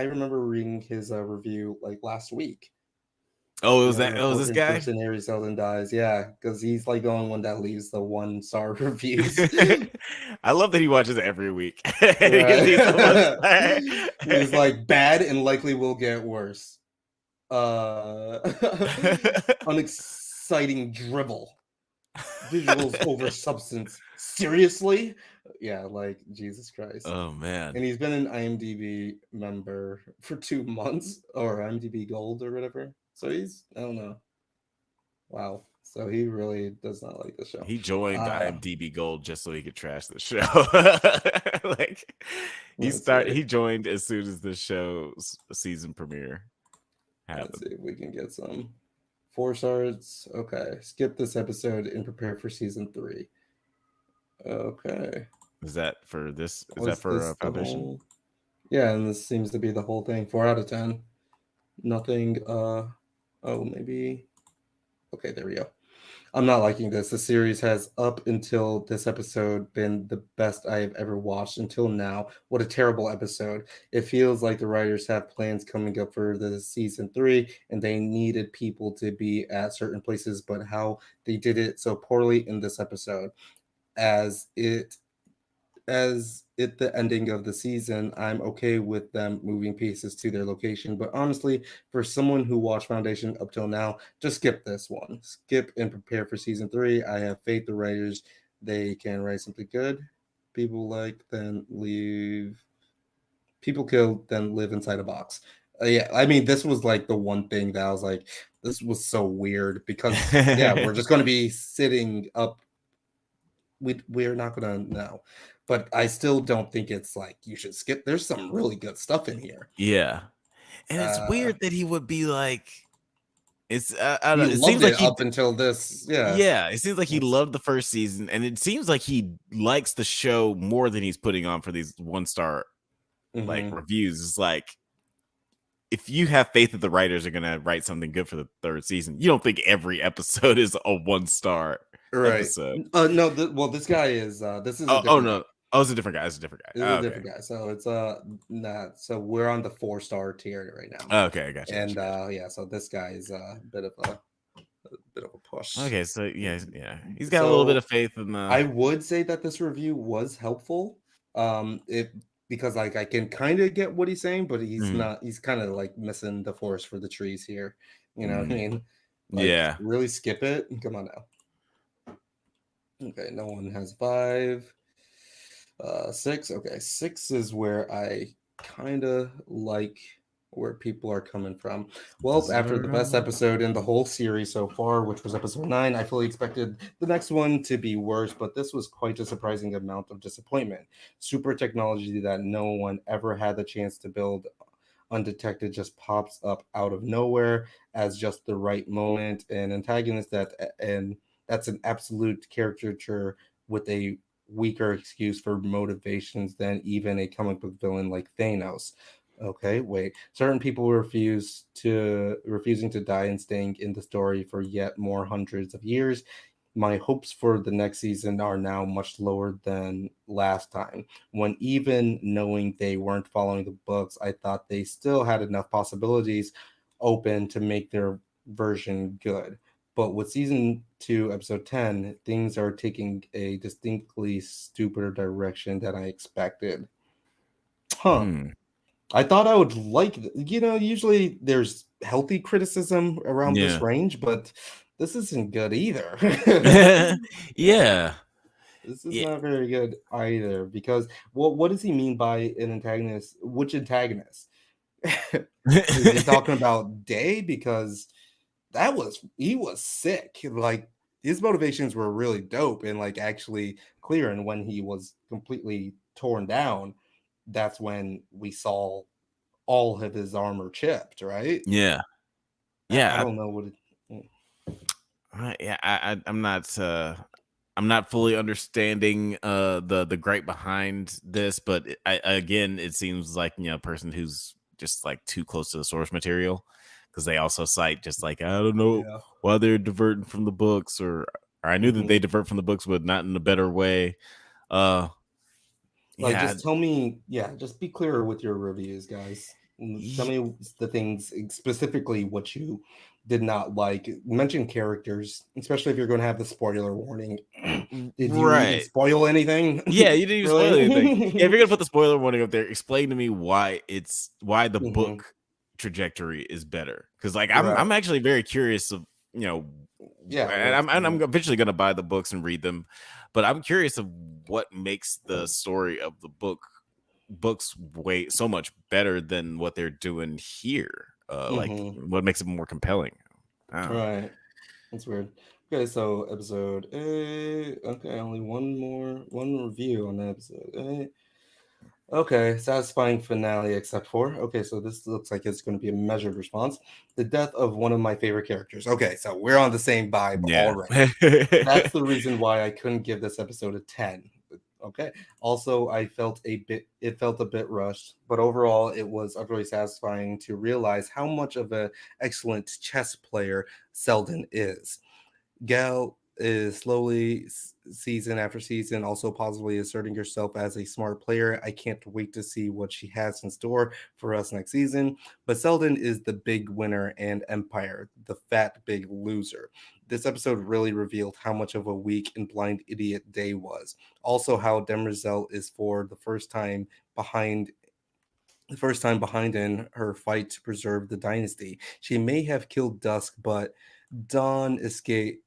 A: remember reading his review like last week.
B: Oh, it was
A: One
B: that? Oh, was this
A: important
B: guy?
A: person Harry Seldon dies. Yeah, because he's like the only one that leaves the 1-star reviews.
B: I love that he watches it every week.
A: Right. He's like bad and likely will get worse. Unexciting dribble. Visuals over substance. Seriously? Yeah, like Jesus Christ.
B: Oh man.
A: And he's been an IMDb member for 2 months, or IMDb Gold or whatever. So he's, I don't know. Wow. So he really does not like the show.
B: He joined IMDb Gold just so he could trash the show. Like he joined as soon as the show's season premiere happened.
A: Let's see if we can get some 4 stars. Okay. Skip this episode and prepare for season 3. Okay.
B: Is that for this? Is that for Foundation?
A: Yeah, and this seems to be the whole thing. 4 out of 10. Nothing. Oh, maybe. Okay, there we go. I'm not liking this. The series has, up until this episode, been the best I have ever watched until now. What a terrible episode. It feels like the writers have plans coming up for the season 3, and they needed people to be at certain places, but how they did it so poorly in this episode. As the ending of the season, I'm okay with them moving pieces to their location. But honestly, for someone who watched Foundation up till now, just skip this one. Skip and prepare for season 3. I have faith the writers, they can write something good. People kill, then live inside a box. Yeah, I mean, this was like the one thing that I was like, this was so weird because yeah, we're just going to be sitting up. We're not going to know. But I still don't think it's like you should skip. There's some really good stuff in here.
B: Yeah, and it's weird that he would be like, it's. I don't know.
A: He
B: It
A: loved
B: seems like
A: up until this. Yeah,
B: yeah. It seems like he loved the first season, and it seems like he likes the show more than he's putting on for these 1-star like reviews. It's like, if you have faith that the writers are gonna write something good for the 3rd season, you don't think every episode is a 1-star episode.
A: No, this guy is. This is.
B: No. Oh, it's a different guy. It's a different guy.
A: It's a different guy. So it's not. So we're on the 4-star tier right now.
B: Okay, I got you.
A: And yeah, so this guy is a bit of a push.
B: Okay, so yeah, he's got a little bit of faith in the.
A: I would say that this review was helpful. Because like I can kind of get what he's saying, but he's not. He's kind of like missing the forest for the trees here. You know what I mean? Like,
B: yeah.
A: Really skip it. Come on now. Okay, no one has 5. 6. Okay, 6 is where I kind of like where people are coming from. Well, after the best episode in the whole series so far, which was episode 9, I fully expected the next one to be worse, but this was quite a surprising amount of disappointment. Super technology that no one ever had the chance to build undetected just pops up out of nowhere as just the right moment. An antagonist that's an absolute caricature with a weaker excuse for motivations than even a comic book villain like Thanos. Okay, wait. Certain people refusing to die and staying in the story for yet more hundreds of years. My hopes for the next season are now much lower than last time, when even knowing they weren't following the books, I thought they still had enough possibilities open to make their version good. But with season 2, episode 10, things are taking a distinctly stupider direction than I expected. I thought I would like, usually there's healthy criticism around this range, but this isn't good either.
B: Yeah.
A: This is not very good either, because what does he mean by an antagonist? Which antagonist? Is he talking about Day? Because he was sick. Like his motivations were really dope and like actually clear. And when he was completely torn down, that's when we saw all of his armor chipped, right?
B: Yeah.
A: I don't know what
B: I'm not fully understanding the gripe behind this, but again, it seems like a person who's just like too close to the source material, because they also cite just like, I don't know why they're diverting from the books, or I knew that they divert from the books, but not in a better way.
A: Like, just tell me, just be clearer with your reviews, guys. Tell me the things specifically what you did not like. Mention characters, especially if you're going to have the spoiler warning. Did you even spoil anything?
B: Yeah, you didn't even spoil anything. Yeah, if you're gonna put the spoiler warning up there, explain to me why the book trajectory is better. Because like I'm actually very curious of and I'm eventually gonna buy the books and read them, but I'm curious of what makes the story of the books way so much better than what they're doing here. Like what makes it more compelling.
A: Right. That's weird. Okay, so episode 8. Okay, only one review on episode 8. Okay, satisfying finale except for. Okay, so this looks like it's going to be a measured response. The death of one of my favorite characters. Okay, so we're on the same vibe already. That's the reason why I couldn't give this episode a 10. Okay. Also, it felt a bit rushed, but overall it was utterly satisfying to realize how much of an excellent chess player Selden is. Gail is slowly, season after season, also positively asserting herself as a smart player. I can't wait to see what she has in store for us next season. But Selden is the big winner and Empire, the fat big loser. This episode really revealed how much of a weak and blind idiot Day was. Also, how Demerzel is for the first time behind in her fight to preserve the dynasty. She may have killed Dusk, but Dawn escaped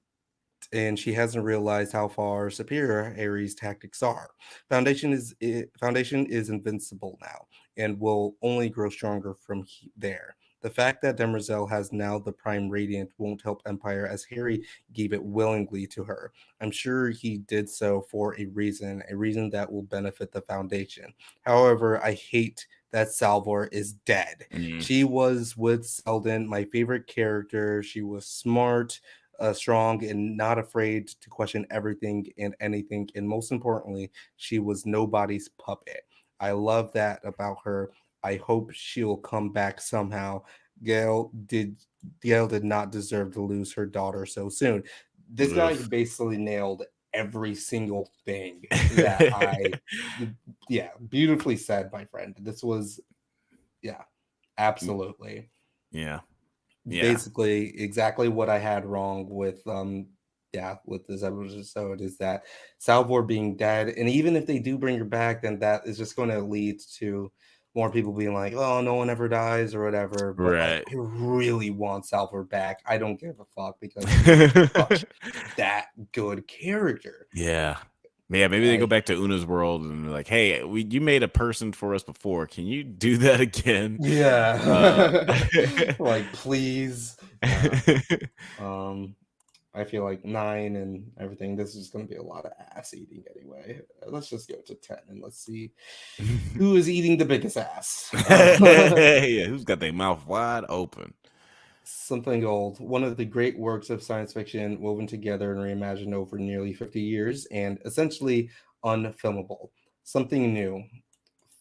A: and she hasn't realized how far superior Harry's tactics are. Foundation is invincible now and will only grow stronger from there. The fact that Demerzel has now the Prime Radiant won't help Empire, as Harry gave it willingly to her. I'm sure he did so for a reason that will benefit the Foundation. However, I hate that Salvor is dead. She was with Selden, my favorite character. She was smart, strong, and not afraid to question everything and anything. And most importantly, she was nobody's puppet. I love that about her. I hope she'll come back somehow. Gail did not deserve to lose her daughter so soon. This guy basically nailed every single thing that beautifully said, my friend. This was absolutely.
B: Yeah.
A: Basically exactly what I had wrong with this episode is that Salvor being dead, and even if they do bring her back, then that is just going to lead to more people being like, oh, no one ever dies or whatever. But I really want Salvor back. I don't give a fuck because he's such that good character.
B: Maybe they go back to Una's world and be like, hey, you made a person for us before. Can you do that again?
A: Like, please. I feel like 9 and everything. This is going to be a lot of ass eating anyway. Let's just go to 10 and let's see who is eating the biggest ass.
B: Who's got their mouth wide open?
A: Something Old, one of the great works of science fiction woven together and reimagined over nearly 50 years and essentially unfilmable. Something new.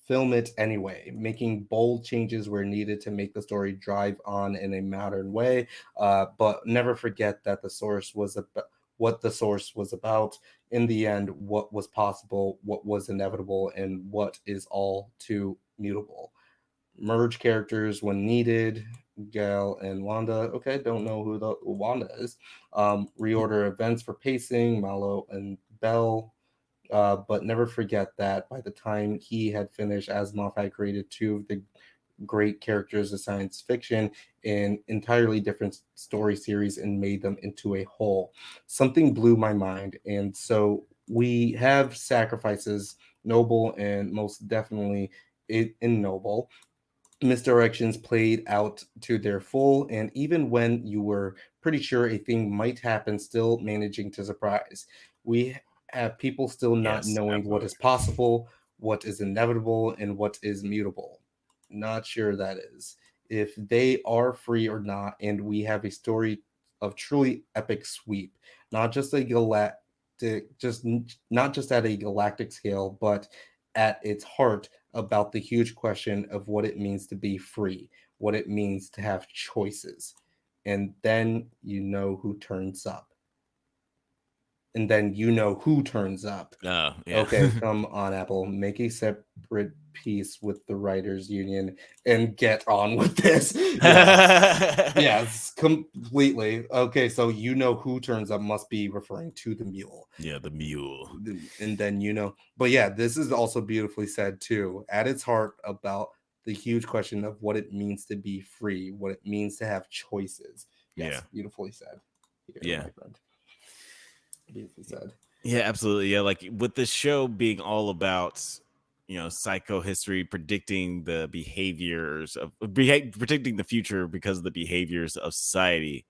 A: Film it anyway, making bold changes where needed to make the story drive on in a modern way, but never forget that the source was what the source was about. In the end, what was possible, what was inevitable, and what is all too mutable. Merge characters when needed. Gail and Wanda. Okay, don't know who the Wanda is. Reorder events for pacing. Mallow and Bell. But never forget that by the time he had finished, Asimov had created 2 of the great characters of science fiction in entirely different story series and made them into a whole. Something blew my mind. And so we have sacrifices, noble and most definitely ignoble. misdirections played out to their full, and even when you were pretty sure a thing might happen, still managing to surprise. We have people still not
B: Yes,
A: knowing what
B: absolutely.
A: is possible, what is inevitable, and what is mutable. Not sure that is. If they are free or not, and we have a story of truly epic sweep, not just a galactic, not just at a galactic scale, but at its heart about the huge question of what it means to be free, what it means to have choices. And then you know who turns up. And then you know who turns up.
B: Yeah.
A: Okay, come on, Apple. Make a separate piece with the writers union and get on with this. Yeah. Yes, completely. Okay, so you know who turns up must be referring to the mule.
B: Yeah, the mule.
A: And then you know. But yeah, this is also beautifully said too. At its heart about the huge question of what it means to be free, what it means to have choices. Yes,
B: Yeah.
A: beautifully said. Here,
B: Yeah.
A: my friend. Beautifully said.
B: Yeah, absolutely. Yeah, like with this show being all about, psychohistory, predicting the behaviors of predicting the future because of the behaviors of society.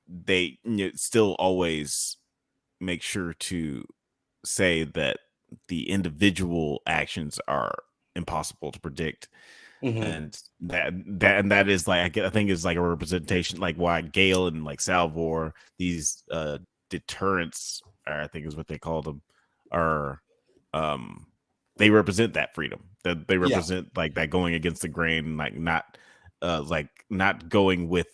B: They still always make sure to say that the individual actions are impossible to predict. And that is like, I think is like a representation, like why Gail and like Salvor, these deterrents, or I think is what they call them, are they represent that freedom, that they represent like that going against the grain, like not going with,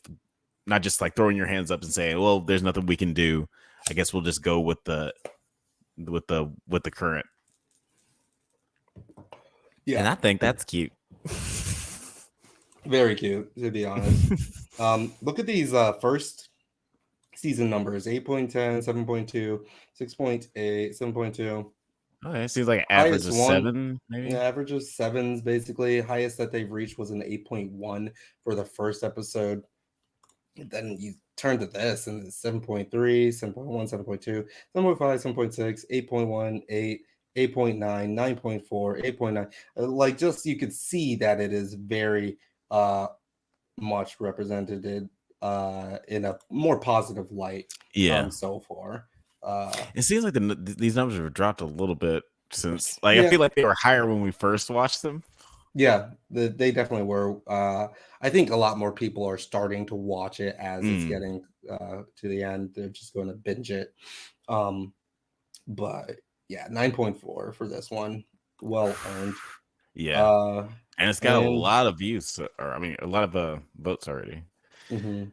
B: not just like throwing your hands up and saying, well, there's nothing we can do, I guess we'll just go with the current.
A: Yeah,
B: and I think that's cute.
A: Very cute, to be honest. Look at these first season numbers: 8.10, 7.2, 6.8, 7.2.
B: Okay, it seems like an average
A: Highest
B: of
A: one,
B: 7, maybe.
A: Yeah, average of 7s basically. Highest that they've reached was an 8.1 for the first episode. And then you turn to this and it's 7.3, 7.1, 7.2, 7.5, 7.6, 8.1, 8, 8.9, 9.4, 8.9. Like, just you could see that it is very much represented in a more positive light so far.
B: It seems like these numbers have dropped a little bit since, like, I feel like they were higher when we first watched them.
A: Yeah, they definitely were. I think a lot more people are starting to watch it as it's getting to the end. They're just going to binge it. But yeah, 9.4 for this one. Well earned.
B: Yeah. And it's got a lot of views, or I mean, a lot of votes already.
A: And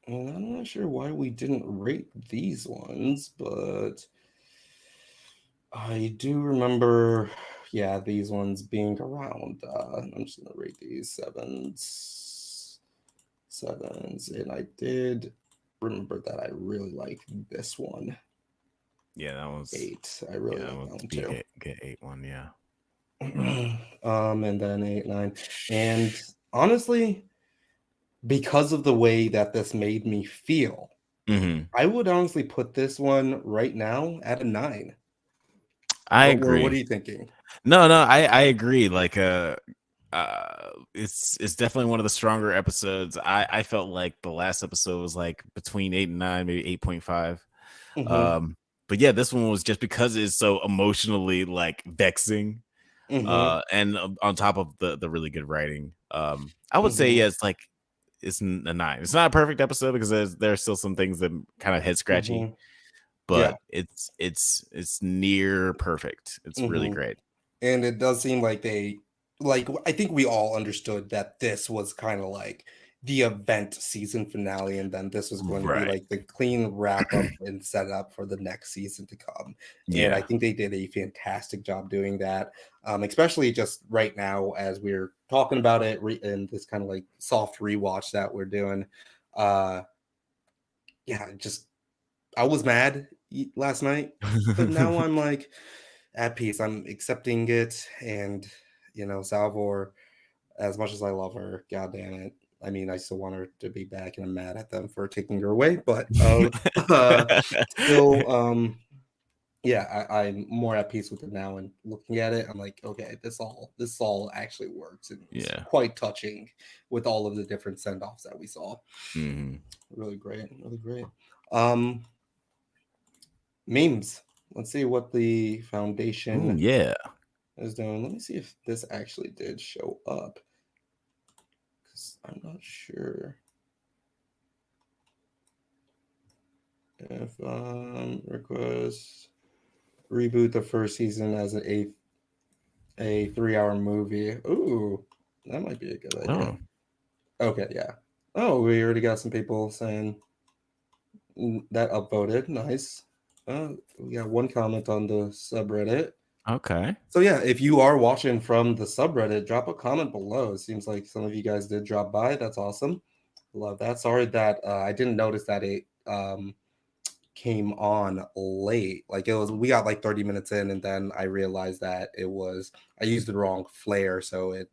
A: I'm not sure why we didn't rate these ones, but I do remember, these ones being around. I'm just gonna rate these sevens, and I did remember that I really like this one.
B: Yeah, that was
A: 8. I really like that one too.
B: Get 8 one, yeah.
A: And then 8, 9, and honestly, because of the way that this made me feel, I would honestly put this one right now at a 9.
B: I agree.
A: What are you thinking?
B: No, I agree. Like, it's definitely one of the stronger episodes. I felt like the last episode was like between 8 and 9, maybe 8.5. But yeah, this one was just because it's so emotionally like vexing. And on top of the really good writing, I would say it's like it's a 9. It's not a perfect episode because there's still some things that kind of head scratchy, but it's near perfect. It's really great.
A: And it does seem like I think we all understood that this was kind of like the event season finale, and then this was going to be like the clean wrap up and set up for the next season to come. And I think they did a fantastic job doing that, especially just right now as we're talking about it in this kind of like soft rewatch that we're doing. I was mad last night, but now I'm like at peace. I'm accepting it, and Salvor, as much as I love her, god damn it, I mean, I still want her to be back, and I'm mad at them for taking her away, but still, yeah, I'm more at peace with it now. And looking at it, I'm like, okay, this all actually works, and it's quite touching with all of the different send offs that we saw. Really great, really great. Memes. Let's see what the foundation is doing. Let me see if this actually did show up, because I'm not sure if request reboot the first season as a 3-hour movie. Ooh, that might be a good idea. Okay, yeah. Oh, we already got some people saying that upvoted. Nice. We got one comment on the subreddit.
B: Okay.
A: So yeah, if you are watching from the subreddit, drop a comment below. It seems like some of you guys did drop by. That's awesome. Love that. Sorry that I didn't notice that it came on late. Like we got like 30 minutes in, and then I realized that I used the wrong flare, so it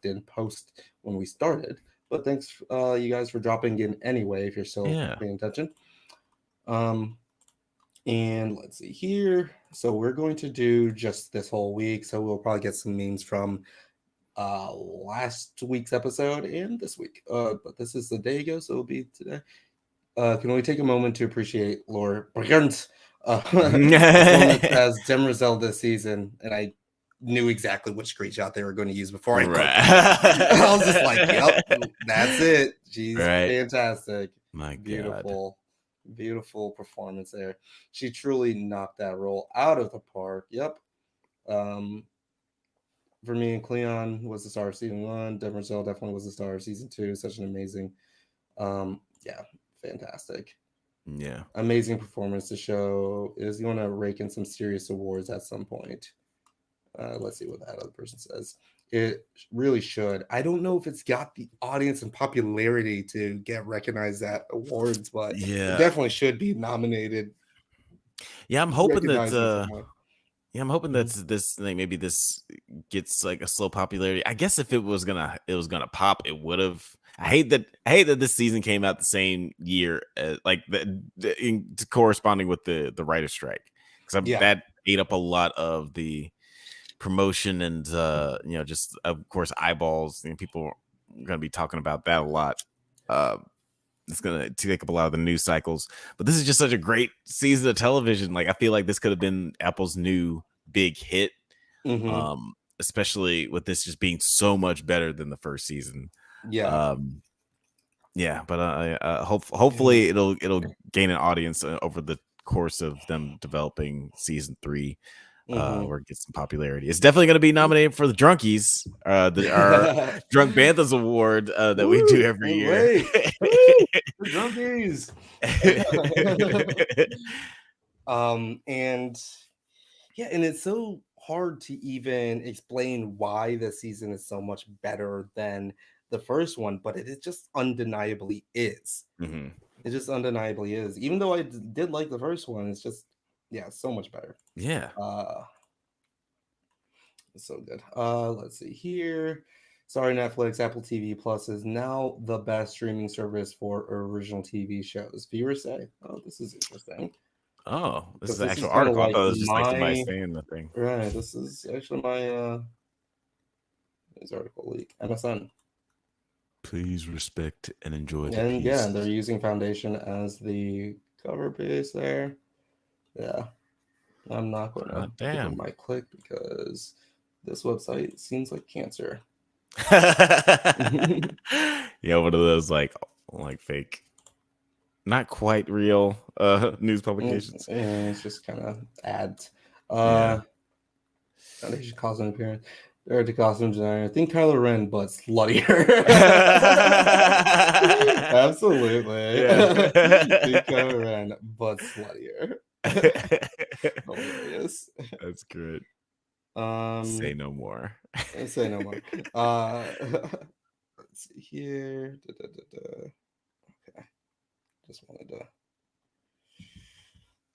A: didn't post when we started. But thanks you guys for dropping in anyway, if you're still paying attention. And let's see here. So we're going to do just this whole week. So we'll probably get some memes from last week's episode and this week. But this is the day ago, so it'll be today. Can we take a moment to appreciate Laura Brigant performance as Demerzel this season? And I knew exactly which screenshot they were going to use before I clicked. I was just like, yep, that's it. She's fantastic.
B: My
A: beautiful.
B: God.
A: Beautiful performance there. She truly knocked that role out of the park. Yep. For me, and Cleon was the star of season 1. Demerzel definitely was the star of season 2. Such an amazing, fantastic.
B: Yeah.
A: Amazing performance. The show is going to rake in some serious awards at some point. Let's see what that other person says. It really should. I don't know if it's got the audience and popularity to get recognized at awards, but it definitely should be nominated.
B: Yeah, I'm hoping that this like maybe this gets like a slow popularity. I guess if it was gonna pop, it would have. I hate that this season came out the same year as corresponding with the writer's strike, because that ate up a lot of the promotion and just of course eyeballs. People are gonna be talking about that a lot. It's gonna take up a lot of the news cycles, but this is just such a great season of television. Like, I feel like this could have been Apple's new big hit, especially with this just being so much better than the first season. But hopefully it'll gain an audience over the course of them developing season 3. Or get some popularity. It's definitely going to be nominated for the Drunkies, our Drunk Banthas Award that we do every year.
A: The Drunkies. And it's so hard to even explain why the season is so much better than the first one, but it just undeniably is. It just undeniably is. Even though I did like the first one, it's just so much better. It's so good. Let's see here. Sorry, Netflix. Apple TV Plus is now the best streaming service for original TV shows. Viewers say, "Oh, this is interesting."
B: Oh, this is an actual article. I thought it was just like somebody saying the thing.
A: Right. This is actually my news article leak. MSN.
B: Please respect and enjoy the
A: and
B: piece.
A: they're using Foundation as the cover base there. Yeah. I'm not going to give them my click because this website seems like cancer.
B: Yeah, one of those like fake, not quite real news publications.
A: It's just kind of ads. Foundation costume appearance. They're the costume designer. Think Kylo Ren, but sluttier. Absolutely. Think Kylo Ren, but sluttier. Hilarious.
B: That's good.
A: Say
B: no more.
A: Say no more. Let's see here. Okay. Just wanted to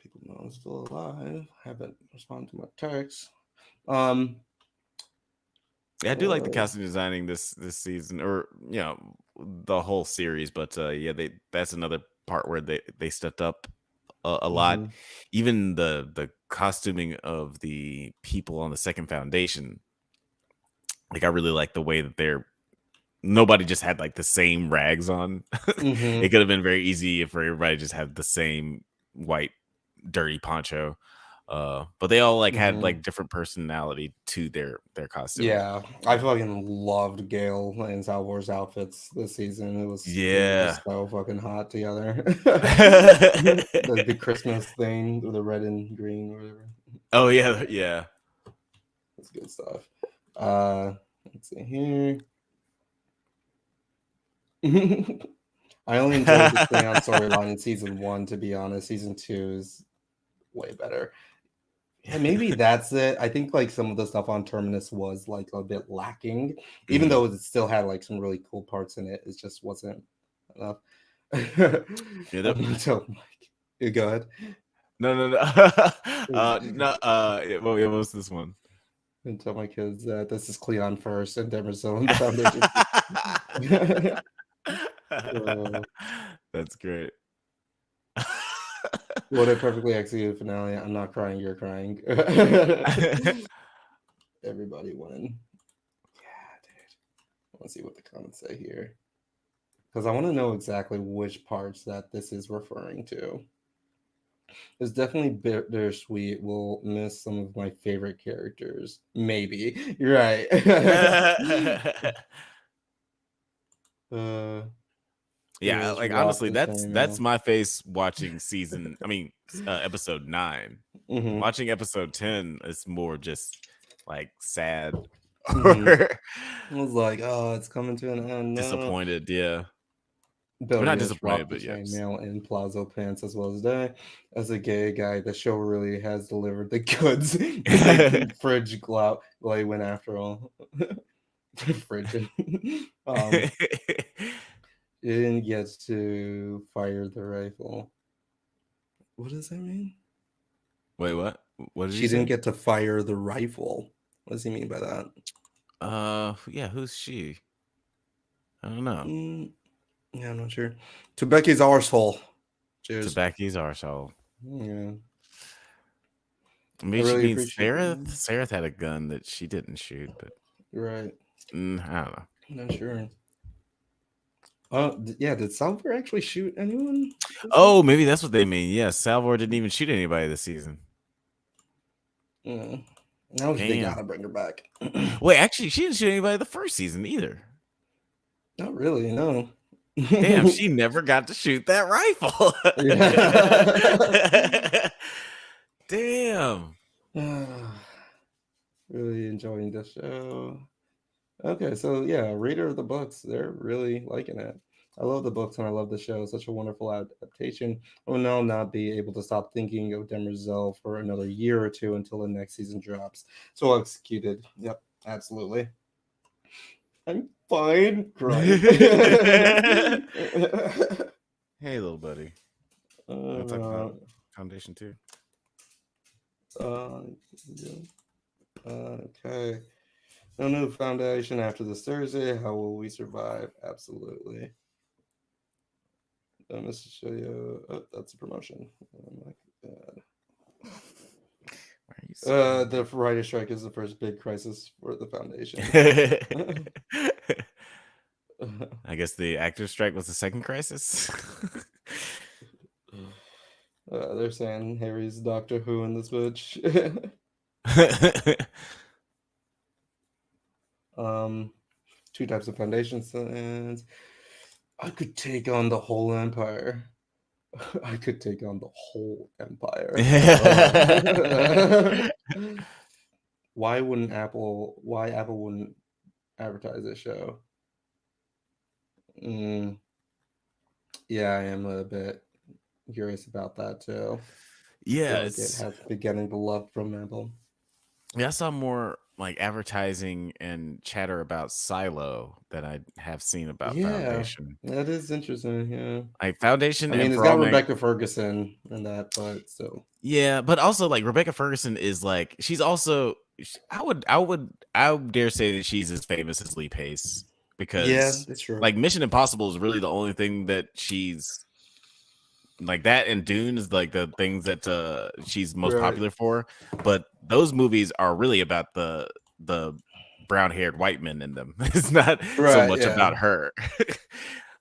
A: people know I'm still alive. Haven't responded to my text.
B: Yeah, I do like the costume designing this season, or the whole series. But that's another part where they stepped up a lot. Even the costuming of the people on the second foundation. Like, I really like the way that nobody just had like the same rags on. It could have been very easy if everybody just had the same white dirty poncho. But they all like had like different personality to their costume.
A: Yeah, I fucking loved Gail and Salvor's outfits this season. They were just so fucking hot together. The Christmas thing with the red and green or whatever.
B: Oh yeah.
A: That's good stuff. Let's see here. I only enjoyed the Cleon storyline in season 1, to be honest. Season 2 is way better. Yeah, maybe that's it. I think like some of the stuff on Terminus was like a bit lacking, even though it still had like some really cool parts in it. It just wasn't enough. So, Mike, you go ahead.
B: No. What was this one?
A: And tell my kids that this is Cleon first and Demerzel in the foundation.
B: That's great.
A: What a perfectly executed finale. I'm not crying, you're crying. Everybody won. Yeah, dude. Let's see what the comments say here. Because I want to know exactly which parts that this is referring to. It's definitely bittersweet. We'll miss some of my favorite characters. Maybe. You're right.
B: Yeah, like honestly, that's my face watching episode 9. Watching episode 10 is more just like sad.
A: I was like, oh, it's coming to an end. No.
B: Disappointed, yeah.
A: Bill
B: We're not disappointed, but
A: yes. Male in Plazo pants as well as that. As a gay guy, the show really has delivered the goods. The fridge glow went after all. Frigid. Didn't get to fire the rifle. What does that mean?
B: Wait, what? What did
A: she didn't get to fire the rifle? What does he mean by that?
B: Yeah, who's she? I don't know.
A: Yeah, I'm not sure. To Becky's arsehole. Cheers.
B: To Becky's arsehole.
A: Yeah.
B: I mean, she means Sarah had a gun that she didn't shoot, but
A: right.
B: I don't know.
A: Not sure. Yeah, did Salvor actually shoot anyone?
B: Oh, maybe that's what they mean. Yeah, Salvor didn't even shoot anybody this season.
A: Now they gotta bring her back.
B: Wait, actually, she didn't shoot anybody the first season either.
A: Not really, no.
B: Damn, she never got to shoot that rifle. Damn.
A: Really enjoying the show. Okay, so yeah, reader of the books, they're really liking it. I love the books and I love the show. Such a wonderful adaptation. I will now not be able to stop thinking of Demerzel for another year or two until the next season drops. So well executed. Yep, absolutely. I'm fine crying.
B: Hey, little buddy. Talk about Foundation 2.
A: Okay. No new foundation after this Thursday. How will we survive? Absolutely. Mr. Show you. Oh, that's a promotion. Oh my god. The writer strike is the first big crisis for the foundation.
B: I guess the actor strike was the second crisis.
A: They're saying Harry's Doctor Who in this bitch. Two types of foundations. I could take on the whole empire. I could take on the whole empire. Why Apple wouldn't advertise this show? Yeah, I am a bit curious about that too.
B: Yeah,
A: it has been getting the love from Apple.
B: Yeah, I saw more like advertising and chatter about Silo than I have seen about Foundation.
A: That is interesting. Yeah,
B: like Foundation.
A: I mean, it's got Rebecca Ferguson in that, but still.
B: Yeah, but also like Rebecca Ferguson is like she's also. I would dare say that she's as famous as Lee Pace because
A: that's true.
B: Like Mission Impossible is really the only thing that she's like that and Dune is like the things that she's most
A: Right.
B: popular for. But those movies are really about the brown-haired white men in them. It's not so
A: Right,
B: much
A: yeah.
B: about her.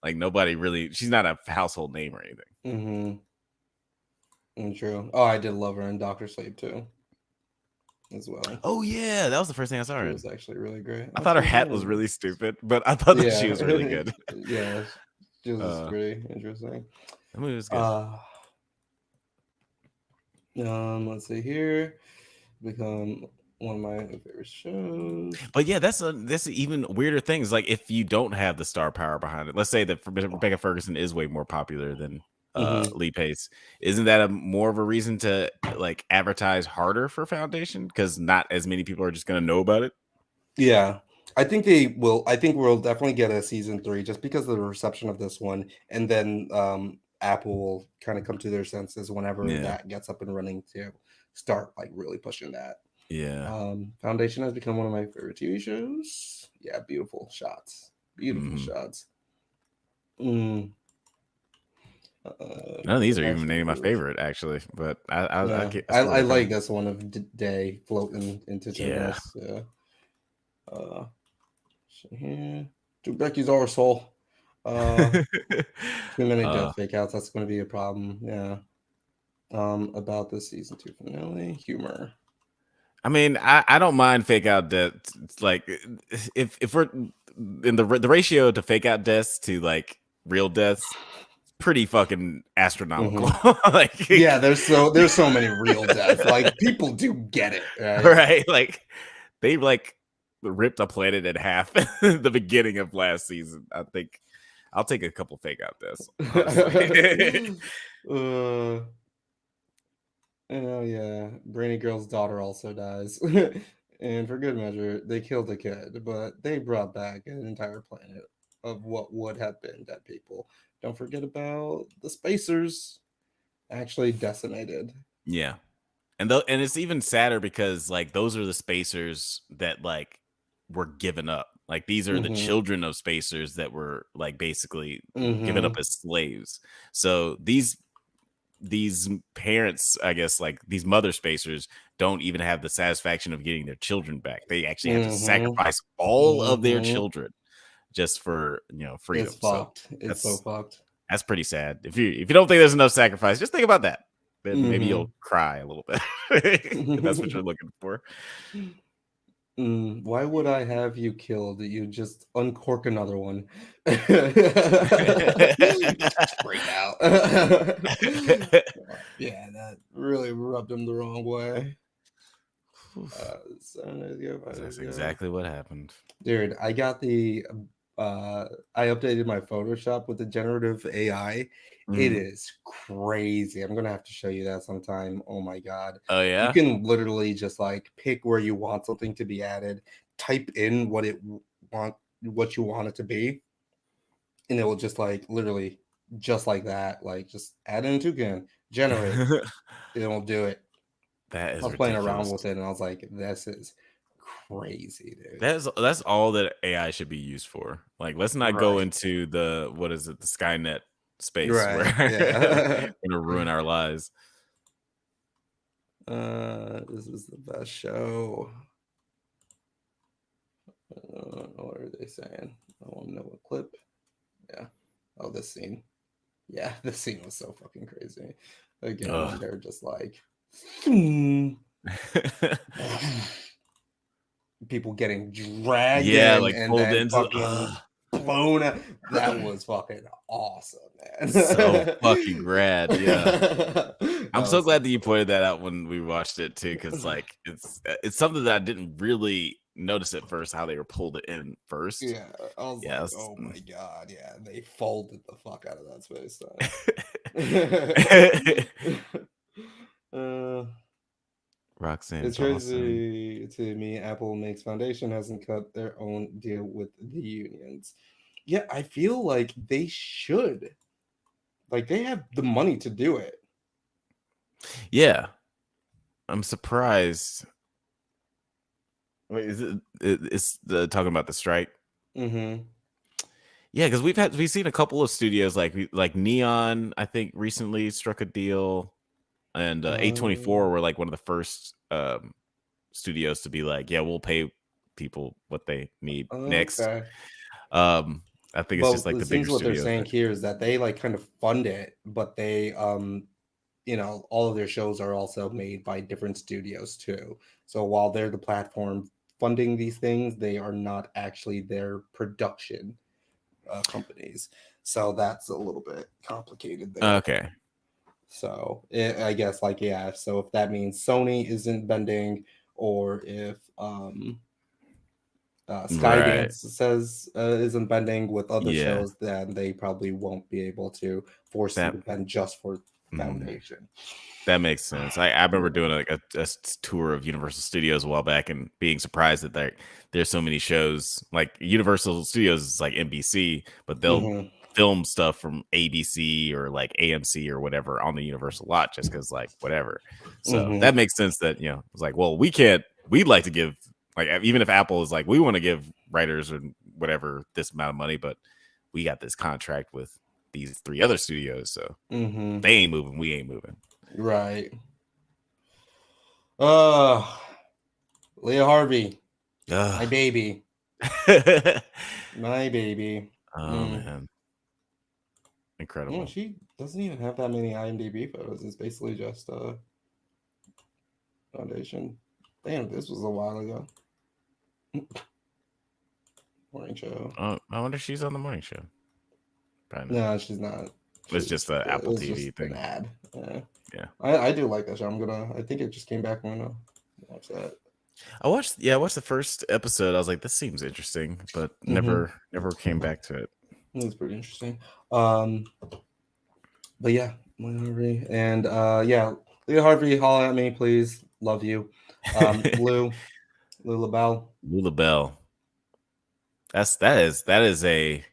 B: Like nobody really, she's not a household name or anything.
A: True. Oh, I did love her in Doctor Sleep too, as well.
B: Oh yeah, that was the first thing I saw her
A: She
B: in.
A: was actually really great.
B: I thought her hat was really stupid, but I thought that she was really good.
A: Yeah, she was pretty interesting.
B: That movie was good.
A: Let's see here. Become one of my favorite shows.
B: But yeah, that's even weirder things. Like if you don't have the star power behind it, let's say that Rebecca Ferguson is way more popular than Lee Pace. Isn't that more of a reason to like advertise harder for Foundation? Because not as many people are just going to know about it.
A: Yeah, I think they will. I think we'll definitely get a season 3 just because of the reception of this one, and then Apple will kind of come to their senses whenever that gets up and running to start like really pushing that.
B: Yeah.
A: Foundation has become one of my favorite TV shows. Yeah, beautiful shots. Beautiful shots.
B: None of these are even any of my favorite, actually. But I
A: like this one of Day floating into Timus. Yeah. Here. Do Becky's our soul. Too many death fake outs. That's going to be a problem. Yeah. About the season 2 finale, humor.
B: I mean, I don't mind fake out deaths. Like if we're in the ratio to fake out deaths to like real deaths, pretty fucking astronomical. Like
A: yeah, there's so many real deaths. Like people do get it,
B: right? Like they like ripped a planet in half at the beginning of last season. I think I'll take a couple fake out deaths.
A: Yeah, Brainy Girl's daughter also dies. And for good measure, they killed a kid, but they brought back an entire planet of what would have been dead people. Don't forget about the Spacers, actually decimated.
B: Yeah. And it's even sadder because like those are the Spacers that like were given up. Like these are the children of Spacers that were like basically given up as slaves. So these parents, I guess, like these mother Spacers don't even have the satisfaction of getting their children back. They actually have to sacrifice all of their children just for freedom.
A: It's fucked. It's so fucked.
B: That's pretty sad. If you don't think there's enough sacrifice, just think about that. Then maybe you'll cry a little bit. If that's what you're looking for.
A: Why would I have you killed? You just uncork another one. Break out. Yeah, that really rubbed him the wrong way.
B: That's exactly what happened.
A: Dude, I got I updated my Photoshop with the generative AI. It is crazy. I'm gonna have to show you that sometime. Oh my god.
B: Oh yeah.
A: You can literally just like pick where you want something to be added, type in what you want it to be, and it will just like literally just like that, like just add in toucan, generate. It won't do it.
B: That is
A: I was playing
B: ridiculous.
A: around with it and I was like, this is crazy, dude.
B: That's all that AI should be used for. Like, let's not go into the the Skynet space where gonna ruin our lives.
A: This is the best show. What are they saying? I want to know what clip. Yeah. Oh, this scene. Yeah, this scene was so fucking crazy. Again, they're just like people getting dragged in
B: like
A: and
B: pulled
A: then
B: into
A: fucking blown out. That was fucking awesome, man.
B: So fucking rad. Yeah. I'm so glad that you pointed that out when we watched it too, because like it's something that I didn't really notice at first how they were pulled in first.
A: Yeah, I was like, oh my god, yeah, they folded the fuck out of that space.
B: Roxanne,
A: it's crazy to me. Apple makes Foundation hasn't cut their own deal with the unions. Yeah, I feel like they should. Like they have the money to do it.
B: Yeah, I'm surprised. Wait, is it's talking about the strike?
A: Mm-hmm.
B: Yeah, because we've seen a couple of studios like Neon, I think recently struck a deal, and A24 were like one of the first studios to be like, yeah, we'll pay people what they need next.
A: Okay.
B: I think it's
A: But
B: just like
A: it
B: the
A: seems
B: bigger
A: what they're
B: studios.
A: saying here is that they like kind of fund it, but they all of their shows are also made by different studios too. So while they're the platform funding these things, they are not actually their production companies. So that's a little bit complicated there.
B: Okay.
A: So I guess so if that means Sony isn't bending, or if Skydance says isn't bending with other shows, then they probably won't be able to force you to bend just for Foundation.
B: That makes sense. I remember doing a tour of Universal Studios a while back and being surprised that there's so many shows. Like Universal Studios is like NBC, but they'll film stuff from ABC or like AMC or whatever on the Universal lot just because like whatever. So that makes sense that, it's like, well, we'd like to give, like, even if Apple is like, we want to give writers or whatever this amount of money, but we got this contract with these 3 other studios. So they ain't moving. We ain't moving.
A: Right. Leah Harvey. My baby. My baby.
B: Oh man. Incredible.
A: Yeah, she doesn't even have that many IMDb photos. It's basically just Foundation. Damn, this was a while ago. Morning show.
B: I wonder if she's on the morning show.
A: No, she's not.
B: It's just the Apple TV thing.
A: An ad.
B: Yeah.
A: I do like that show. I think it just came back. I'm gonna watch that.
B: I watched the first episode. I was like, this seems interesting, but never came back to it.
A: It was pretty interesting. But yeah, Leah Harvey. And Leah Harvey, holla at me, please. Love you. Lou LaBelle.
B: Lou LaBelle. That is a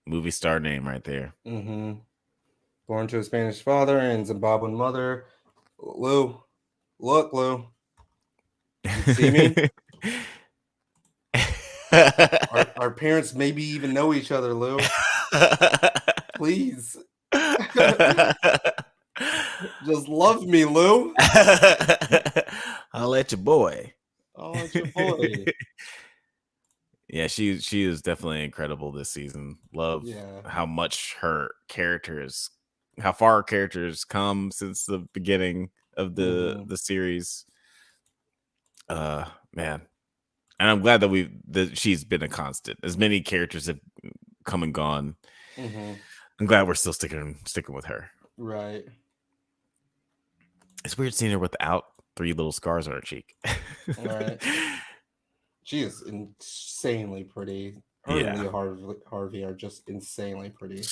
B: movie star name right there.
A: Born to a Spanish father and Zimbabwean mother. Lou, look, Lou. You see me? our parents maybe even know each other, Lou. Please. Just love me, Lou.
B: I'll let your boy.
A: I'll let your boy.
B: Yeah, she is definitely incredible this season. Love how much how far her characters come since the beginning of the series. Man. And I'm glad that she's been a constant. As many characters have come and gone. I'm glad we're still sticking with her.
A: Right.
B: It's weird seeing her without 3 little scars on her cheek.
A: Right. She is insanely pretty. Her and Leah Harvey are just insanely pretty.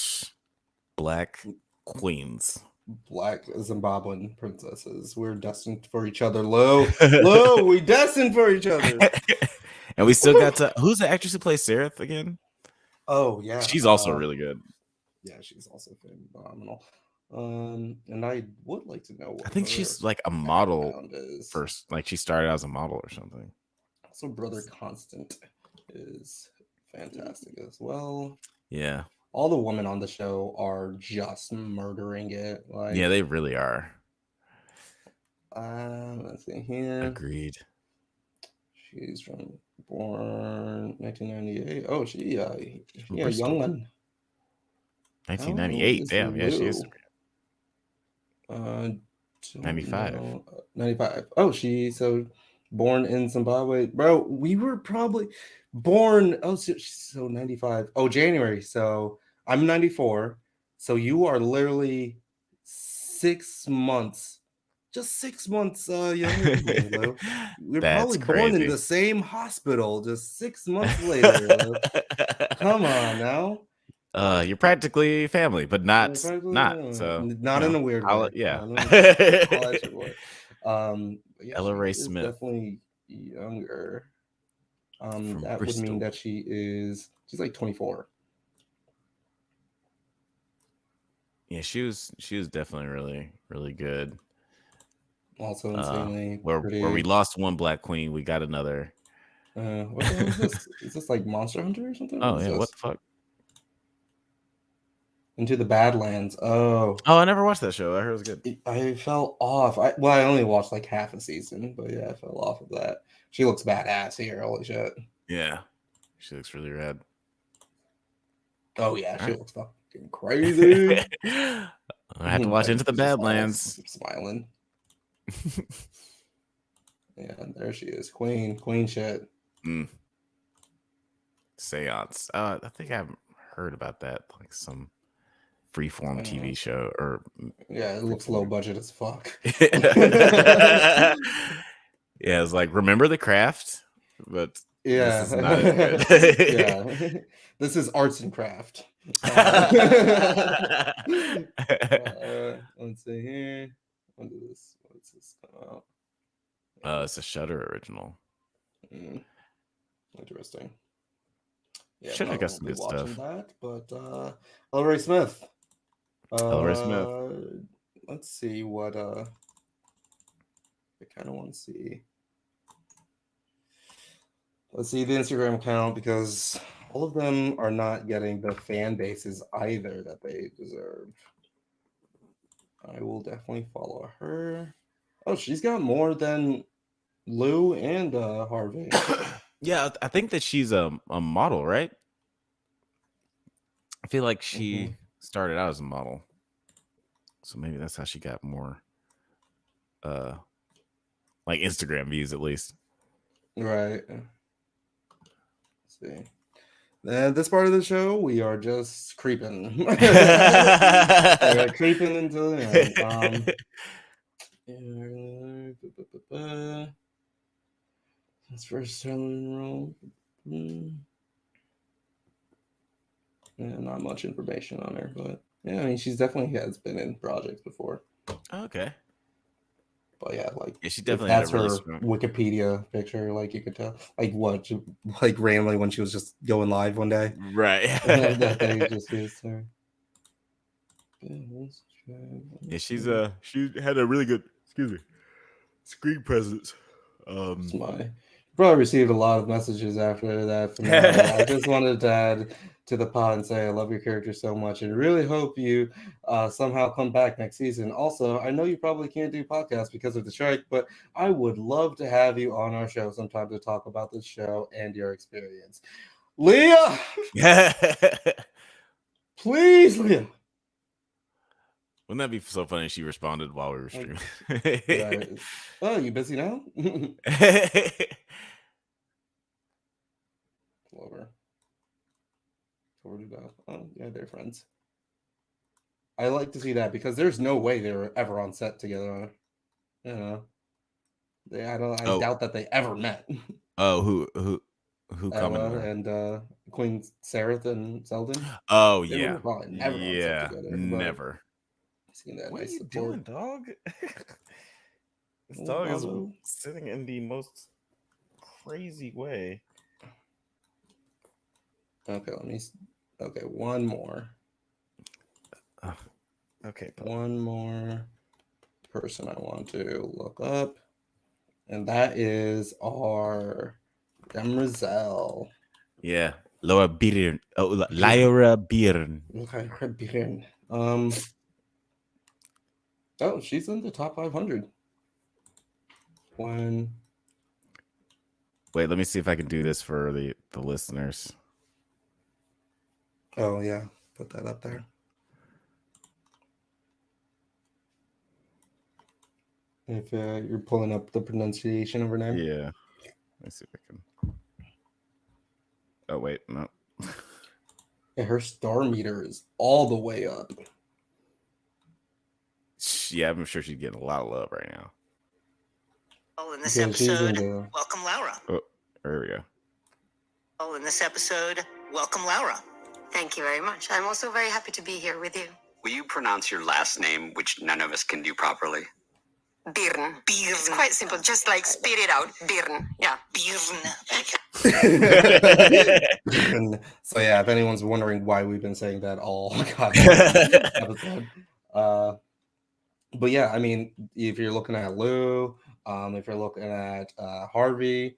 B: Black queens.
A: Black Zimbabwean princesses. We're destined for each other, Lou. Lou, we destined for each other.
B: And we still got to... Who's the actress who plays Seraph again?
A: Oh, yeah.
B: She's also really good.
A: Yeah, she's also phenomenal. And I would like to know what
B: I think she's like a model first. Like she started as a model or something.
A: Also, Brother Constant is fantastic as well.
B: Yeah.
A: All the women on the show are just murdering it. Like,
B: yeah, they really are.
A: Let's see here.
B: Agreed.
A: She's born 1998. Oh, she a young one.
B: 1998. Damn, yeah, she is. 95.
A: 95. Oh, born in Zimbabwe. Bro, we were probably born. Oh, so 95. Oh, January. So I'm 94. So you are literally 6 months. Just 6 months younger than me, Lou. We're probably born in the same hospital just 6 months later, Lou. Come on now.
B: You're practically family, but not so
A: not in a weird way.
B: Yeah.
A: I'll let your boy.
B: Ella Ray Smith,
A: definitely younger. That would mean that she's like 24.
B: Yeah, she was definitely really, really good.
A: Also insanely
B: where we lost one Black Queen, we got another.
A: What the hell is this? Is this like Monster Hunter or something?
B: Oh yeah, what the fuck?
A: Into the Badlands. Oh,
B: I never watched that show. I heard it was good.
A: I fell off. I only watched like half a season, but yeah, I fell off of that. She looks badass here. Holy shit.
B: Yeah, she looks really rad.
A: Oh yeah, she looks fucking crazy.
B: I have to watch Into the Badlands.
A: Smiling. Yeah, there she is, queen shit.
B: Seance. I think I've heard about that, like some freeform TV show, or
A: yeah, it looks low budget as fuck.
B: Yeah, it's like Remember the Craft, but
A: yeah,
B: this is not as good.
A: Yeah, this is arts and craft. Let's see here. What's this come out?
B: It's a Shudder original.
A: Interesting. Yeah,
B: Shudder got some good
A: watching
B: stuff.
A: that, but Hilary Smith.
B: Hilary Smith.
A: Let's see what I kind of want to see. Let's see the Instagram account, because all of them are not getting the fan bases either that they deserve. I will definitely follow her. Oh, she's got more than Lou and Harvey.
B: Yeah, I think that she's a model, right? I feel like she started out as a model, so maybe that's how she got more like Instagram views, at least.
A: Right. Let's see. And this part of the show, we are just creeping. We're creeping into the end. That's first time role. Yeah, not much information on her, but yeah, I mean, she's definitely has been in projects before.
B: Okay.
A: But yeah, like
B: she definitely
A: that's
B: had a really
A: her
B: strong
A: Wikipedia picture. Like you could tell, like what, like randomly when she was just going live one day,
B: right?
A: That they just used her.
B: Yeah, she had a really good, screen presence.
A: Probably received a lot of messages after that finale. I just wanted to add to the pod and say I love your character so much and really hope you somehow come back next season. Also, I know you probably can't do podcasts because of the strike, but I would love to have you on our show sometime to talk about the show and your experience. Leah! Please, Leah!
B: Wouldn't that be so funny if she responded while we were streaming?
A: Right. Oh, you busy now? Clover. Oh, yeah, they're friends. I like to see that because there's no way they were ever on set together. You know, I doubt that they ever met.
B: Oh, who
A: Ella and Queen Sareth and Selden.
B: Oh
A: they
B: yeah,
A: were probably never on set together.
B: Never.
A: Seeing that
B: what
A: nice
B: are you
A: support.
B: doing, dog? This dog is sitting in the most crazy way.
A: Okay, okay, one more.
B: Okay,
A: one more person I want to look up, and that is our Demerzel.
B: Yeah, Laura Byrne. Oh, Lyra Byrne.
A: Okay, Byrne. Oh, she's in the top 500.
B: Wait, let me see if I can do this for the listeners.
A: Oh yeah, put that up there. If you're pulling up the pronunciation of her name.
B: Yeah. Let's see if I can. Oh wait, no.
A: Yeah, her star meter is all the way up.
B: Yeah, I'm sure she's getting a lot of love right now.
Q: Oh, in this episode, welcome Laura.
B: Oh, there we go.
Q: Oh, in this episode, welcome Laura.
R: Thank you very much. I'm also very happy to be here with you.
S: Will you pronounce your last name, which none of us can do properly?
R: Byrne. It's quite simple, just like spit it out. Byrne. Yeah.
A: Byrne. So yeah, if anyone's wondering why we've been saying that all episode. But yeah, I mean, if you're looking at Lou, if you're looking at Harvey,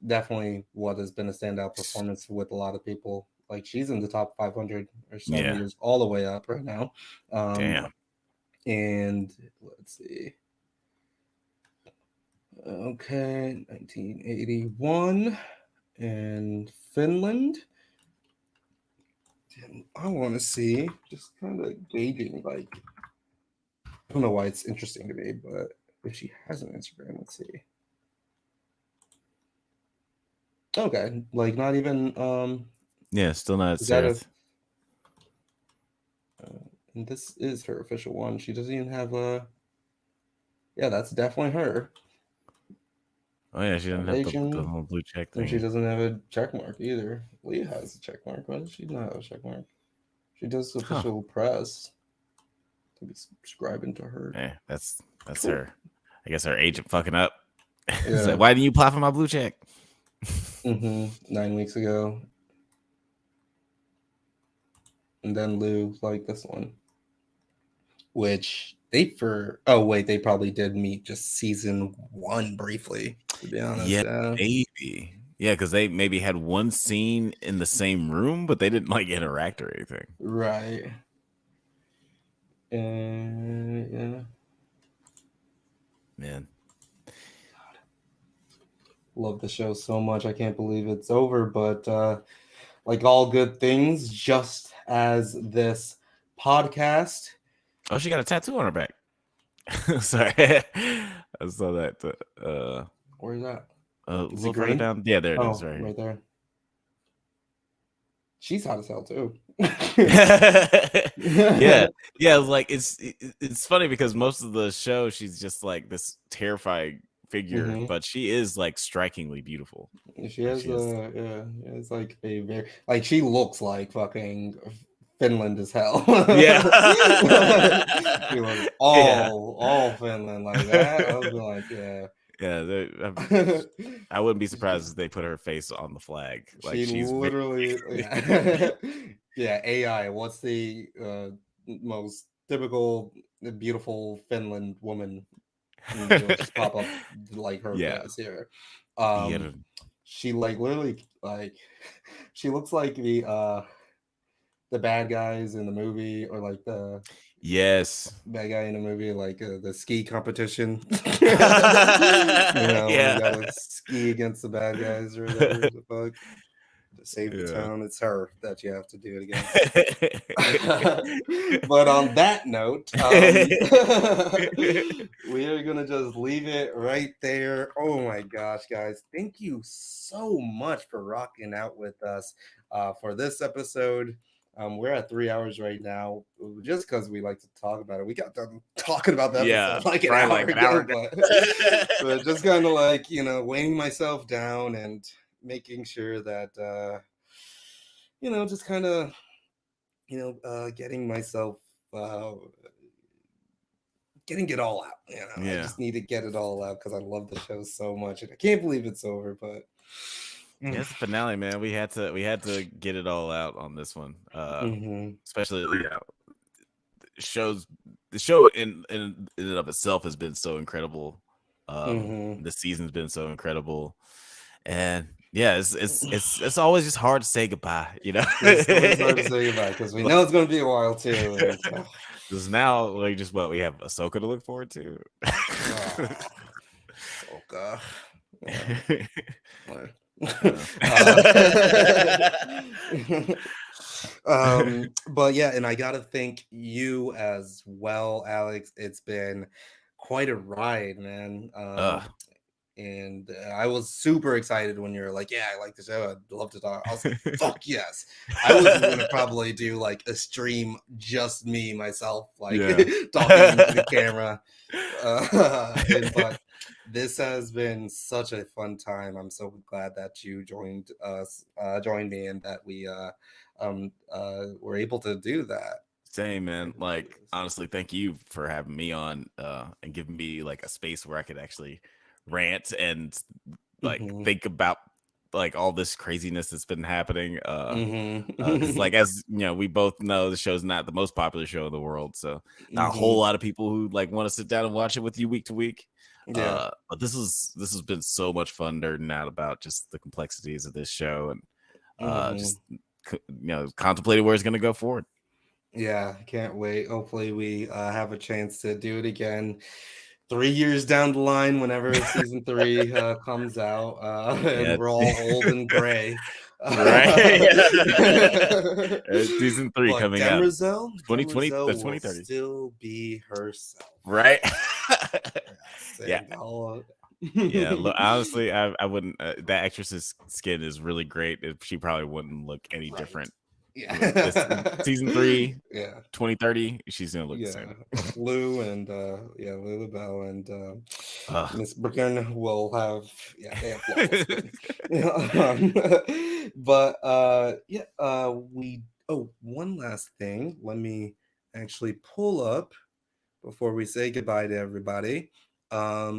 A: definitely what has been a standout performance with a lot of people like she's in the top 500 or some
B: Yeah.
A: years all the way up right now.
B: Damn.
A: And let's see. Okay, 1981 in Finland. I want to see, just kind of gauging, like, I don't know why it's interesting to me, but if she has an Instagram, let's see. Okay, like not even
B: yeah, still not
A: is that
B: Sarah.
A: And this is her official one. She doesn't even have a. Yeah, that's definitely her.
B: Oh yeah, she doesn't have the whole blue check thing.
A: And she doesn't have a check mark either. Leah has a check mark. Why does she not have a check mark? She does official press. To be subscribing to her.
B: Yeah, that's cool. Her. I guess her agent fucking up.
A: Yeah.
B: Like, why didn't you apply for my blue check?
A: 9 weeks ago. And then Lou like this one. Which they they probably did meet just season 1 briefly, to be honest.
B: Yeah, maybe. Yeah, because they maybe had one scene in the same room, but they didn't like interact or anything.
A: Right. Yeah.
B: Man.
A: Love the show so much. I can't believe it's over, but like all good things, just as this podcast.
B: Oh, she got a tattoo on her back. Sorry. I saw that.
A: Where's that?
B: A little further down. Yeah, there it is.
A: Right there. She's hot as hell too.
B: yeah. Like it's funny because most of the show she's just like this terrifying figure, but she is like strikingly beautiful.
A: She has it's like a very like she looks like fucking Finland as hell.
B: Yeah.
A: She was all Finland like that. I was like, yeah.
B: Yeah, I wouldn't be surprised if they put her face on the flag. Like she's
A: literally, yeah. AI. What's the most typical beautiful Finland woman? Just pop up like her face here. She like literally like she looks like the bad guys in the movie, or like the bad guy in the movie, like the ski competition. You gotta ski against the bad guys or whatever the fuck to save the town. It's her that you have to do it against. But on that note, we are gonna just leave it right there. Oh my gosh, guys, thank you so much for rocking out with us for this episode. We're at 3 hours right now, just because we like to talk about it. We got done talking about that like an hour ago. But just kind of like, weighing myself down and making sure that, just kind of, getting myself, getting it all out. I just need to get it all out because I love the show so much, and I can't believe it's over. But
B: yeah, it's the finale, man. We had to get it all out on this one, especially the show in and of itself has been so incredible. The season's been so incredible, and yeah, it's always just hard to say goodbye.
A: It's always hard to say goodbye because we know it's going to be a while too.
B: Because now, like, just what we have Ahsoka to look forward to.
A: Ahsoka. But yeah, and I gotta thank you as well, Alex. It's been quite a ride, man. And I was super excited when you're like, yeah, I like the show, I'd love to talk. I was like, fuck yes. I was gonna probably do like a stream, just me myself, like talking into the camera. But this has been such a fun time. I'm so glad that you joined me, and that we were able to do that.
B: Same, man. Like, honestly, thank you for having me on and giving me like a space where I could actually rant and like think about like all this craziness that's been happening. Because like, as you know, we both know the show's not the most popular show in the world, so not a whole lot of people who like want to sit down and watch it with you week to week. But this has been so much fun nerding out about just the complexities of this show, and just contemplating where it's going to go forward.
A: Yeah, can't wait. Hopefully we have a chance to do it again 3 years down the line whenever season 3 comes out, and we're all old and gray.
B: Right? Season 3
A: but
B: coming out
A: Demerzel
B: 2020
A: will
B: 2030.
A: still be herself.
B: Right?
A: Yeah.
B: Yeah, look, honestly, I wouldn't. That actress's skin is really great. She probably wouldn't look any different.
A: Yeah.
B: Season 3,
A: yeah,
B: 2030, she's gonna look the same.
A: Lou and Lulu Bell and Miss Bricken will have they have flawless skin. But one last thing. Let me actually pull up before we say goodbye to everybody. Let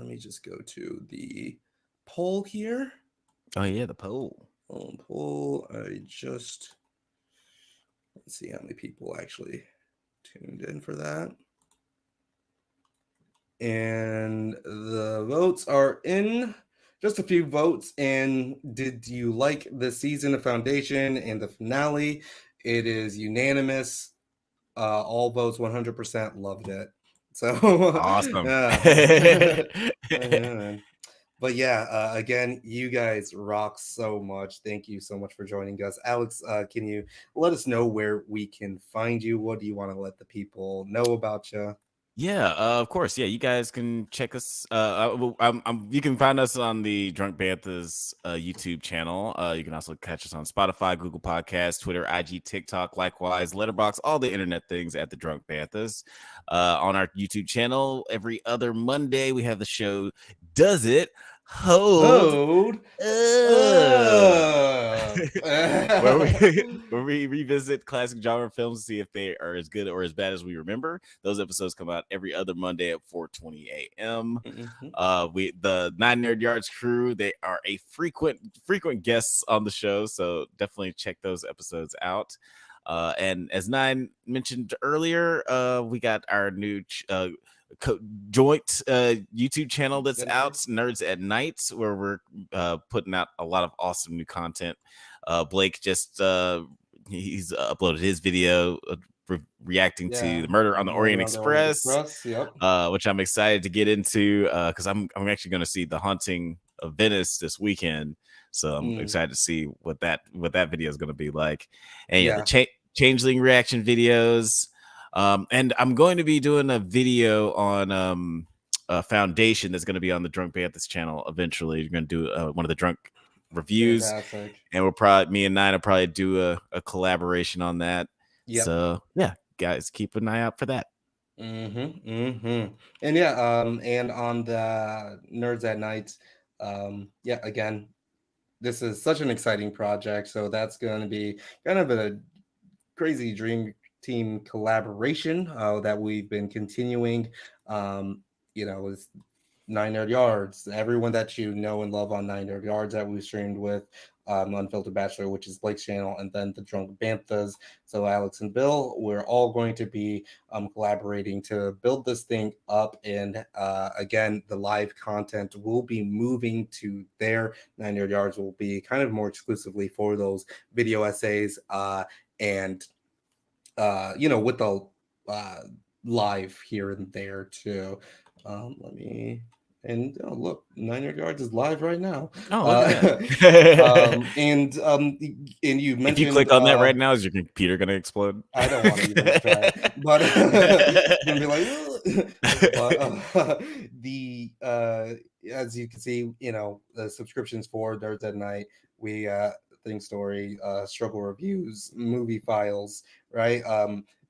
A: me just go to the poll here.
B: Oh yeah, the poll.
A: Poll. Let's see how many people actually tuned in for that. And the votes are in. Just a few votes. And did you like the season of Foundation and the finale? It is unanimous. All votes 100% loved it. So
B: awesome.
A: But yeah, again, you guys rock so much. Thank you so much for joining us. Alex, can you let us know where we can find you? What do you want to let the people know about you?
B: Yeah, of course. Yeah, you guys can check us. You can find us on the Drunk Banthas YouTube channel. You can also catch us on Spotify, Google Podcasts, Twitter, IG, TikTok, likewise, Letterboxd, all the internet things at the Drunk Banthas. On our YouTube channel, every other Monday, we have the show Does It Hold? Where we revisit classic genre films to see if they are as good or as bad as we remember. Those episodes come out every other Monday at 4:20 a.m. The 9 Nerd Yards crew, they are a frequent guests on the show, so definitely check those episodes out. And as Nine mentioned earlier, we got our new joint YouTube channel that's out, Nerds at Night, where we're putting out a lot of awesome new content. Blake just he's uploaded his video reacting to the murder on the Orient Express, which I'm excited to get into because I'm actually going to see The Haunting of Venice this weekend, so I'm excited to see what that video is going to be like. And the Changeling reaction videos. And I'm going to be doing a video on Foundation that's going to be on the Drunk Banthas channel eventually. You're going to do one of the drunk reviews.
A: Fantastic.
B: And me and Nine will probably do a collaboration on that. So yeah, guys, keep an eye out for that.
A: And and on the Nerds at Night, again, this is such an exciting project, so that's going to be kind of a crazy dream team collaboration that we've been continuing. With 9 Nerd Yards, everyone that you know and love on 9 Nerd Yards that we streamed with, Unfiltered Bachelor, which is Blake's channel, and then the Drunk Banthas. So Alex and Bill, we're all going to be collaborating to build this thing up. And again, the live content will be moving to their 9 Nerd Yards, will be kind of more exclusively for those video essays and with the live here and there too. Look, 9 Nerd Yards is live right now. And you mentioned,
B: if you click on that right now, is your computer going to explode?
A: I don't want to even try, but it's gonna be like. As you can see, the subscriptions for Nerds at Night, we Thing Story, Struggle Reviews, Movie Files, right?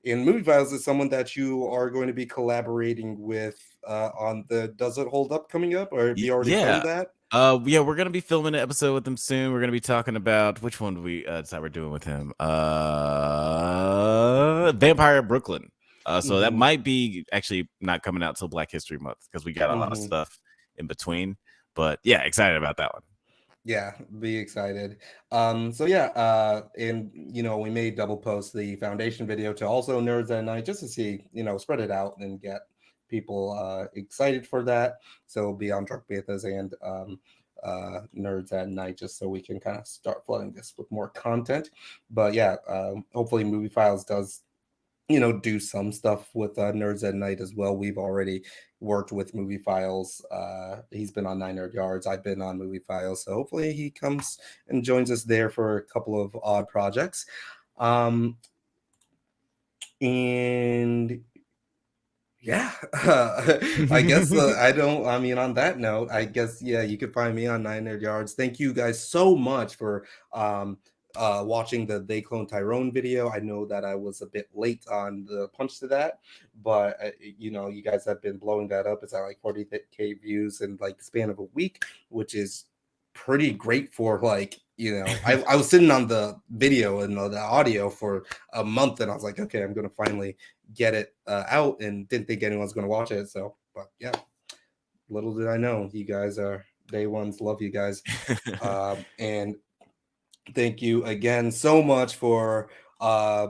A: And Movie Files is someone that you are going to be collaborating with on the Does It Hold Up coming up, or have you already filmed that?
B: We're going to be filming an episode with him soon. We're going to be talking about which one do we decide we're doing with him? Vampire Brooklyn. So that might be actually not coming out till Black History Month because we got a lot of stuff in between. But yeah, excited about that one.
A: Yeah, be excited. And we may double post the Foundation video to also Nerds at Night just to see, spread it out and get people excited for that. So it'll be on Drunk Banthas and Nerds at Night, just so we can kind of start flooding this with more content. But yeah, hopefully Movie Files does, do some stuff with Nerds at Night as well. We've already worked with Movie Files. He's been on 9 Nerd Yards. I've been on Movie Files. So hopefully he comes and joins us there for a couple of odd projects. And yeah, I guess on that note, I guess, you could find me on 9 Nerd Yards. Thank you guys so much for watching the They Clone Tyrone video. I know that I was a bit late on the punch to that, but you guys have been blowing that up. It's at like 40K views in like the span of a week, which is pretty great for like, I was sitting on the video and the audio for a month, and I was like, okay, I'm gonna finally get it out, and didn't think anyone's gonna watch it. So, but yeah, little did I know, you guys are day ones. Love you guys. And thank you again so much for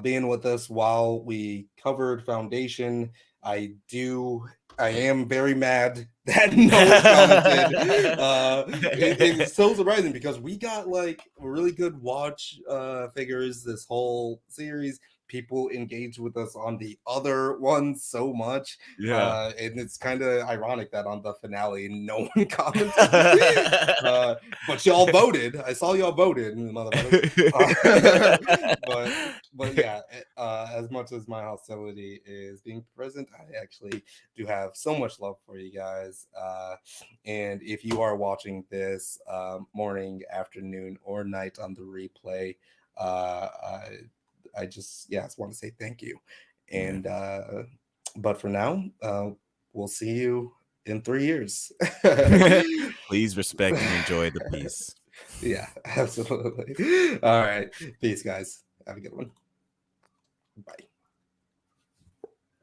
A: being with us while we covered Foundation. I am very mad that no one commented. It's so surprising because we got like really good watch figures this whole series. People engaged with us on the other ones so much.
B: Yeah.
A: And it's kind of ironic that on the finale no one commented. But y'all voted. I saw y'all voted, motherfuckers. But yeah, as much as my hostility is being present, I actually do have so much love for you guys. And if you are watching this morning, afternoon, or night on the replay, I just want to say thank you. And but for now, we'll see you in 3 years.
B: Please respect and enjoy the peace.
A: Yeah, absolutely. All right. Peace, guys. Have a good one. Bye.